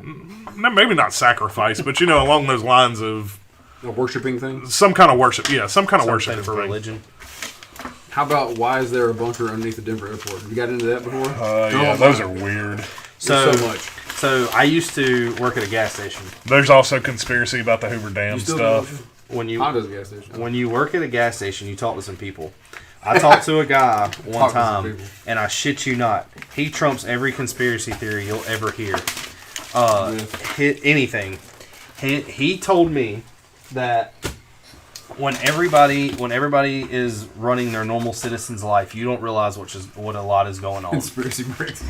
Maybe not sacrifice, but along those lines of a worshiping thing. Some kind of worship. Yeah, some kind of worship for religion. How about why is there a bunker underneath the Denver airport? Have you got into that before? Yeah, those are weird. So much. So I used to work at a gas station. There's also conspiracy about the Hoover Dam stuff. When you gas station. When you work at a gas station, you talk to some people. I talked to a guy one time, and I shit you not, he trumps every conspiracy theory you'll ever hear. Anything. He told me that when everybody is running their normal citizen's life, you don't realize what a lot is going on. Conspiracy Brix.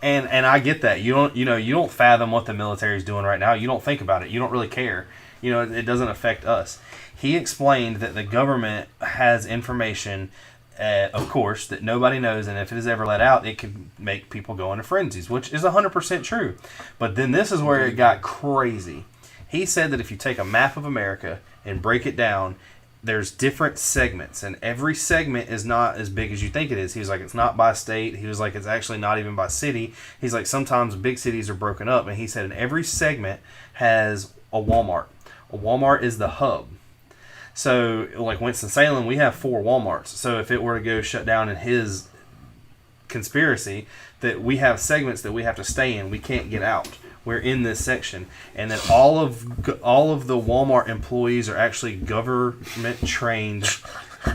and I get that. You don't fathom what the military is doing right now. You don't think about it. You don't really care. It doesn't affect us. He explained that the government has information, of course, that nobody knows, and if it is ever let out, it could make people go into frenzies, which is 100% true. But then this is where it got crazy. He said that if you take a map of America and break it down, there's different segments, and every segment is not as big as you think it is. He was like, it's not by state. He was like, it's actually not even by city. He's like, sometimes big cities are broken up, and he said, and every segment has a Walmart. A Walmart is the hub. So, like Winston-Salem, we have 4 Walmarts. So, if it were to go shut down in his conspiracy, that we have segments that we have to stay in. We can't get out. We're in this section. And that all of the Walmart employees are actually government-trained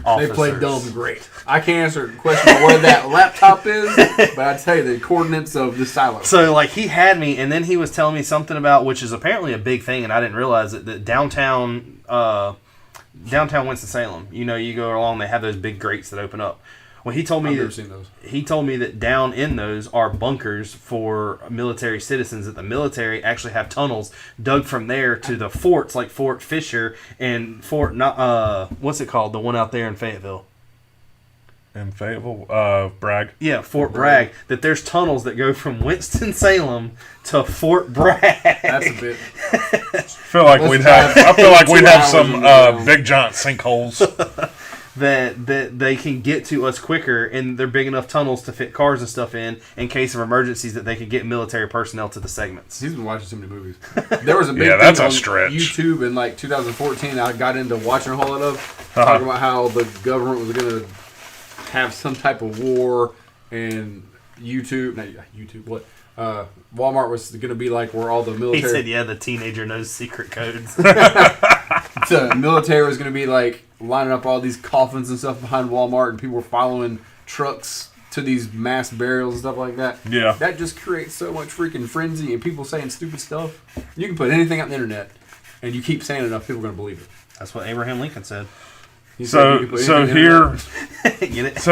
officers. They play dumb great. I can't answer the question of where that laptop is, but I tell you the coordinates of the silo. So, like, he had me, and then he was telling me something about, which is apparently a big thing, and I didn't realize it, that downtown Winston-Salem, you go along, they have those big grates that open up. Well, he told me I've never seen those. He told me that down in those are bunkers for military citizens. That the military actually have tunnels dug from there to the forts, like Fort Fisher and Fort what's it called? The one out there in Fayetteville. In Fayetteville, Bragg. Yeah, Fort Bragg. That there's tunnels that go from Winston-Salem to Fort Bragg. That's a bit. I feel like we'd have some big giant sinkholes. that they can get to us quicker, and they're big enough tunnels to fit cars and stuff in case of emergencies, that they could get military personnel to the segments. He's been watching so many movies. There was a big that's thing a on stretch. YouTube in like 2014. I got into watching a whole lot of talking about how the government was going to have some type of war, and Walmart was going to be like where all the military. He said, "Yeah, the teenager knows secret codes." The military was going to be like lining up all these coffins and stuff behind Walmart, and people were following trucks to these mass burials and stuff like that. Yeah, that just creates so much freaking frenzy, and people saying stupid stuff. You can put anything on the internet, and you keep saying it enough, people are going to believe it. That's what Abraham Lincoln said. So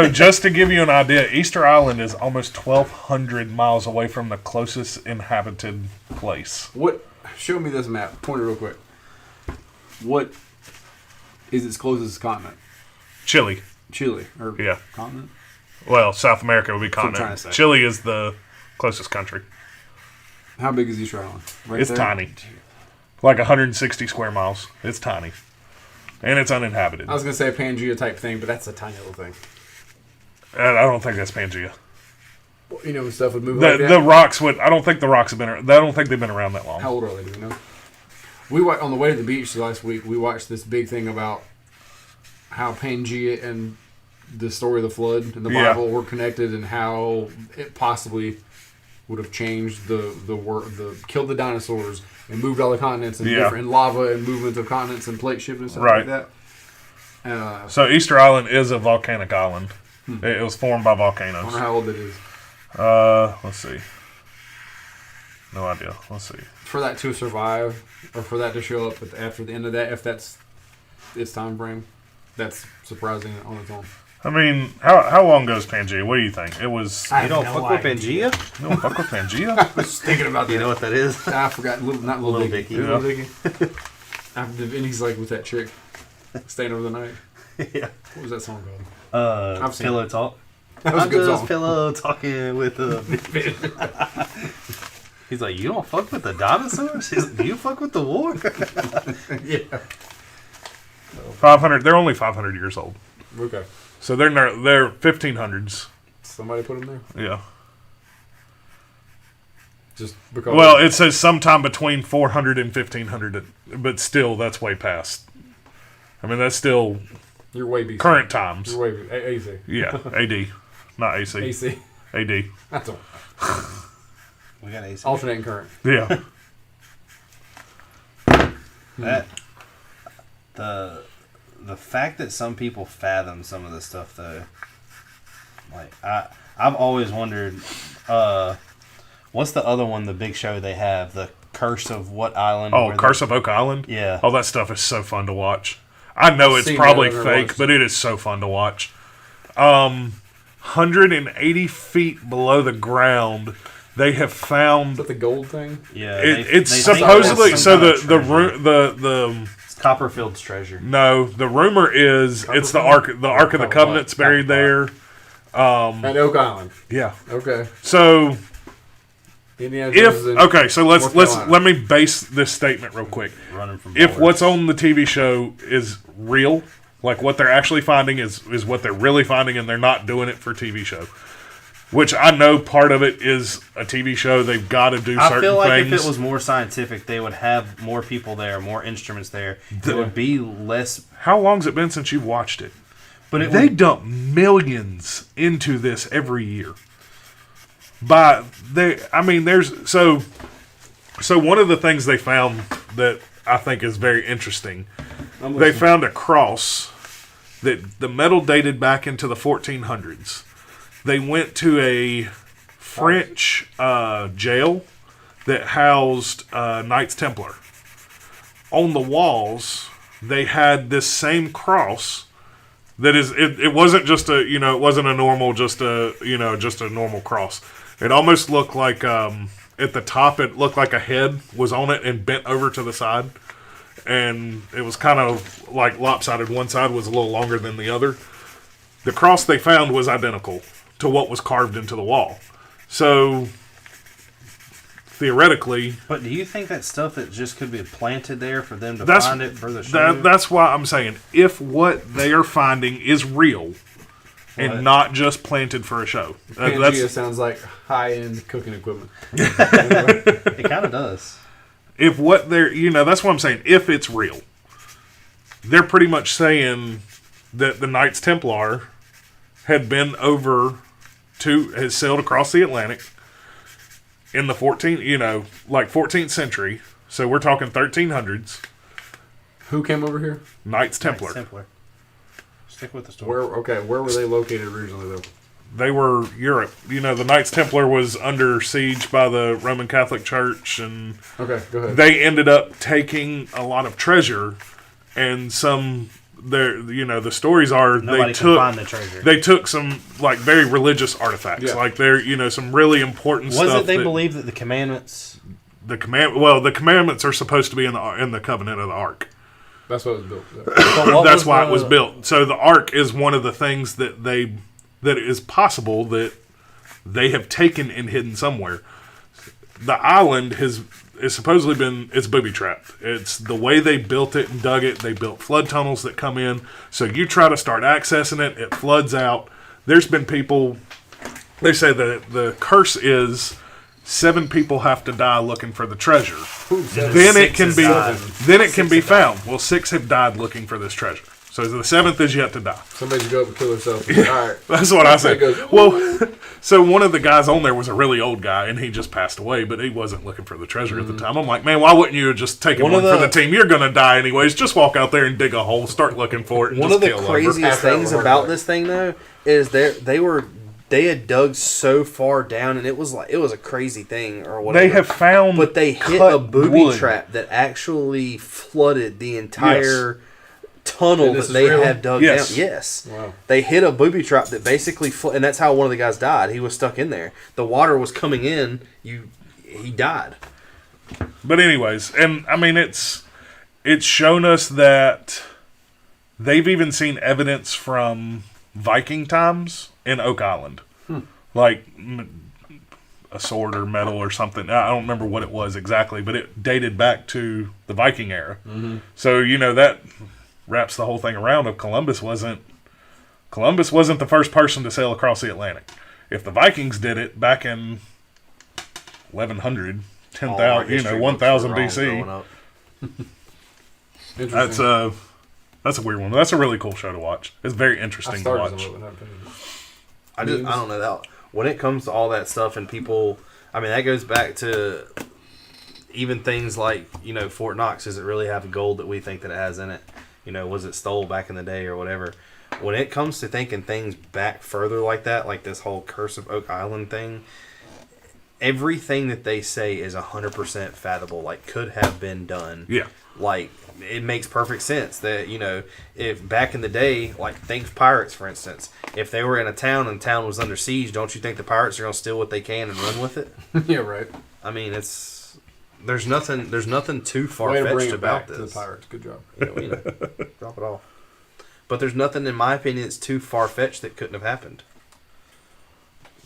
just to give you an idea, Easter Island is almost 1,200 miles away from the closest inhabited place. What? Show me this map. Point it real quick. What is its closest continent? Chile. Or yeah. Continent? Well, South America would be continent. Chile is the closest country. How big is Easter Island? It's tiny. Like 160 square miles. It's tiny. And it's uninhabited. I was going to say a Pangea type thing, but that's a tiny little thing. I don't think that's Pangea. Well, stuff would move like that. The rocks would... I don't think the rocks have been... I don't think they've been around that long. How old are they? Do we know? On the way to the beach last week, we watched this big thing about how Pangea and the story of the flood in the Bible were connected, and how it possibly would have changed killed the dinosaurs and moved all the continents and different lava and movement of continents and plate shifting and stuff like that. So Easter Island is a volcanic island. It was formed by volcanoes. I wonder how old it is. Let's see. No idea. Let's see. For that to survive, or for that to show up after the end of that, if that's its time frame. That's surprising on its own. I mean, how long goes Pangea? What do you think? It was. You don't fuck with Pangea? You don't fuck with Pangea? I was thinking about that. You know what that is? I forgot. Not Little Dicky. Yeah. Little Dicky. And he's like with that chick, staying over the night. Yeah. What was that song called? I've seen Pillow it. Talk. That was a good song. Pillow talking with He's like, you don't fuck with the dinosaurs? He's like, do you fuck with the war? Yeah. 500. They're only 500 years old. Okay. So they're 1500s. Somebody put him there. Yeah. Just because. Well, it says sometime between 400 and 1500, but still, that's way past. I mean, that's still you're way BC. current times. You're way AC. Yeah, AD, not AC. AC. AD. That's all. We got AC. Alternating current. Yeah. That the fact that some people fathom some of this stuff though, like I've always wondered, what's the other one? The big show they have, the Curse of what island? Oh, Curse of Oak Island. Yeah. Oh, that stuff is so fun to watch. I know it's Seen probably that, fake, but it is so fun to watch. 180 feet below the ground, they have found. Is that the gold thing? Yeah. It's they think supposedly that's so. some kind of treasure. The It's Copperfield's treasure. no, the rumor is it's the Ark of the Covenant's buried there. At Oak Island. Yeah. Okay. So Indiana Jones is in so let's North Carolina. let me base this statement real quick. Running from If bars. what's on the TV show is real, like what they're actually finding is what they're really finding, and they're not doing it for TV show. Which I know part of it is a TV show. They've got to do certain I feel like things. if it was more scientific, they would have more people there, more instruments there. It would be less. How long's it been since you've watched it? But it They would, dump millions into this every year. There's so one of the things they found that I think is very interesting. They found a cross that the metal dated back into the 1400s. They went to a French jail that housed Knights Templar. On the walls, they had this same cross. That is, it wasn't just it wasn't a normal, just a normal cross. It almost looked like, at the top, it looked like a head was on it and bent over to the side. And it was kind of like lopsided. One side was a little longer than the other. The cross they found was identical to what was carved into the wall. So, theoretically... But do you think that stuff that just could be planted there for them to That's- find it for the show? That's why I'm saying, if what they are finding is real and What? not just planted for a show. Pangea sounds like high-end cooking equipment. It kind of does. If what they're, that's what I'm saying. If it's real, they're pretty much saying that the Knights Templar had been had sailed across the Atlantic in the 14th century. So we're talking 1300s. Who came over here? Knights Templar. Simpler. Stick with the story. Where were they located originally, though? They were Europe. The Knights Templar was under siege by the Roman Catholic Church, and Okay, go ahead. they ended up taking a lot of treasure, and the stories are Nobody can find the treasure. they took some like very religious artifacts, Yeah. like they're some really important stuff. Was it they believe that the commandments? the commandments are supposed to be in the covenant of the Ark. That's what it was built. That's why it was built. So the Ark is one of the things that is possible that they have taken and hidden somewhere. The island is supposedly it's booby trapped. It's the way they built it and dug it. They built flood tunnels that come in. So you try to start accessing it, it floods out. There's been people. They say that the curse is 7 people have to die looking for the treasure. Then it can be found. Well, 6 have died looking for this treasure. So the 7th is yet to die. Somebody's go up and kill herself. All right. That's what I said. Goes, Well, so one of the guys on there was a really old guy, and he just passed away, but he wasn't looking for the treasure at the time. I'm like, man, why wouldn't you have just taken one for the team? You're going to die anyways. Just walk out there and dig a hole, start looking for it, and One just of the kill craziest After things our about work. this thing, though, is they had dug so far down, and it was a crazy thing or whatever. They have found but they hit cut a booby wood. trap that actually flooded the entire tunnel that they have dug Yes. down. Yes. Wow. They hit a booby trap that basically, and that's how one of the guys died. He was stuck in there. The water was coming in. He died. But anyways, and I mean, it's shown us that they've even seen evidence from Viking times in Oak Island. Like a sword or metal or something. I don't remember what it was exactly, but it dated back to the Viking era. Mm-hmm. So, that wraps the whole thing around of Columbus wasn't the first person to sail across the Atlantic. If the Vikings did it back in 1100, 10,000, 1000 BC. That's a weird one. That's a really cool show to watch. It's very interesting to watch. I don't know that when it comes to all that stuff and people, I mean, that goes back to even things like, Fort Knox. Does it really have gold that we think that it has in it? Was it stole back in the day or whatever? When it comes to thinking things back further like that, like this whole Curse of Oak Island thing, everything that they say is 100% fathomable, like could have been done. Yeah. Like, it makes perfect sense that, if back in the day, like, think pirates, for instance. If they were in a town and the town was under siege, don't you think the pirates are going to steal what they can and run with it? Yeah, right. I mean, there's nothing too far-fetched about this. To the pirates. Good job. Drop it off. But there's nothing, in my opinion, that's too far-fetched that couldn't have happened.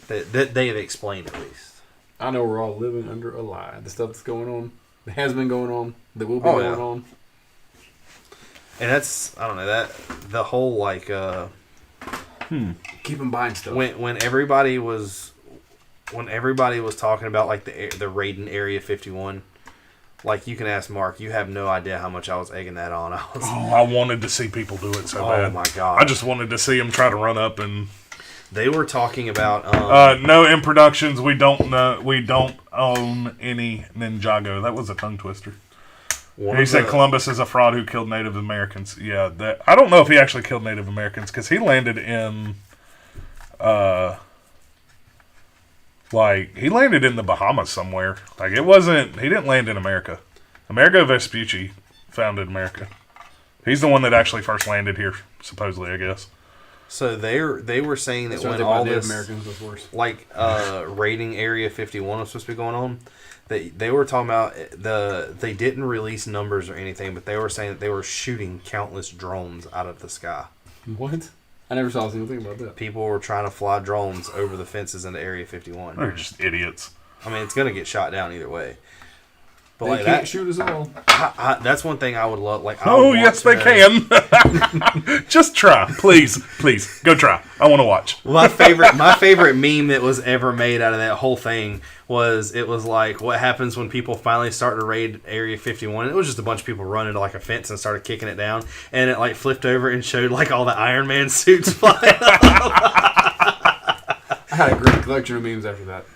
That they have explained, at least. I know we're all living under a lie. The stuff that's going on, that has been going on, that will be going on. And that's, I don't know, that the whole like keep them buying stuff. When everybody was talking about like the raiding Area 51, like you can ask Mark, you have no idea how much I was egging that on. I wanted to see people do it so bad. Oh my god! I just wanted to see them try to run up and. They were talking about no, in productions we don't own any Ninjago. That was a tongue twister. He said Columbus is a fraud who killed Native Americans. Yeah, I don't know if he actually killed Native Americans because he landed in, he landed in the Bahamas somewhere. Like he didn't land in America. Amerigo Vespucci founded America. He's the one that actually first landed here, supposedly, I guess. So they were saying that when all this Americans was worse. Like raiding Area 51 was supposed to be going on, they were talking about they didn't release numbers or anything, but they were saying that they were shooting countless drones out of the sky. What? I never saw anything about that. People were trying to fly drones over the fences into Area 51. They're just idiots. I mean, it's gonna get shot down either way. But they can't shoot us all. That's one thing I would love. Like, yes, they can. Just try, please, go try. I want to watch. My favorite meme that was ever made out of that whole thing was like, what happens when people finally start to raid Area 51? And it was just a bunch of people running to like a fence and started kicking it down, and it like flipped over and showed like all the Iron Man suits flying up. I had a great collection of memes after that.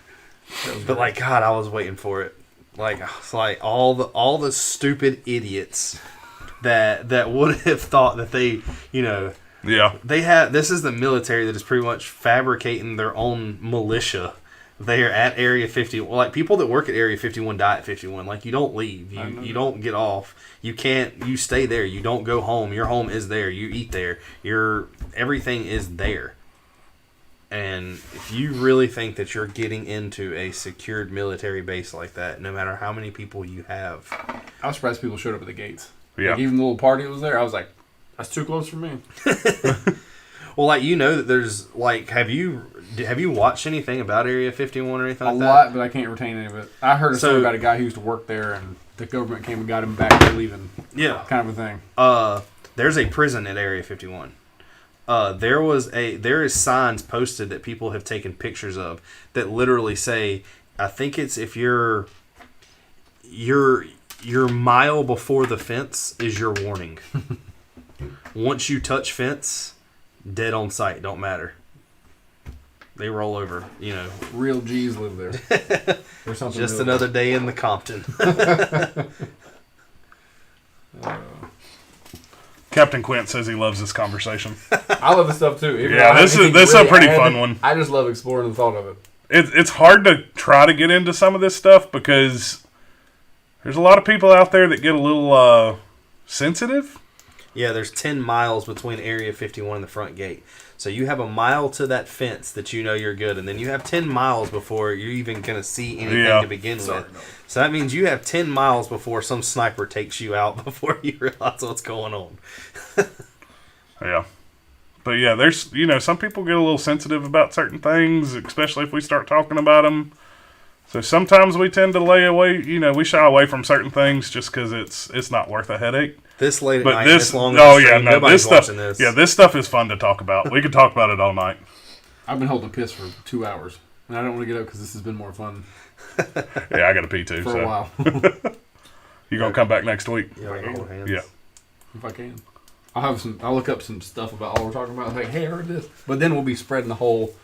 But like, God, I was waiting for it. Like, it's like all the stupid idiots that would have thought that they, yeah, they have. This is the military that is pretty much fabricating their own militia. They are at Area 51. Like, people that work at Area 51 die at 51. Like, you don't leave. You don't get off. You can't. You stay there. You don't go home. Your home is there. You eat there. Everything is there. And if you really think that you're getting into a secured military base like that, no matter how many people you have, I was surprised people showed up at the gates. Yeah, like, even the little party that was there, I was like, "That's too close for me." Well, like, that there's like, have you watched anything about Area 51 or anything like that? A lot, but I can't retain any of it. I heard a story about a guy who used to work there, and the government came and got him back for leaving. Yeah, kind of a thing. There's a prison at Area 51. There is signs posted that people have taken pictures of that literally say, I think it's if your mile before the fence is your warning. Once you touch fence, dead on sight, don't matter. They roll over, Real G's live there. Or something. Just another day in the Compton. Captain Quint says he loves this conversation. I love this stuff too. This is a pretty fun one. I just love exploring the thought of it. It's hard to try to get into some of this stuff because there's a lot of people out there that get a little sensitive. Yeah, there's 10 miles between Area 51 and the front gate. So you have a mile to that fence that you know you're good, and then you have 10 miles before you're even going to see anything to begin with. So that means you have 10 miles before some sniper takes you out before you realize what's going on. Yeah. But yeah, there's, some people get a little sensitive about certain things, especially if we start talking about them. So sometimes we tend to lay away, we shy away from certain things just because it's not worth a headache. This late at but night, this long this stuff, this. Yeah, this stuff is fun to talk about. We could talk about it all night. I've been holding a piss for 2 hours, and I don't want to get up because this has been more fun. Yeah, I got to pee too. For a while. You gonna come back next week? Yeah. If I can. I'll look up some stuff about all we're talking about. Like, hey, I heard this. But then we'll be spreading the whole,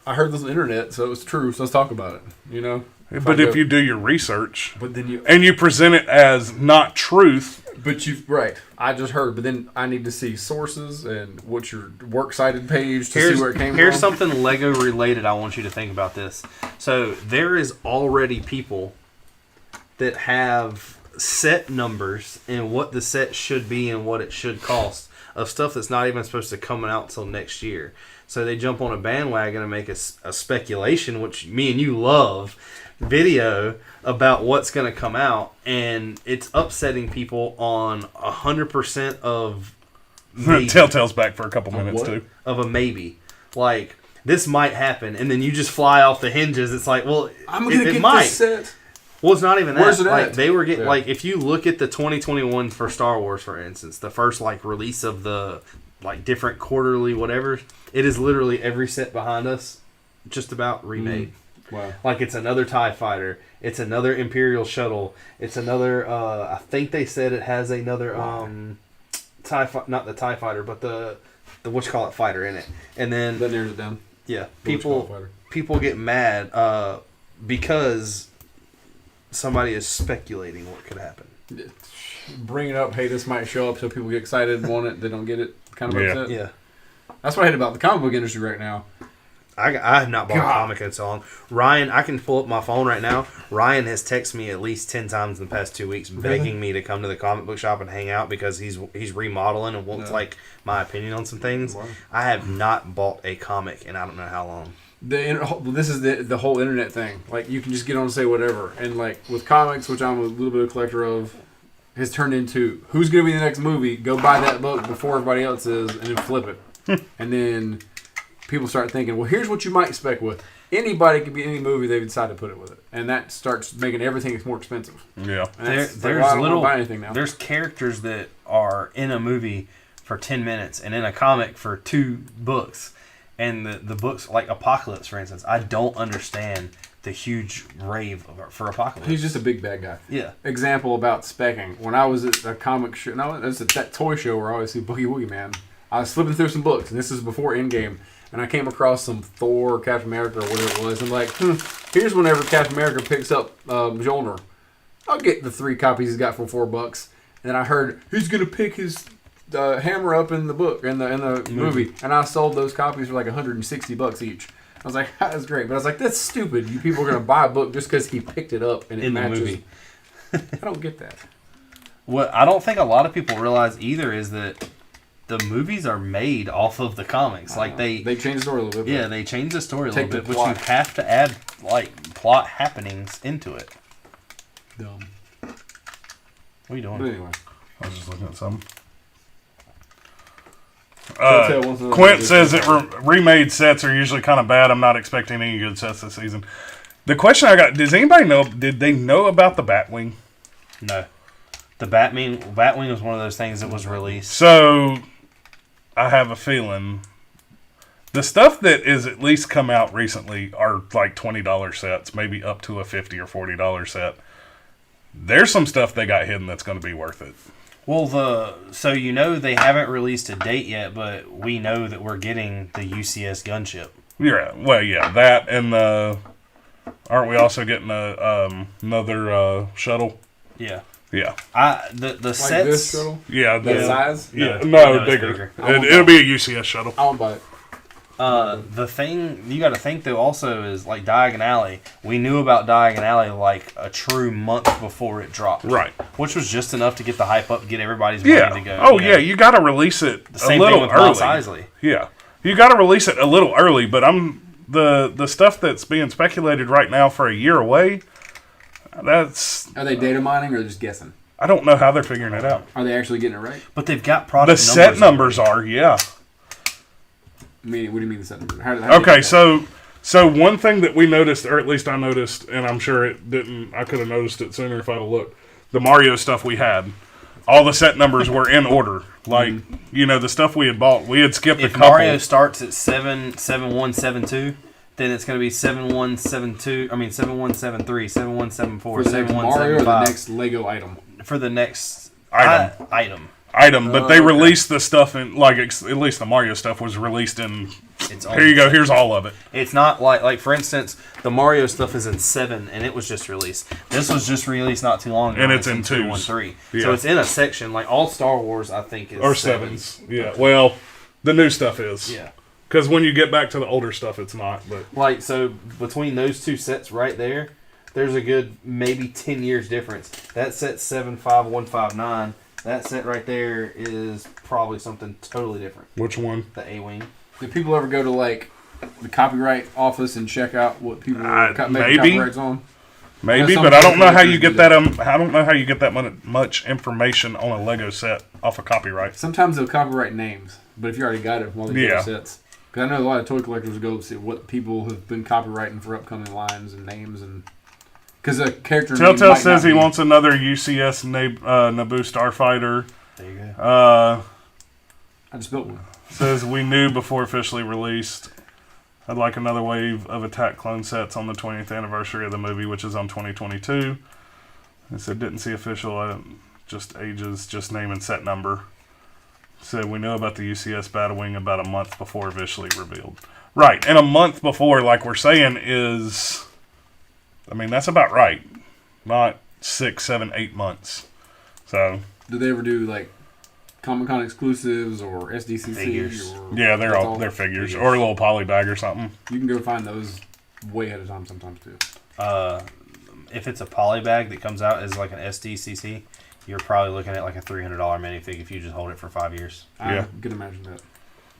I heard this on the internet, so it's true, so let's talk about it, But if you do your research, but then you present it as not truth. But right. I just heard, but then I need to see sources and what's your works cited page to see where it came from. Here's something Lego related I want you to think about this. So there is already people that have set numbers and what the set should be and what it should cost of stuff that's not even supposed to come out till next year. So they jump on a bandwagon and make a speculation, which me and you love, video about what's going to come out, and it's upsetting people on 100% of maybe. Telltale's back for a couple minutes too. Of a maybe. Like, this might happen, and then you just fly off the hinges. It's like, well, I'm going to get might. this set. Well, it's not even that. Where's it like, at? they were getting like, if you look at the 2021 for Star Wars, for instance, the first release of the different quarterly whatever, it is literally every set behind us just about remade. Wow. Like, it's another TIE fighter, it's another Imperial shuttle, it's another I think they said it has another not the TIE fighter, but the fighter in it. And then that narrows it down. Yeah, people get mad because somebody is speculating what could happen. Bring it up, hey, this might show up, so people get excited and want it, they don't get it, kind of upset. Yeah. That's what I hate about the comic book industry right now. I have not bought a comic in so long. Ryan, I can pull up my phone right now. Ryan has texted me at least 10 times in the past 2 weeks begging me to come to the comic book shop and hang out because he's remodeling and wants my opinion on some things. Wow. I have not bought a comic in I don't know how long. This is the whole internet thing. Like, you can just get on and say whatever. And with comics, which I'm a little bit of a collector of, has turned into who's going to be the next movie, go buy that book before everybody else is, and then flip it. And then people start thinking, well, here's what you might expect with. Anybody could be any movie they decide to put it with it. And that starts making everything more expensive. Yeah. There's characters that are in a movie for 10 minutes and in a comic for 2 books. And the books, like Apocalypse, for instance, I don't understand the huge rave for Apocalypse. He's just a big bad guy. Yeah. Example about specking. When I was at a comic show, it's that toy show where I always see Boogie Woogie Man. I was flipping through some books, and this is before Endgame, and I came across some Thor or Captain America or whatever it was, and here's whenever Captain America picks up Mjolnir. I'll get the 3 copies he's got for $4. And then I heard he's gonna pick his hammer up in the book in the movie, and I sold those copies for like $160 each. I was like, that's great, but I was like, that's stupid. You people are gonna buy a book just because he picked it up and it matches. The movie. I don't get that. What I don't think a lot of people realize either is that the movies are made off of the comics. Like they change the story a little bit. Yeah, they change the story a little bit, but you have to add plot happenings into it. Dumb. What are you doing? But anyway, I was just looking at something. Quint says that remade sets are usually kind of bad. I'm not expecting any good sets this season. The question I got: does anybody know? Did they know about the Batwing? No. The Batwing was one of those things that was released. So, I have a feeling the stuff that is at least come out recently are like $20 sets, maybe up to a $50 or $40 set. There's some stuff they got hidden that's going to be worth it. Well, they haven't released a date yet, but we know that we're getting the UCS gunship. Yeah, well, yeah, that and aren't we also getting another shuttle? Yeah. Yeah. The like sets. This shuttle? Yeah. The size? Yeah. No, bigger. It'll be a UCS shuttle. I won't buy it. The thing you got to think though also is like Diagon Alley. We knew about Diagon Alley like a true month before it dropped, Right. Which was just enough to get the hype up, get everybody's money to go. Oh yeah, you got to release it The same a little thing with early. Mos Eisley. Yeah, you got to release it a little early. But the stuff that's being speculated right now for a year away. Are they data mining or just guessing? I don't know how they're figuring it out. Are they actually getting it right? But they've got product The set numbers are, yeah. I mean, what do you mean the set numbers? Okay, so one thing that we noticed, or at least I noticed, and I'm sure it didn't. I could have noticed it sooner if I'd have looked. The Mario stuff we had, all the set numbers were in order. Like the stuff we had bought, we had skipped a couple. Mario starts at 77172, then it's going to be 7172. I mean 7173, 7174, for the next Mario or the next Lego item. For the next item. But they released the stuff in at least the Mario stuff was released in. Here you go. Here's all of it. It's not like for instance, the Mario stuff is in 7 and it was just released. This was just released not too long ago, and it's in 2, 1, 2s. 3. Yeah. So it's in a section like all Star Wars. I think is or 7s. Yeah. Well, the new stuff is. Yeah. Because when you get back to the older stuff, it's not. But so between those two sets right there, there's a good maybe 10 years difference. That set 75159. That set right there is probably something totally different. Which one? The A-Wing. Do people ever go to like the copyright office and check out what people make maybe. copyrights on? Maybe, but I don't know how you get that. I don't know how you get that much information on a Lego set off of copyright. Sometimes they'll copyright names, but if you already got it from all the other sets, because I know a lot of toy collectors go see what people have been copywriting for upcoming lines and names and. Because a character. Telltale says he wants another UCS Naboo Starfighter. There you go. I just built one. Says we knew before officially released. I'd like another wave of Attack clone sets on the 20th anniversary of the movie, which is on 2022. It said didn't see official, just ages, just name and set number. Said we knew about the UCS Battlewing about a month before officially revealed. Right, and a month before, like we're saying, is. I mean, that's about right. Not 6, 7, 8 months. So. Do they ever do like Comic-Con exclusives or SDCC? Figures. Or they're figures or a little poly bag or something. You can go find those way ahead of time sometimes too. If it's a poly bag that comes out as like an SDCC, you're probably looking at like a $300 minifig if you just hold it for 5 years. I can imagine that.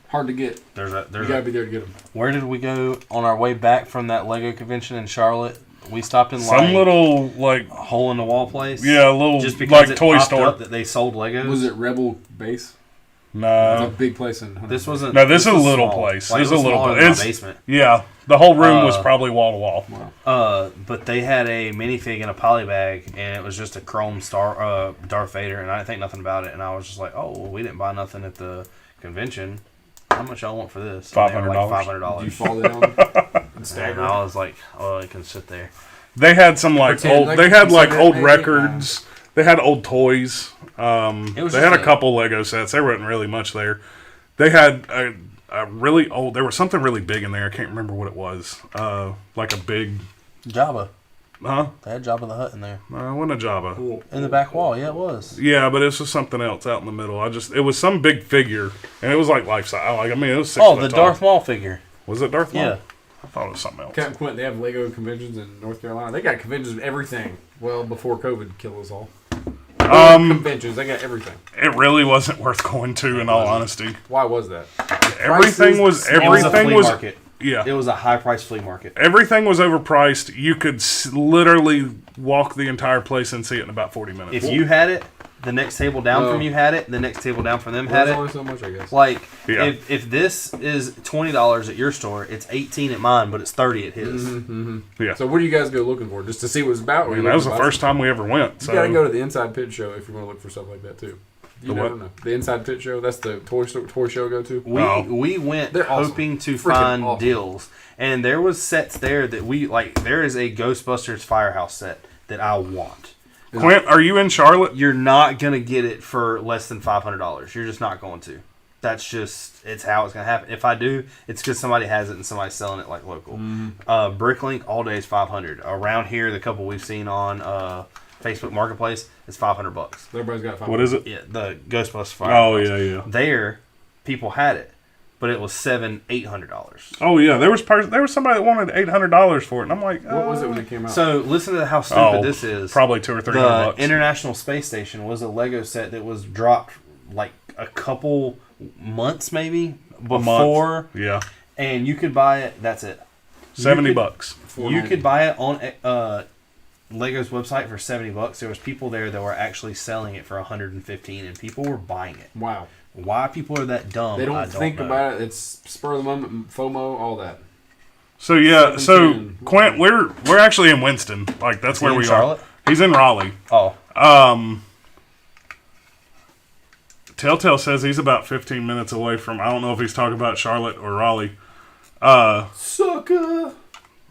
Hard to get. You gotta be there to get them. Where did we go on our way back from that Lego convention in Charlotte? We stopped in some little hole in the wall place. Yeah, a little just because like toy store that they sold Legos. Was it Rebel Base? No, it's a big place in. This wasn't. No, this is a little small. place. Like, this is a little place. It's basement. Yeah, the whole room was probably wall to wall. Wow. But they had a minifig in a poly bag, and it was just a chrome Darth Vader, and I didn't think nothing about it. And I was just like, oh, well, we didn't buy nothing at the convention. How much y'all want for this? $500. Like $500. Did you fall down? And I was like, oh, it can sit there. They had some old. They had old records. They had old toys. They had a couple Lego sets. There wasn't really much there. They had a really old. There was something really big in there. I can't remember what it was. Like a big Jabba. Huh? They had Jabba the Hutt in there. It wasn't a Jabba. In the back wall, yeah, it was. Yeah, but it was something else out in the middle. It was some big figure, and it was like life size. It was 6 foot the tall. Darth Maul figure. Was it Darth Maul? Yeah. I thought it was something else. Captain Quint, they have Lego conventions in North Carolina. They got conventions of everything. Well, before COVID killed us all. Conventions, they got everything. It really wasn't worth going to, in all honesty. Why was that? Everything was. Market. Yeah. It was a high-priced flea market. Everything was overpriced. You could literally walk the entire place and see it in about 40 minutes. If you had it, the next table down from you had it, the next table down from them had it. Only so much, I guess. Like, if this is $20 at your store, it's $18 at mine, but it's $30 at his. Yeah. So what do you guys go looking for? Just to see what it's about? That was the first time we ever went. So. You got to go to the Inside Pit Show if you want to look for stuff like that, too. You never know. The Inside Pit Show, that's the toy show go to. We went hoping to find deals. And there was sets there that we, like, there is a Ghostbusters Firehouse set that I want. Quint, are you in Charlotte? You're not going to get it for less than $500. You're just not going to. That's just, it's how it's going to happen. If I do, it's because somebody has it and somebody's selling it like local. Bricklink all day is $500. Around here, the couple we've seen on Facebook Marketplace, it's $500. Everybody's got $500. What is it? Yeah, the Ghostbusters Firehouse. Oh, yeah. There, people had it. but it was $800. Oh yeah, there was somebody that wanted $800 for it, and I'm like, What was it when it came out? So listen to how stupid this is. Probably $200 or $300 The bucks. International Space Station was a Lego set that was dropped like a couple months maybe before, Yeah, and you could buy it. That's it. $70. You could buy it on Lego's website for $70. There was people there that were actually selling it for $115, and people were buying it. Wow. Why people are that dumb? They don't, I don't think know. about it. It's spur of the moment, FOMO, all that. So yeah, so 17. Quint, we're actually in Winston. Like that's where he in we Charlotte? are. He's in Raleigh. Oh, Telltale says he's about 15 minutes away from. I don't know if he's talking about Charlotte or Raleigh. Sucker.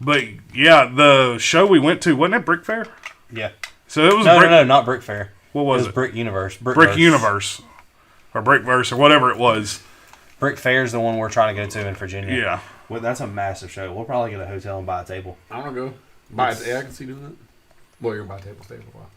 But yeah, the show we went to wasn't it Brick Fair? yeah. So it was No, not Brick Fair. What was It was Brick Universe. Brick Universe or Brickverse or whatever it was. Brick Fair is the one we're trying to go to in Virginia. Yeah. Well, that's a massive show. We'll probably get a hotel and buy a table. I don't go. I can see doing that. Well, you're going to buy a table, stay for a while.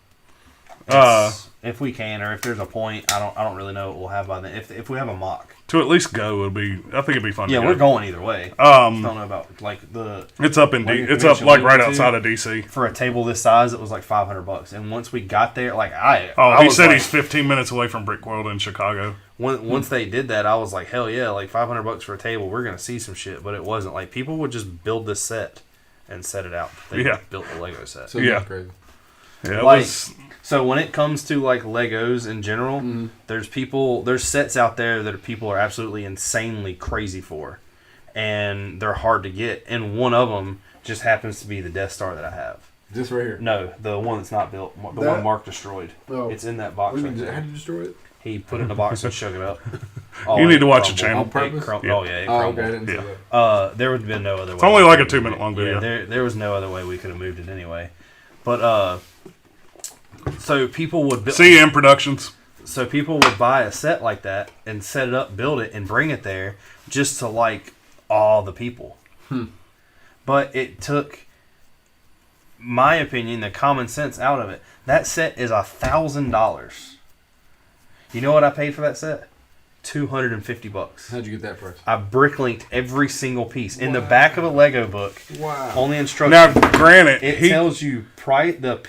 If we can, or if there's a point, I don't really know what we'll have by then. If we have a mock, To at least go would be. I think it'd be fun. yeah, to we're go. going either way. Don't know about like the It's up in Like, It's up convention like we right went to, outside of DC. for a table this size. It was like $500, and once we got there, like He was said like, he's 15 minutes away from Brick World in Chicago. Once they did that, I was like, hell yeah, like $500 for a table. We're gonna see some shit, but it wasn't. Like people would just build this set and set it out. They built the Lego set. So Yeah. that's crazy. Yeah, it Like, was. So when it comes to like Legos in general, there's sets out there that people are absolutely insanely crazy for, and they're hard to get. And one of them just happens to be the Death Star that I have. This right here. No, the one that's not built, the That? one Mark destroyed. Oh. It's in that box. How Right did there. you destroy it? He put it in a box and shook it up. You need to watch the crumbled. channel. On purpose? Yeah. Oh yeah, it Oh, crumbled. okay. I didn't see Yeah. that. There would have been no other way. It's only like a 2-minute long video. Yeah, there was no other way we could have moved it anyway. But so people would build. CM Productions. So people would buy a set like that and set it up, build it, and bring it there just to like awe the people. But it took, my opinion, the common sense out of it. That set is $1,000. You know what I paid for that set? $250. How'd you get that price? I bricklinked every single piece in the back of a Lego book. Wow. On the instructions. Now, granted, It tells you the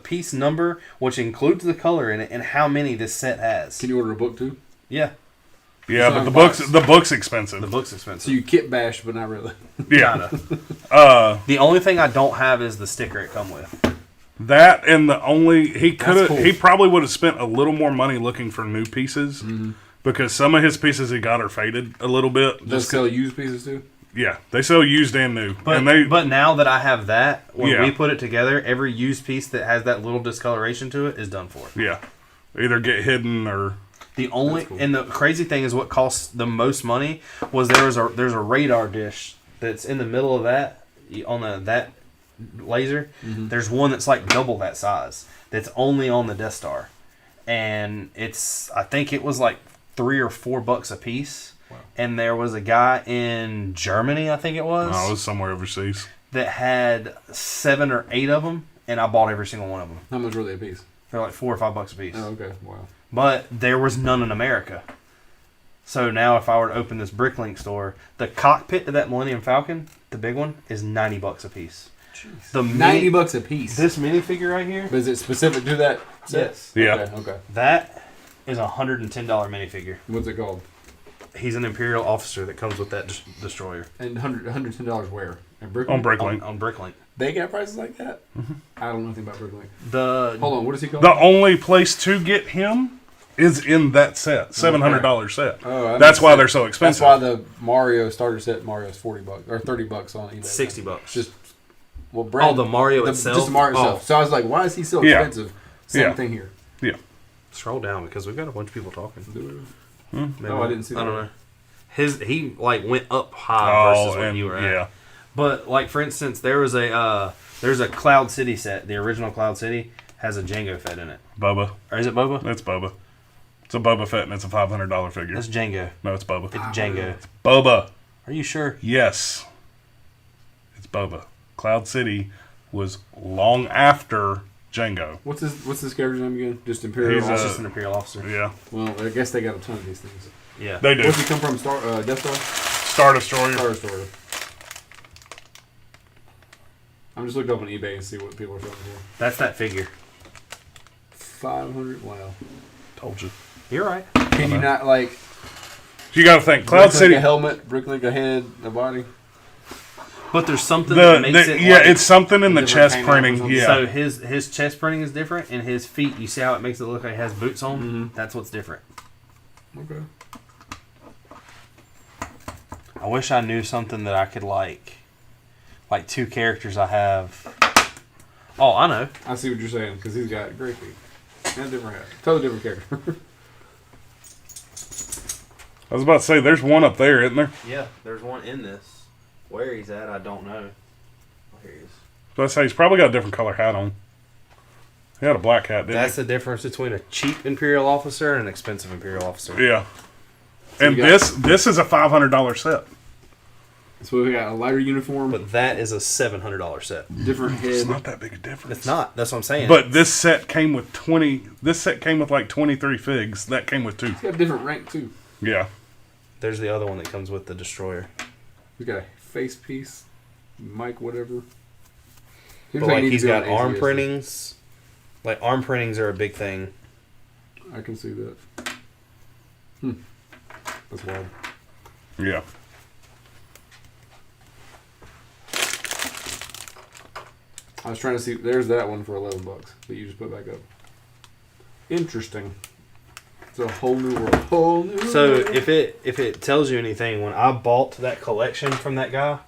piece number, which includes the color in it, and how many this set has. Can you order a book too? Yeah, yeah, It's but not the box. book's expensive. the book's So expensive. you kit bash, but not really. Yeah, Kinda. The only thing I don't have is the sticker it come with. that and the only That's cool. he probably would have spent a little more money looking for new pieces because some of his pieces he got are faded a little bit. Does sell used pieces too? Yeah, they sell used and new, But and they but now that I have that, when Yeah. we put it together, every used piece that has that little discoloration to it is done for. yeah either get hidden or The only That's cool. and the crazy thing is what costs the most money was there's a radar dish that's in the middle of that on that laser. There's one that's like double that size that's only on the Death Star, and I think it was like $3 or $4 a piece. Wow. And there was a guy in Germany, I think it was, it was somewhere overseas. that had 7 or 8 of them, and I bought every single one of them. How much were they a piece? They're like $4 or $5 a piece. Oh, okay. Wow. But there was none in America. So now if I were to open this Bricklink store, the cockpit of that Millennium Falcon, the big one, is $90 a piece. Jeez. The $90 a piece. This minifigure right here, But is it specific to that? set? yes, Yeah, Okay. that is a $110 minifigure. What's it called? He's an Imperial officer that comes with that destroyer. And $110 where? At Bricklink? on Bricklink. On Bricklink. They got prices like that? I don't know anything about Bricklink. The Hold on. What is he called? The only place to get him is in that set, $700 set. Oh, that That's makes why sense. they're so expensive. That's why the Mario starter set Mario is $40 or $30 on eBay. $60. Just well, the Mario itself? Just the Mario Oh. itself. So I was like, why is he so Yeah. expensive? Same Yeah. thing here. Yeah. Scroll down because we've got a bunch of people talking. Maybe. Oh, I didn't see I that. don't know. He like went up high versus what you were at. yeah. But like for instance, there's a Cloud City set. The original Cloud City has a Django Fett in it. Boba. Or is it Boba? It's Boba. It's a Boba Fett and it's a $500 figure. That's Django. No, it's Boba. It's Django. Boba. Are you sure? Yes. It's Boba. Cloud City was long after Django. What's this character's name again? Just Imperial. He's It's Officer? just an Imperial officer. Yeah. Well, I guess they got a ton of these things. Yeah. They do. Where's he come from? Death Star? Star Destroyer. Star Destroyer. I'm just looking up on eBay and see what people are selling for. That's that figure. 500. Wow. Told you. You're right. Can you not like? You got to think. Cloud Bricklink City. a helmet, Bricklink a head, a body. But there's something that makes it. Yeah, like, it's something in the different chest paint printing. or something. Yeah. So his chest printing is different, and his feet. You see how it makes it look like he has boots on? Mm-hmm. That's what's different. Okay. I wish I knew something that I could like two characters I have. Oh, I know. I see what you're saying because he's got great feet and a different head, totally different character. I was about to say, there's one up there, isn't there? Yeah, there's one in this. Where he's at, I don't know. Oh, here he is. Let's say he's probably got a different color hat on. He had a black hat, didn't That's the difference between a cheap Imperial officer and an expensive Imperial officer. he? Yeah. So And you got- this is a $500 set. So we got a lighter uniform, But that is a $700 set. different It's head. not that big a difference. It's not. That's what I'm saying. But this set came with 20. This set came with like 23 figs. That came with 2. He's got a different rank too. Yeah. there's the other one that comes with the Destroyer. He's got a face piece, mic, whatever. Here's But what you like need he's to do got on arm ACS. printings. Like arm printings are a big thing. I can see that. That's wild. Yeah. I was trying to see. There's that one for $11 that you just put back up. Interesting. It's a whole new world. Whole new So world. if it tells you anything, when I bought that collection from that guy,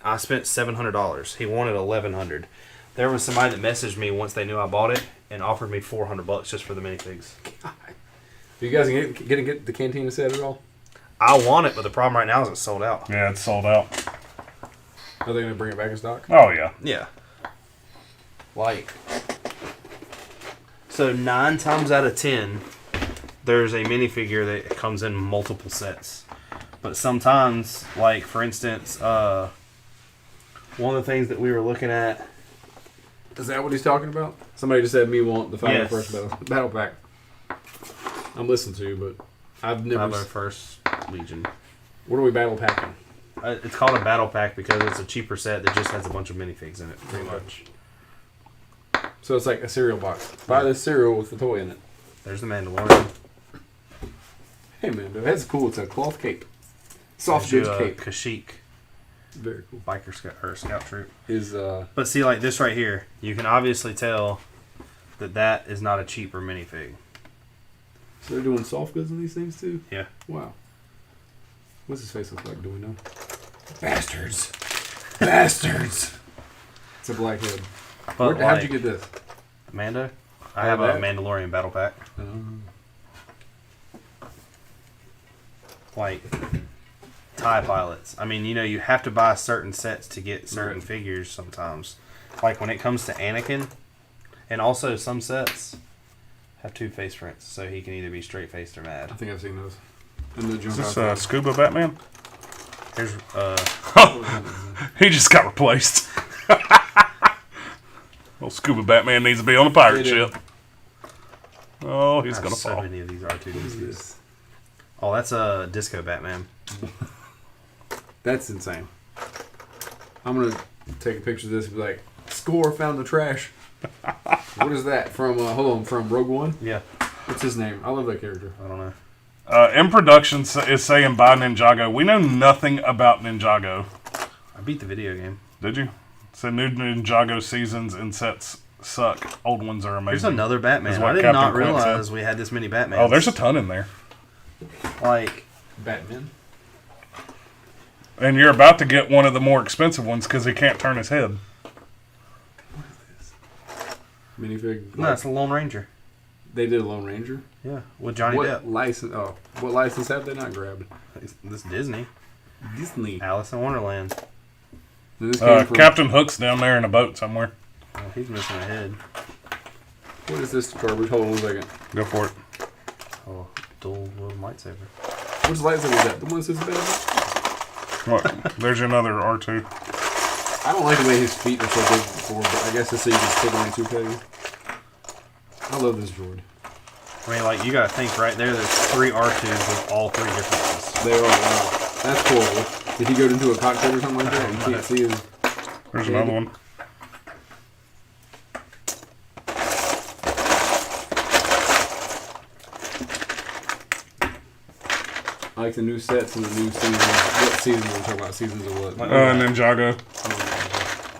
I spent $700. He wanted $1,100. There was somebody that messaged me once they knew I bought it and offered me $400 just for the minifigs. You guys gonna get the Cantina set at all? I want it, but the problem right now is it's sold out. Yeah, it's sold out. Are they gonna bring it back in stock? Oh, yeah. Yeah. Like, so 9 times out of 10, there's a minifigure that comes in multiple sets. But sometimes, like, for instance, one of the things that we were looking at. Is that what he's talking about? Somebody just said me want the 501st Yes. battle pack. I'm listening to you, but I've never. 501st Legion. What are we battle packing? It's called a battle pack because it's a cheaper set that just has a bunch of minifigs in it, pretty much. So it's like a cereal box. Buy this cereal with the toy in it. There's the Mandalorian. Hey man, that's cool. It's a cloth cape, soft There's stitch you, cape. Kashyyyk Very cool. biker scout troop. Is But see, like this right here, you can obviously tell that is not a cheaper minifig. so they're doing soft goods on these things too? Yeah. Wow. What's his face look like? Do we know? Bastards. Bastards. It's a black head. But How'd like, you get this? Mando? I Oh, have a that? Mandalorian battle pack. Like TIE pilots. I mean, you have to buy certain sets to get certain Right. figures sometimes. Like when it comes to Anakin, and also some sets have 2 face prints, so he can either be straight faced or I mad. think I've seen those. And the jump Is out this Scuba Batman? Here's He just got replaced. Well, Scuba Batman needs to be on a pirate They do. ship. Oh, he's there's going to so fall. many of these What is R2-D2s. this? Oh, that's a Disco Batman. That's insane. I'm gonna take a picture of this and be like, "Score found the trash." What is that from? Hold on, from Rogue One. Yeah, What's his name? I love that character. I don't know. In production is saying buy Ninjago. We know nothing about Ninjago. I beat the video game. Did you? So new Ninjago seasons and sets suck. Old ones are There's amazing. another Batman. That's what I did Captain not Quint realize said. we had this many Batmans. Oh, there's a ton in there. like Batman. And you're about to get one of the more expensive ones because he can't turn his head. Minifig. no, it's the Lone Ranger. They did a Lone Ranger. Yeah, with Johnny What Depp. license? Oh, what license have they not grabbed? This Disney, Disney. Alice in Wonderland. This came from, Captain Hook's down there in a boat somewhere. Oh, he's missing a head. what is this garbage? Hold on 1 second. Go for it. Oh, dual wield lightsaber. Which lightsaber is that? The one that says bad? What? There's another R2. I don't like the way his feet are so big before, but I guess it's so you can fit on 2K. I love this droid. I mean, like, you gotta think right there's 3 R2s with all 3 differences. They are. Wow. That's cool. Did he go into a cockpit or something like that? You can't see his. There's another one. I like the new sets and the new seasons. What season are we talking about? Seasons of what? Ninjago.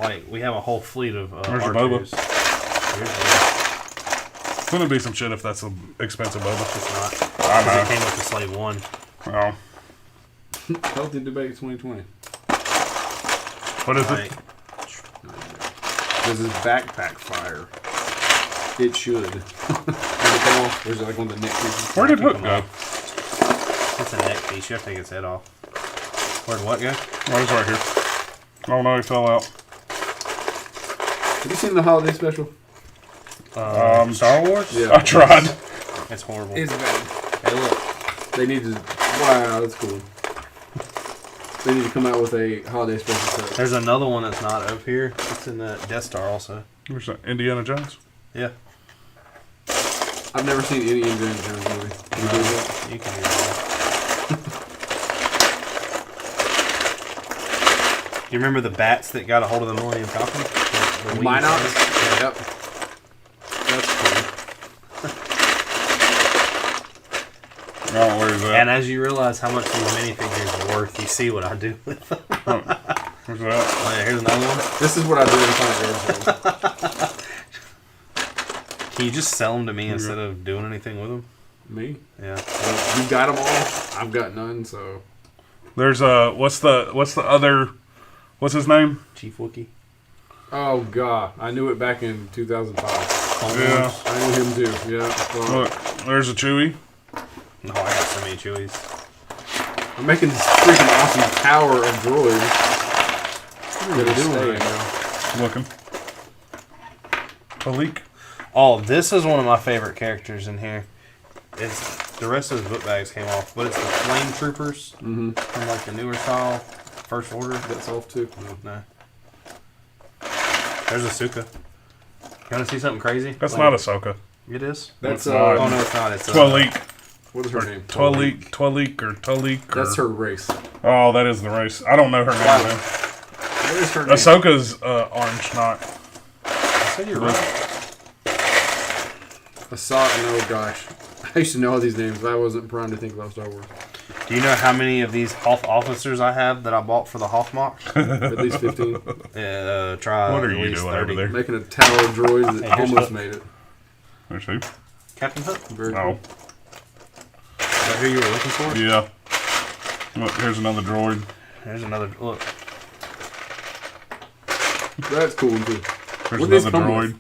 Like, we have a whole fleet of Where's your R2s. It's gonna be some shit if that's an expensive boba. It's not. I Because know. it came with the Slave 1. Well, Healthy Debate 2020. what is Like, it? Does his backpack fire? It should. Does it come off? Or is it like one of the neck pieces? Where did Hook go? it's a neck piece. You have to take its head off. Where'd what go? Oh, he's right here. Oh no, he fell out. Have you seen the holiday special? Star Wars? Yeah. I tried. It's horrible. It's bad. Hey, look. They need to. Wow, that's cool. They need to come out with a holiday special set. There's another one that's not up here. It's in the Death Star also. Where's that? Indiana Jones. Yeah. I've never seen any Indiana Jones movie. Can you believe that? You can do that. You remember the bats that got a hold of the Millennium Falcon? The wings Minox? things? Yep. That's cool. Oh, where's that? And as you realize how much these minifigures are worth, you see what I do with them. Where's that? Oh, yeah, here's another one. This is what I do in Final Can you just sell them to me instead of doing anything with them? Me? Yeah. Well, you got them all. I've got none, so. There's what's the other? What's his name? Chief Wookie. Oh, God. I knew it back in 2005. Yeah. I knew him too. Yeah. Well, Look, there's a Chewie. No, I got so many Chewies. I'm making this freaking awesome tower of droids. What are you doing right now? Looking. Talik. Oh, this is one of my favorite characters in here. It's the rest of his book bags came off, but it's the Flame Troopers from like the newer style, First Order. That's off too. No. There's Ahsoka. You want to see something crazy? That's not Ahsoka. It is. That's It's not. Oh no, it's not. It's Twalik. What is her name? Twalik or Talik. That's her race. Oh, that is the race. I don't know her name. Man. What is her name? Ahsoka's orange, not. I said you're right. Oh gosh. I used to know all these names, but I wasn't primed to think about Star Wars. Do you know how many of these Hoth officers I have that I bought for the Hoth mock? At least 15. Try What are at you least doing 30. over there? Making a tower of droids that Hey, here's almost Hook. made it. There's who? Captain Hook. Very Oh, Is that who you were looking for? yeah. Look, here's another droid. There's another look. cool. That's cool too. There's What does another come droid.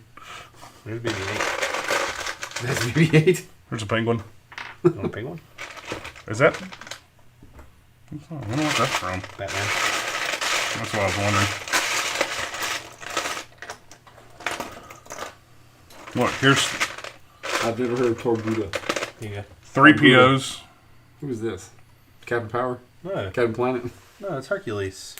There's BB-8. That's BB-8. There's a penguin. You want a penguin? Is that? I don't know what that's from. Batman. That's what I was wondering. Look, here's I've never heard of Torbuda. Here you go. 3 POs. Who is this? Captain Power? No, Captain Planet? no, it's Hercules.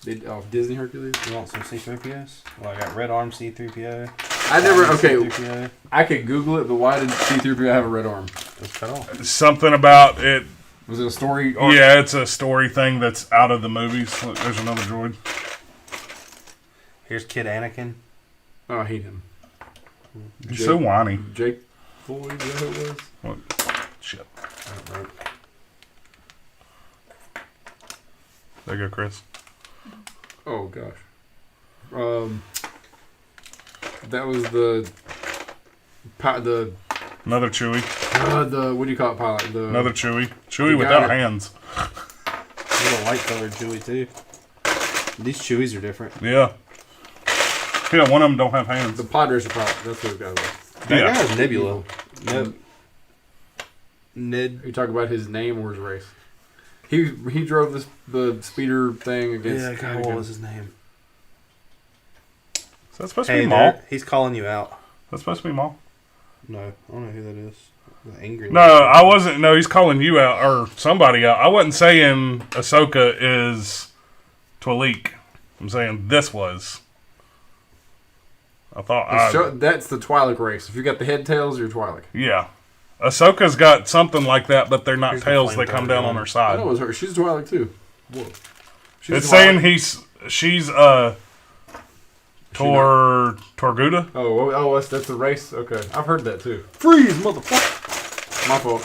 Disney Hercules? You want some C-3POs? Well, I got Red Arm C-3PO. I never. Okay, C-3PO. I could Google it, but why did C-3PO have a red arm? It's cut off. Something about it. Was it a story? Arc? Yeah, it's a story thing that's out of the movies. Look, there's another droid. Here's Kid Anakin. Oh, I hate him. He's so whiny. Jake Floyd, is that who it was? What? Shit. I don't know. There you go, Chris. Oh gosh. That was the Another Chewie. what do you call it? Pilot. Another Chewie. Chewie You without got it. hands. There's a white colored Chewie too. These Chewies are different. Yeah. Yeah, one of them don't have hands. The pod racer pilot. That's what it was. That Yeah. guy is Nebula. Ned. You talk about his name or his race. He drove the speeder thing against. Yeah, God, what was his name? Is that supposed to Hey, be Maul? there. He's calling you out. That's supposed to be Maul. No, I don't know who that is. The angry. No, I wasn't. No, he's calling you out or somebody out. I wasn't saying Ahsoka is Twalik. I'm saying this was. I thought That's the Twi'lek race. If you got the head tails, you're Twi'lek. yeah. Ahsoka's got something like that, but they're not Here's the tails. They come flamethrower down gun. on her I side. know it was her. She's a Twi'lek too. Whoa. She's It's a saying Twi'lek. she's Torguda. Oh, that's the race. Okay, I've heard that too. Freeze, motherfucker. My fault.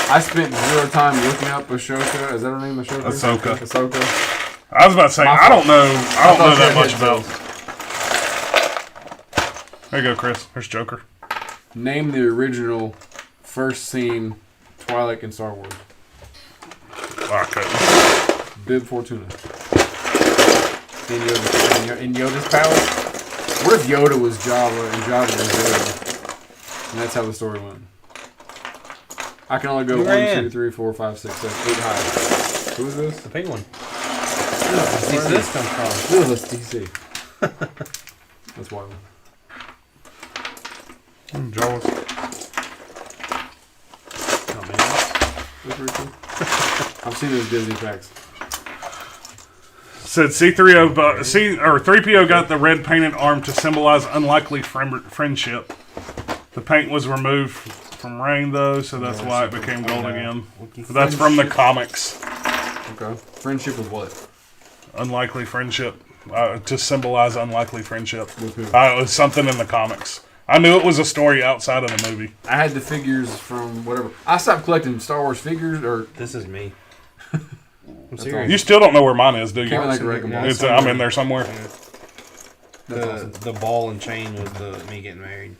I spent zero time looking up Ashoka. Is that her name? Ashoka. Ahsoka. I was about to say I don't know that much about. There you go, Chris. There's Joker. Name the original first scene Twi'lek in Star Wars. Okay. Bib Fortuna. In Yoda's palace? What if Yoda was Jabba and Jabba was Yoda? And that's how the story went. I can only go 1, 2, 3, 4, 5, 6, 7, 8 high. Who is this? The penguin. Where Where this come from? This is DC. That's wild. Jaws. Oh, man. That's pretty cool. I've seen those Disney packs. Said C3O, but 3PO got the red painted arm to symbolize unlikely friendship. The paint was removed from rain though, so that's why it became gold again. But that's from the comics. Okay. Friendship with what? Unlikely friendship. To symbolize unlikely friendship. With who? It was something in the comics. I knew it was a story outside of the movie. I had the figures from whatever. I stopped collecting Star Wars figures, or This is me. I'm That's serious. You still don't know where mine is, do you? Came in like a Wrecking Ball. It's, I'm in there somewhere. That's awesome. The ball and chain was me getting married.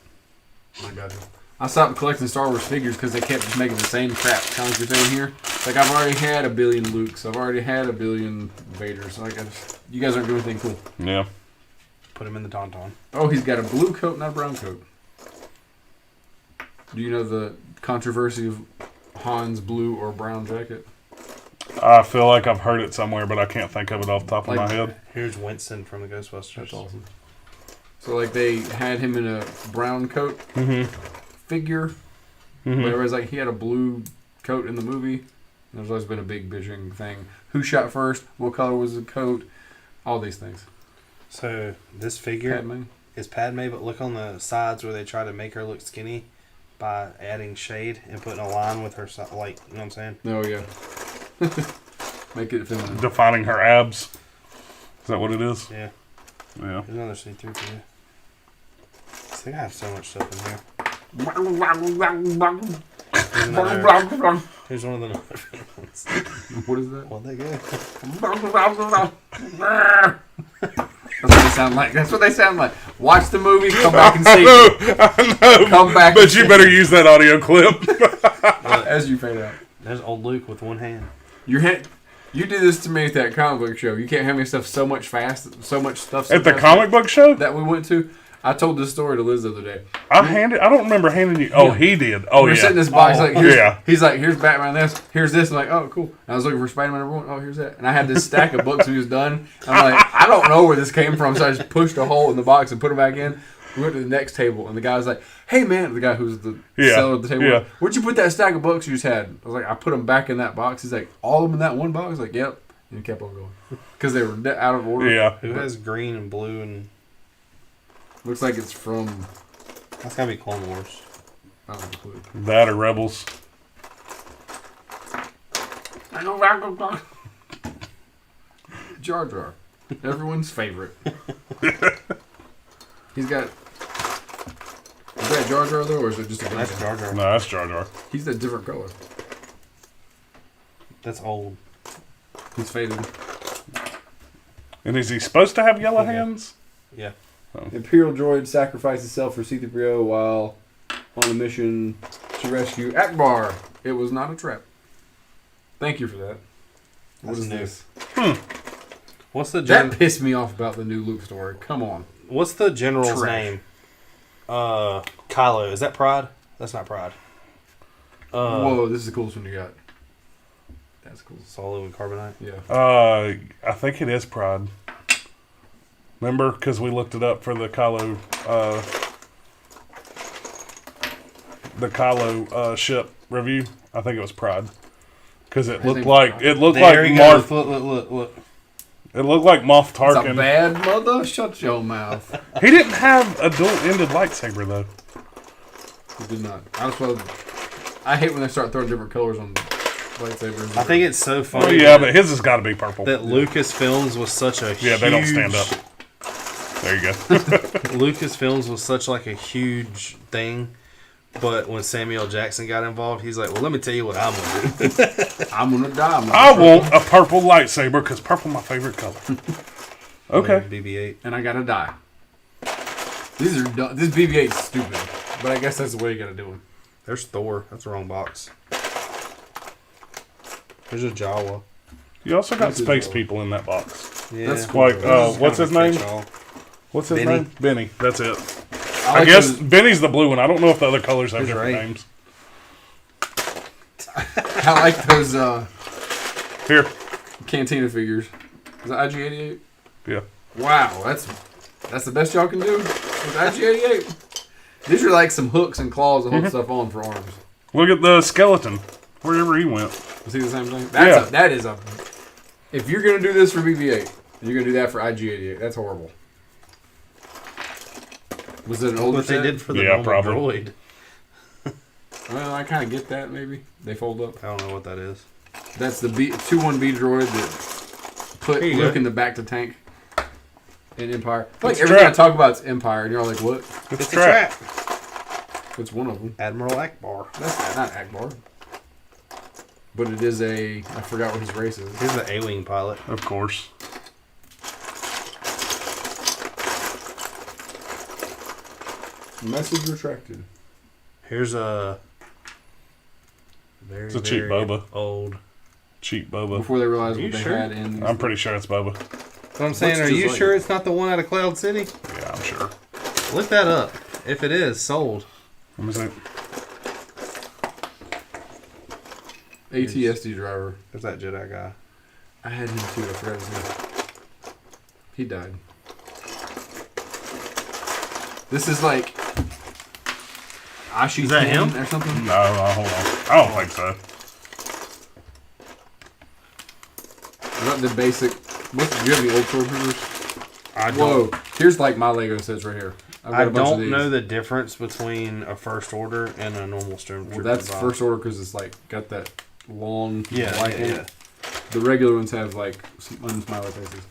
I got you. I stopped collecting Star Wars figures because they kept just making the same crap. Kind of like you're saying here. Like I've already had a billion Lukes. I've already had a billion Vaders. Like you guys aren't doing anything cool. Yeah. Put him in the tauntaun. Oh, he's got a blue coat, not a brown coat. Do you know the controversy of Han's blue or brown jacket? I feel like I've heard it somewhere, but I can't think of it off the top of my head. Here's Winston from the Ghostbusters. That's awesome. So like they had him in a brown coat figure, but everybody's like he had a blue coat in the movie. There's always been a big bitching thing. Who shot first? What color was the coat? All these things. So this figure Padme. is Padme, but look on the sides where they try to make her look skinny by adding shade and putting a line with her, like, you know what I'm saying? Oh yeah. Make it feminine. Defining her abs. Is that what it is? Yeah. Yeah. There's another C3 for you. I think I have so much stuff in here. Here's one of the ones. What is that? What'd they go? That's what they sound like. That's what they sound like. Watch the movie. Come back and see it. I know. Come back. But you better use that audio clip. As you fade out. There's old Luke with one hand. You do this to me at that comic book show. You can't have me stuff so much fast, so much stuff. At the comic book show? that we went to. I told this story to Liz the other day. I don't remember handing you. Oh, he did. Oh, We're yeah. sitting in this box. Like, here's, yeah. He's like, here's Batman. This. Here's this. I'm like, oh, cool. And I was looking for Spider-Man number 1. Oh, here's that. And I had this stack of books he was done. I'm like, I don't know where this came from. So I just pushed a hole in the box and put it back in. We went to the next table, and the guy was like, hey, man. The guy who's the seller of the table. Yeah. Where'd you put that stack of books you just had? I was like, I put them back in that box. He's like, all of them in that one box? I was like, yep. And he kept on going. Because they were out of order. Yeah. Who has green and blue and... Looks like it's from... That's gotta be Clone Wars. I don't have a clue. That or Rebels. Jar Jar. Everyone's favorite. He's got... Is that Jar Jar, though, or is it just a That's guy? Jar Jar. No, that's Jar Jar. He's a different color. That's old. He's faded. And is he supposed to have yellow hands? Yeah. Imperial droid sacrificed itself for C-3PO while on a mission to rescue Akbar. It was not a trap. Thank you for that. What That's is new. this? What's the That pissed me off about the new Luke story. Come on. What's the general's Trash. name? Kylo. Is that Pride? That's not Pride. Whoa, this is the coolest one you got. That's cool. Solo and Carbonite. Yeah. I think it is Pride. Remember? Because we looked it up for the Kylo ship review. I think it was Pride. Because it looked like There like you Marth. go. Look. It looked like Moff It's a Tarkin. bad mother. Shut your mouth. He didn't have a dual-ended lightsaber though. He did not. I hate when they start throwing different colors on lightsabers. I think it's so funny. Oh yeah, but his has got to be purple. That Lucasfilms was such a huge... they don't stand up. There you go. Lucasfilms was such like a huge thing, but when Samuel Jackson got involved, he's like, "Well, let me tell you what I'm gonna do. I'm gonna die. I want a purple lightsaber because purple my favorite color." Okay. BB-8, and I gotta die. These are dumb. This BB-8's stupid, but I guess that's the way you gotta do them. There's Thor. That's the wrong box. There's a Jawa. You also got That's space Jawa. people in that box. Yeah. That's cool. Like, what's his name? What's his Benny. name? Benny. That's it. I I guess Benny's the blue one. I don't know if the other colors have He's different right. names. I like those Here. Cantina figures. Is that IG-88? Yeah. Wow, that's the best y'all can do with IG-88. These are like some hooks and claws to hold stuff on for arms. Look at the skeleton. Wherever he went. Is he the same thing? Yeah. If you're gonna do this for BB-8, you're gonna do that for IG-88. That's horrible. Was it an older What they set? did for the Yeah, normal probably. droid. Well, I kind of get that. Maybe they fold up. I don't know what that is. That's the 2-1B droid that put Here you Luke go. in the back to tank in Empire. I feel like It's everything I trap. talk about is Empire, and you're all like, "What?" It's a trap. trap. It's one of them. Admiral Akbar. That's not Akbar, but it is a. I forgot what his race is. He's the A-wing pilot. Of course. Message retracted. Here's a very, It's a cheap very boba. old. Cheap boba. Before they realized Are you what they sure? had in. I'm pretty sure it's boba. What I'm saying, Looks are you just like sure it. it's not the one out of Cloud City? Yeah, I'm sure. Look that up. If it is, sold. Let me see. ATSD driver. There's that Jedi guy. I had him too. I forgot his name. He died. This is like Ashi Is that Ken him? or something. No, hold on. I don't think so. Not the basic. Do you have any old stormtroopers? I Whoa! Here's like my Lego sets right here. I've got I a bunch of don't these. know the difference between a First Order and a normal Stormtrooper. Well, that's box. first order because it's like got that long white in yeah. it. The regular ones have like some unsmiley faces.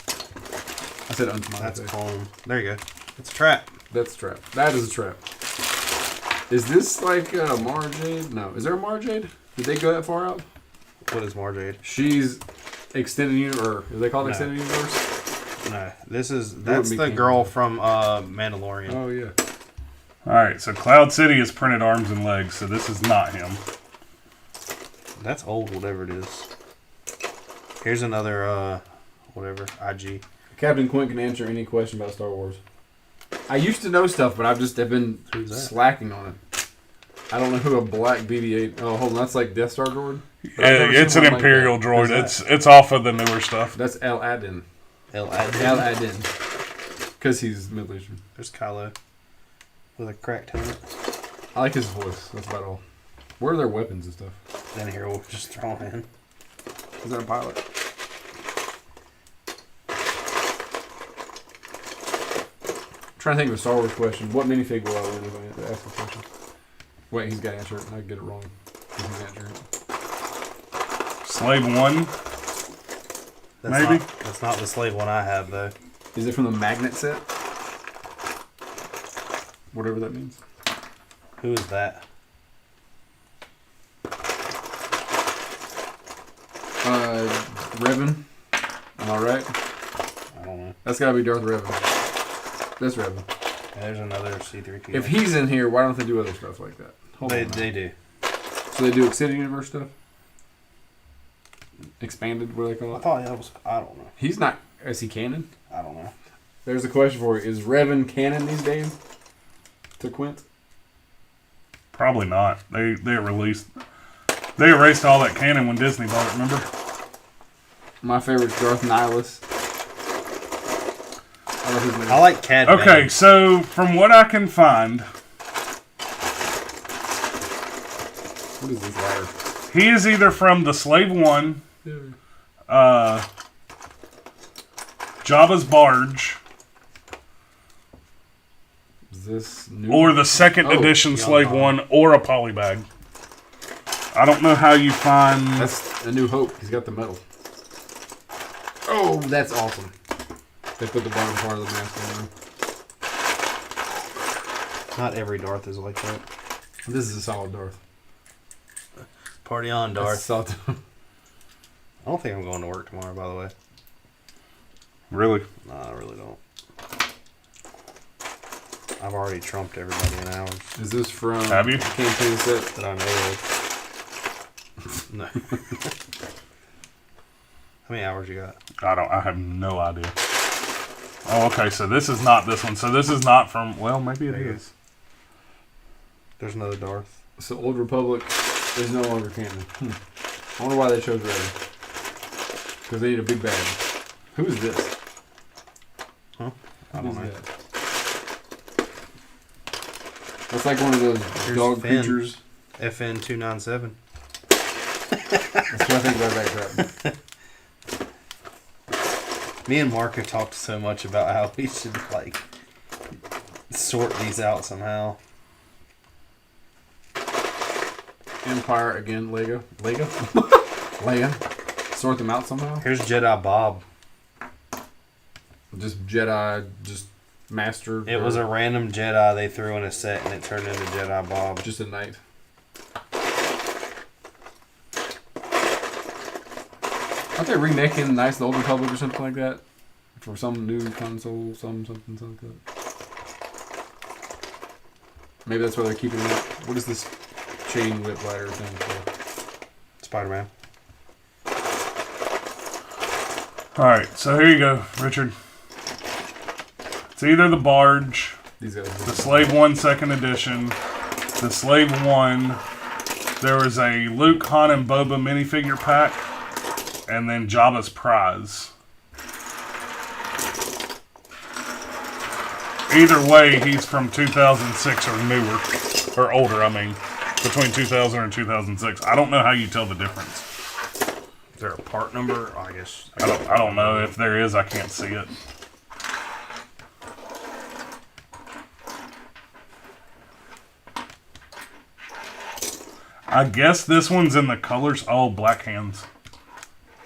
I said unsmiley That's face. clone. There you go. It's a trap. That's a trap. That is a trap. Is this like a Mara Jade? No. Is there a Mara Jade? Did they go that far out? What is Marjade? She's extended universe. Or is they called No. extended universe? No, that's be the canon. girl from Mandalorian. Oh yeah. Alright, so Cloud City is printed arms and legs, so this is not him. That's old, whatever it is. Here's another whatever IG. Captain Quint can answer any question about Star Wars. I used to know stuff, but I've been Who's that? slacking on it. I don't know who a black BB-8. Oh, hold on, that's like Death Star droid. It's an Imperial droid. It's off of the newer stuff. That's El Adin. El El Adin. Adin. Because he's Middle Eastern. There's Kylo with a cracked helmet. I like his voice. That's about all. Where are their weapons and stuff? Then here we'll just throw him in. Is that a pilot? Trying to think of a Star Wars question. What minifig will I win if I ask a question? Wait, he's got to answer it. I get it wrong. He can answer it. Slave 1. That's Maybe. that's not the slave one I have though. Is it from the magnet set? Whatever that means. Who is that? Revan. Am I right? I don't know. That's got to be Darth Revan. That's Revan. There's another C3PO. If he's in here, why don't they do other stuff like that? Hold they on. they do. So they do Extended Universe stuff? Expanded, what do they call I it? thought that was. I don't know. He's not. Is he canon? I don't know. There's a question for you. Is Revan canon these days? To Quint? Probably not. They released. They erased all that canon when Disney bought it, remember? My favorite's Darth Nihilus. I love his name. I like Cad. Okay, Bane. so from what I can find, What is this ladder? he is either from the Slave 1, Jabba's Barge, Is this new? Or the second edition Young Slave Han. 1 or a polybag. I don't know how you find... That's A New Hope. He's got the medal. Oh, that's awesome. They put the bottom part of the mask on there. Not every Darth is like that. This is a solid Darth. Party on, That's Darth. solid. I don't think I'm going to work tomorrow, by the way. Really? No, I really don't. I've already trumped everybody in hours Is this from Have you? the campaign set? that I know of. No. How many hours you got? I have no idea. Oh, okay, so this is not this one. So this is not from... Well, maybe it is. There's another Darth. So Old Republic is no longer canon. I wonder why they chose Red. Because they need a big bag. Who is this? Huh? I don't know. That? That's like one of those Here's dog Finn. creatures. FN 297. That's what I think about that crap. Me and Mark have talked so much about how we should like sort these out somehow. Empire again, Lego. Leia. Sort them out somehow. Here's Jedi Bob. Just Jedi, just master. It was a random Jedi they threw in a set and it turned into Jedi Bob. just a knight. Aren't they remaking Knights of the Old Republic or something like that? For some new console, something like that. Maybe that's why they're keeping it. What is this chain whip ladder thing for? Spider-Man. Alright, so here you go, Richard. It's either the Barge, These guys. the Slave 1 second edition, the Slave 1. There was a Luke, Han, and Boba minifigure pack, and then Jabba's Prize. Either way, he's from 2006 or newer. Or older, I mean. Between 2000 and 2006. I don't know how you tell the difference. Is there a part number? Oh, I guess. I don't know. If there is, I can't see it. I guess this one's in the colors. Oh, black hands.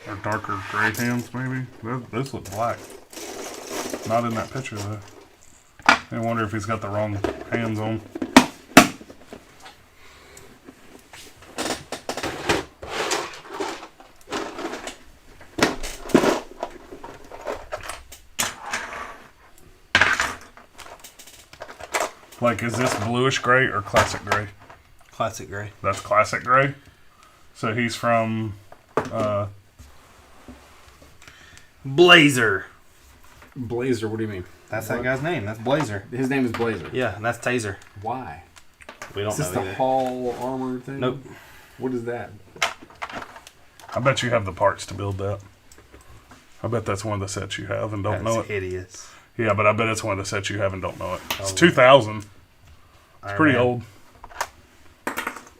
Or darker gray hands, maybe. Those look black. Not in that picture, though. I wonder if he's got the wrong hands on. Like, is this bluish gray or classic gray? Classic gray. That's classic gray. So he's from Blazer. Blazer, what do you mean? That's that guy's name. That's Blazer. His name is Blazer. Yeah, and that's Taser. Why? We don't Is this know the either. Hall armor thing? Nope. What is that? I bet you have the parts to build that. I bet that's one of the sets you have and don't know That's it. hideous. Yeah, but I bet it's one of the sets you have and don't know it. It's Oh. 2000. It's Iron pretty Man. old.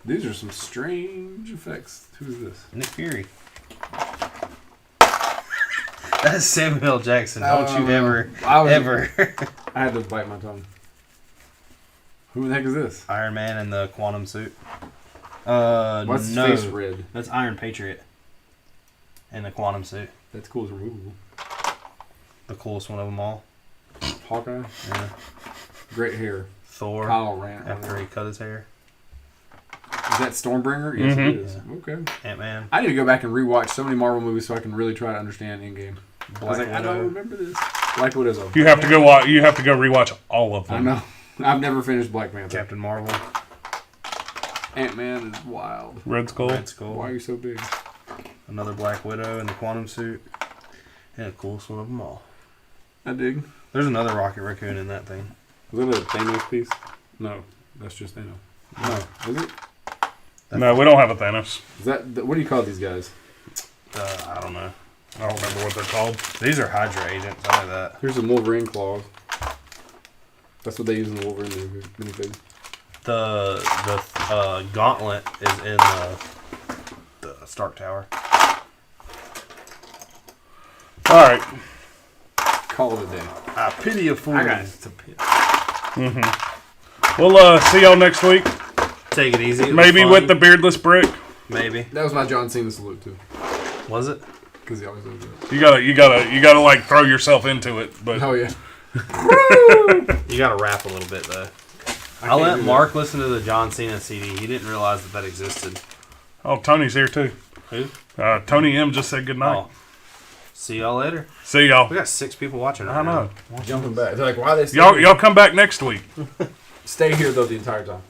These are some strange effects. Who is this? Nick Fury. That's Samuel L. Jackson. Don't you ever, ever. I had to bite my tongue. Who the heck is this? Iron Man in the quantum suit. What's his no. face red? That's Iron Patriot in the quantum suit. That's cool as removable. The coolest one of them all. Hawkeye? Yeah. Great hair. Thor. Kyle Rand. After he cut his hair. Is that Stormbringer? Yes, Mhm. it is. Okay. Ant-Man. I need to go back and rewatch so many Marvel movies so I can really try to understand Endgame. I was Black like, I don't Widow. remember this. Black Widow's over. You have to go watch. You have to go rewatch all of I them. know. I've never finished Black Panther. Captain Marvel. Ant-Man is wild. Red Skull. Red Skull. Why are you so big? Another Black Widow in the quantum suit. And the coolest one of them all. I dig. There's another Rocket Raccoon in that thing. Is that a Thanos piece? No. That's just Thanos. No. Is it? No, we don't have a Thanos. Is that... What do you call these guys? I don't know. I don't remember what they're called. These are Hydra agents. I know that. Here's a Wolverine claw. That's what they use in the Wolverine minifig. The gauntlet is in the Stark Tower. All right. Call it a day. I pity a fool. I got it. It's a pit. Mm-hmm. We'll see y'all next week. Take it easy. Maybe with the beardless Brick. Maybe. That was my John Cena salute too. Was it? Because he always does that. You gotta like throw yourself into it. But Oh yeah. You got to rap a little bit though. I'll let Mark listen to the John Cena CD. He didn't realize that existed. oh, Tony's here too. Who? Tony M just said goodnight. Oh. See y'all later. See y'all. We got 6 people watching right I know. now. Jumping back. They're like, why are they? Y'all come back next week. Stay here though the entire time.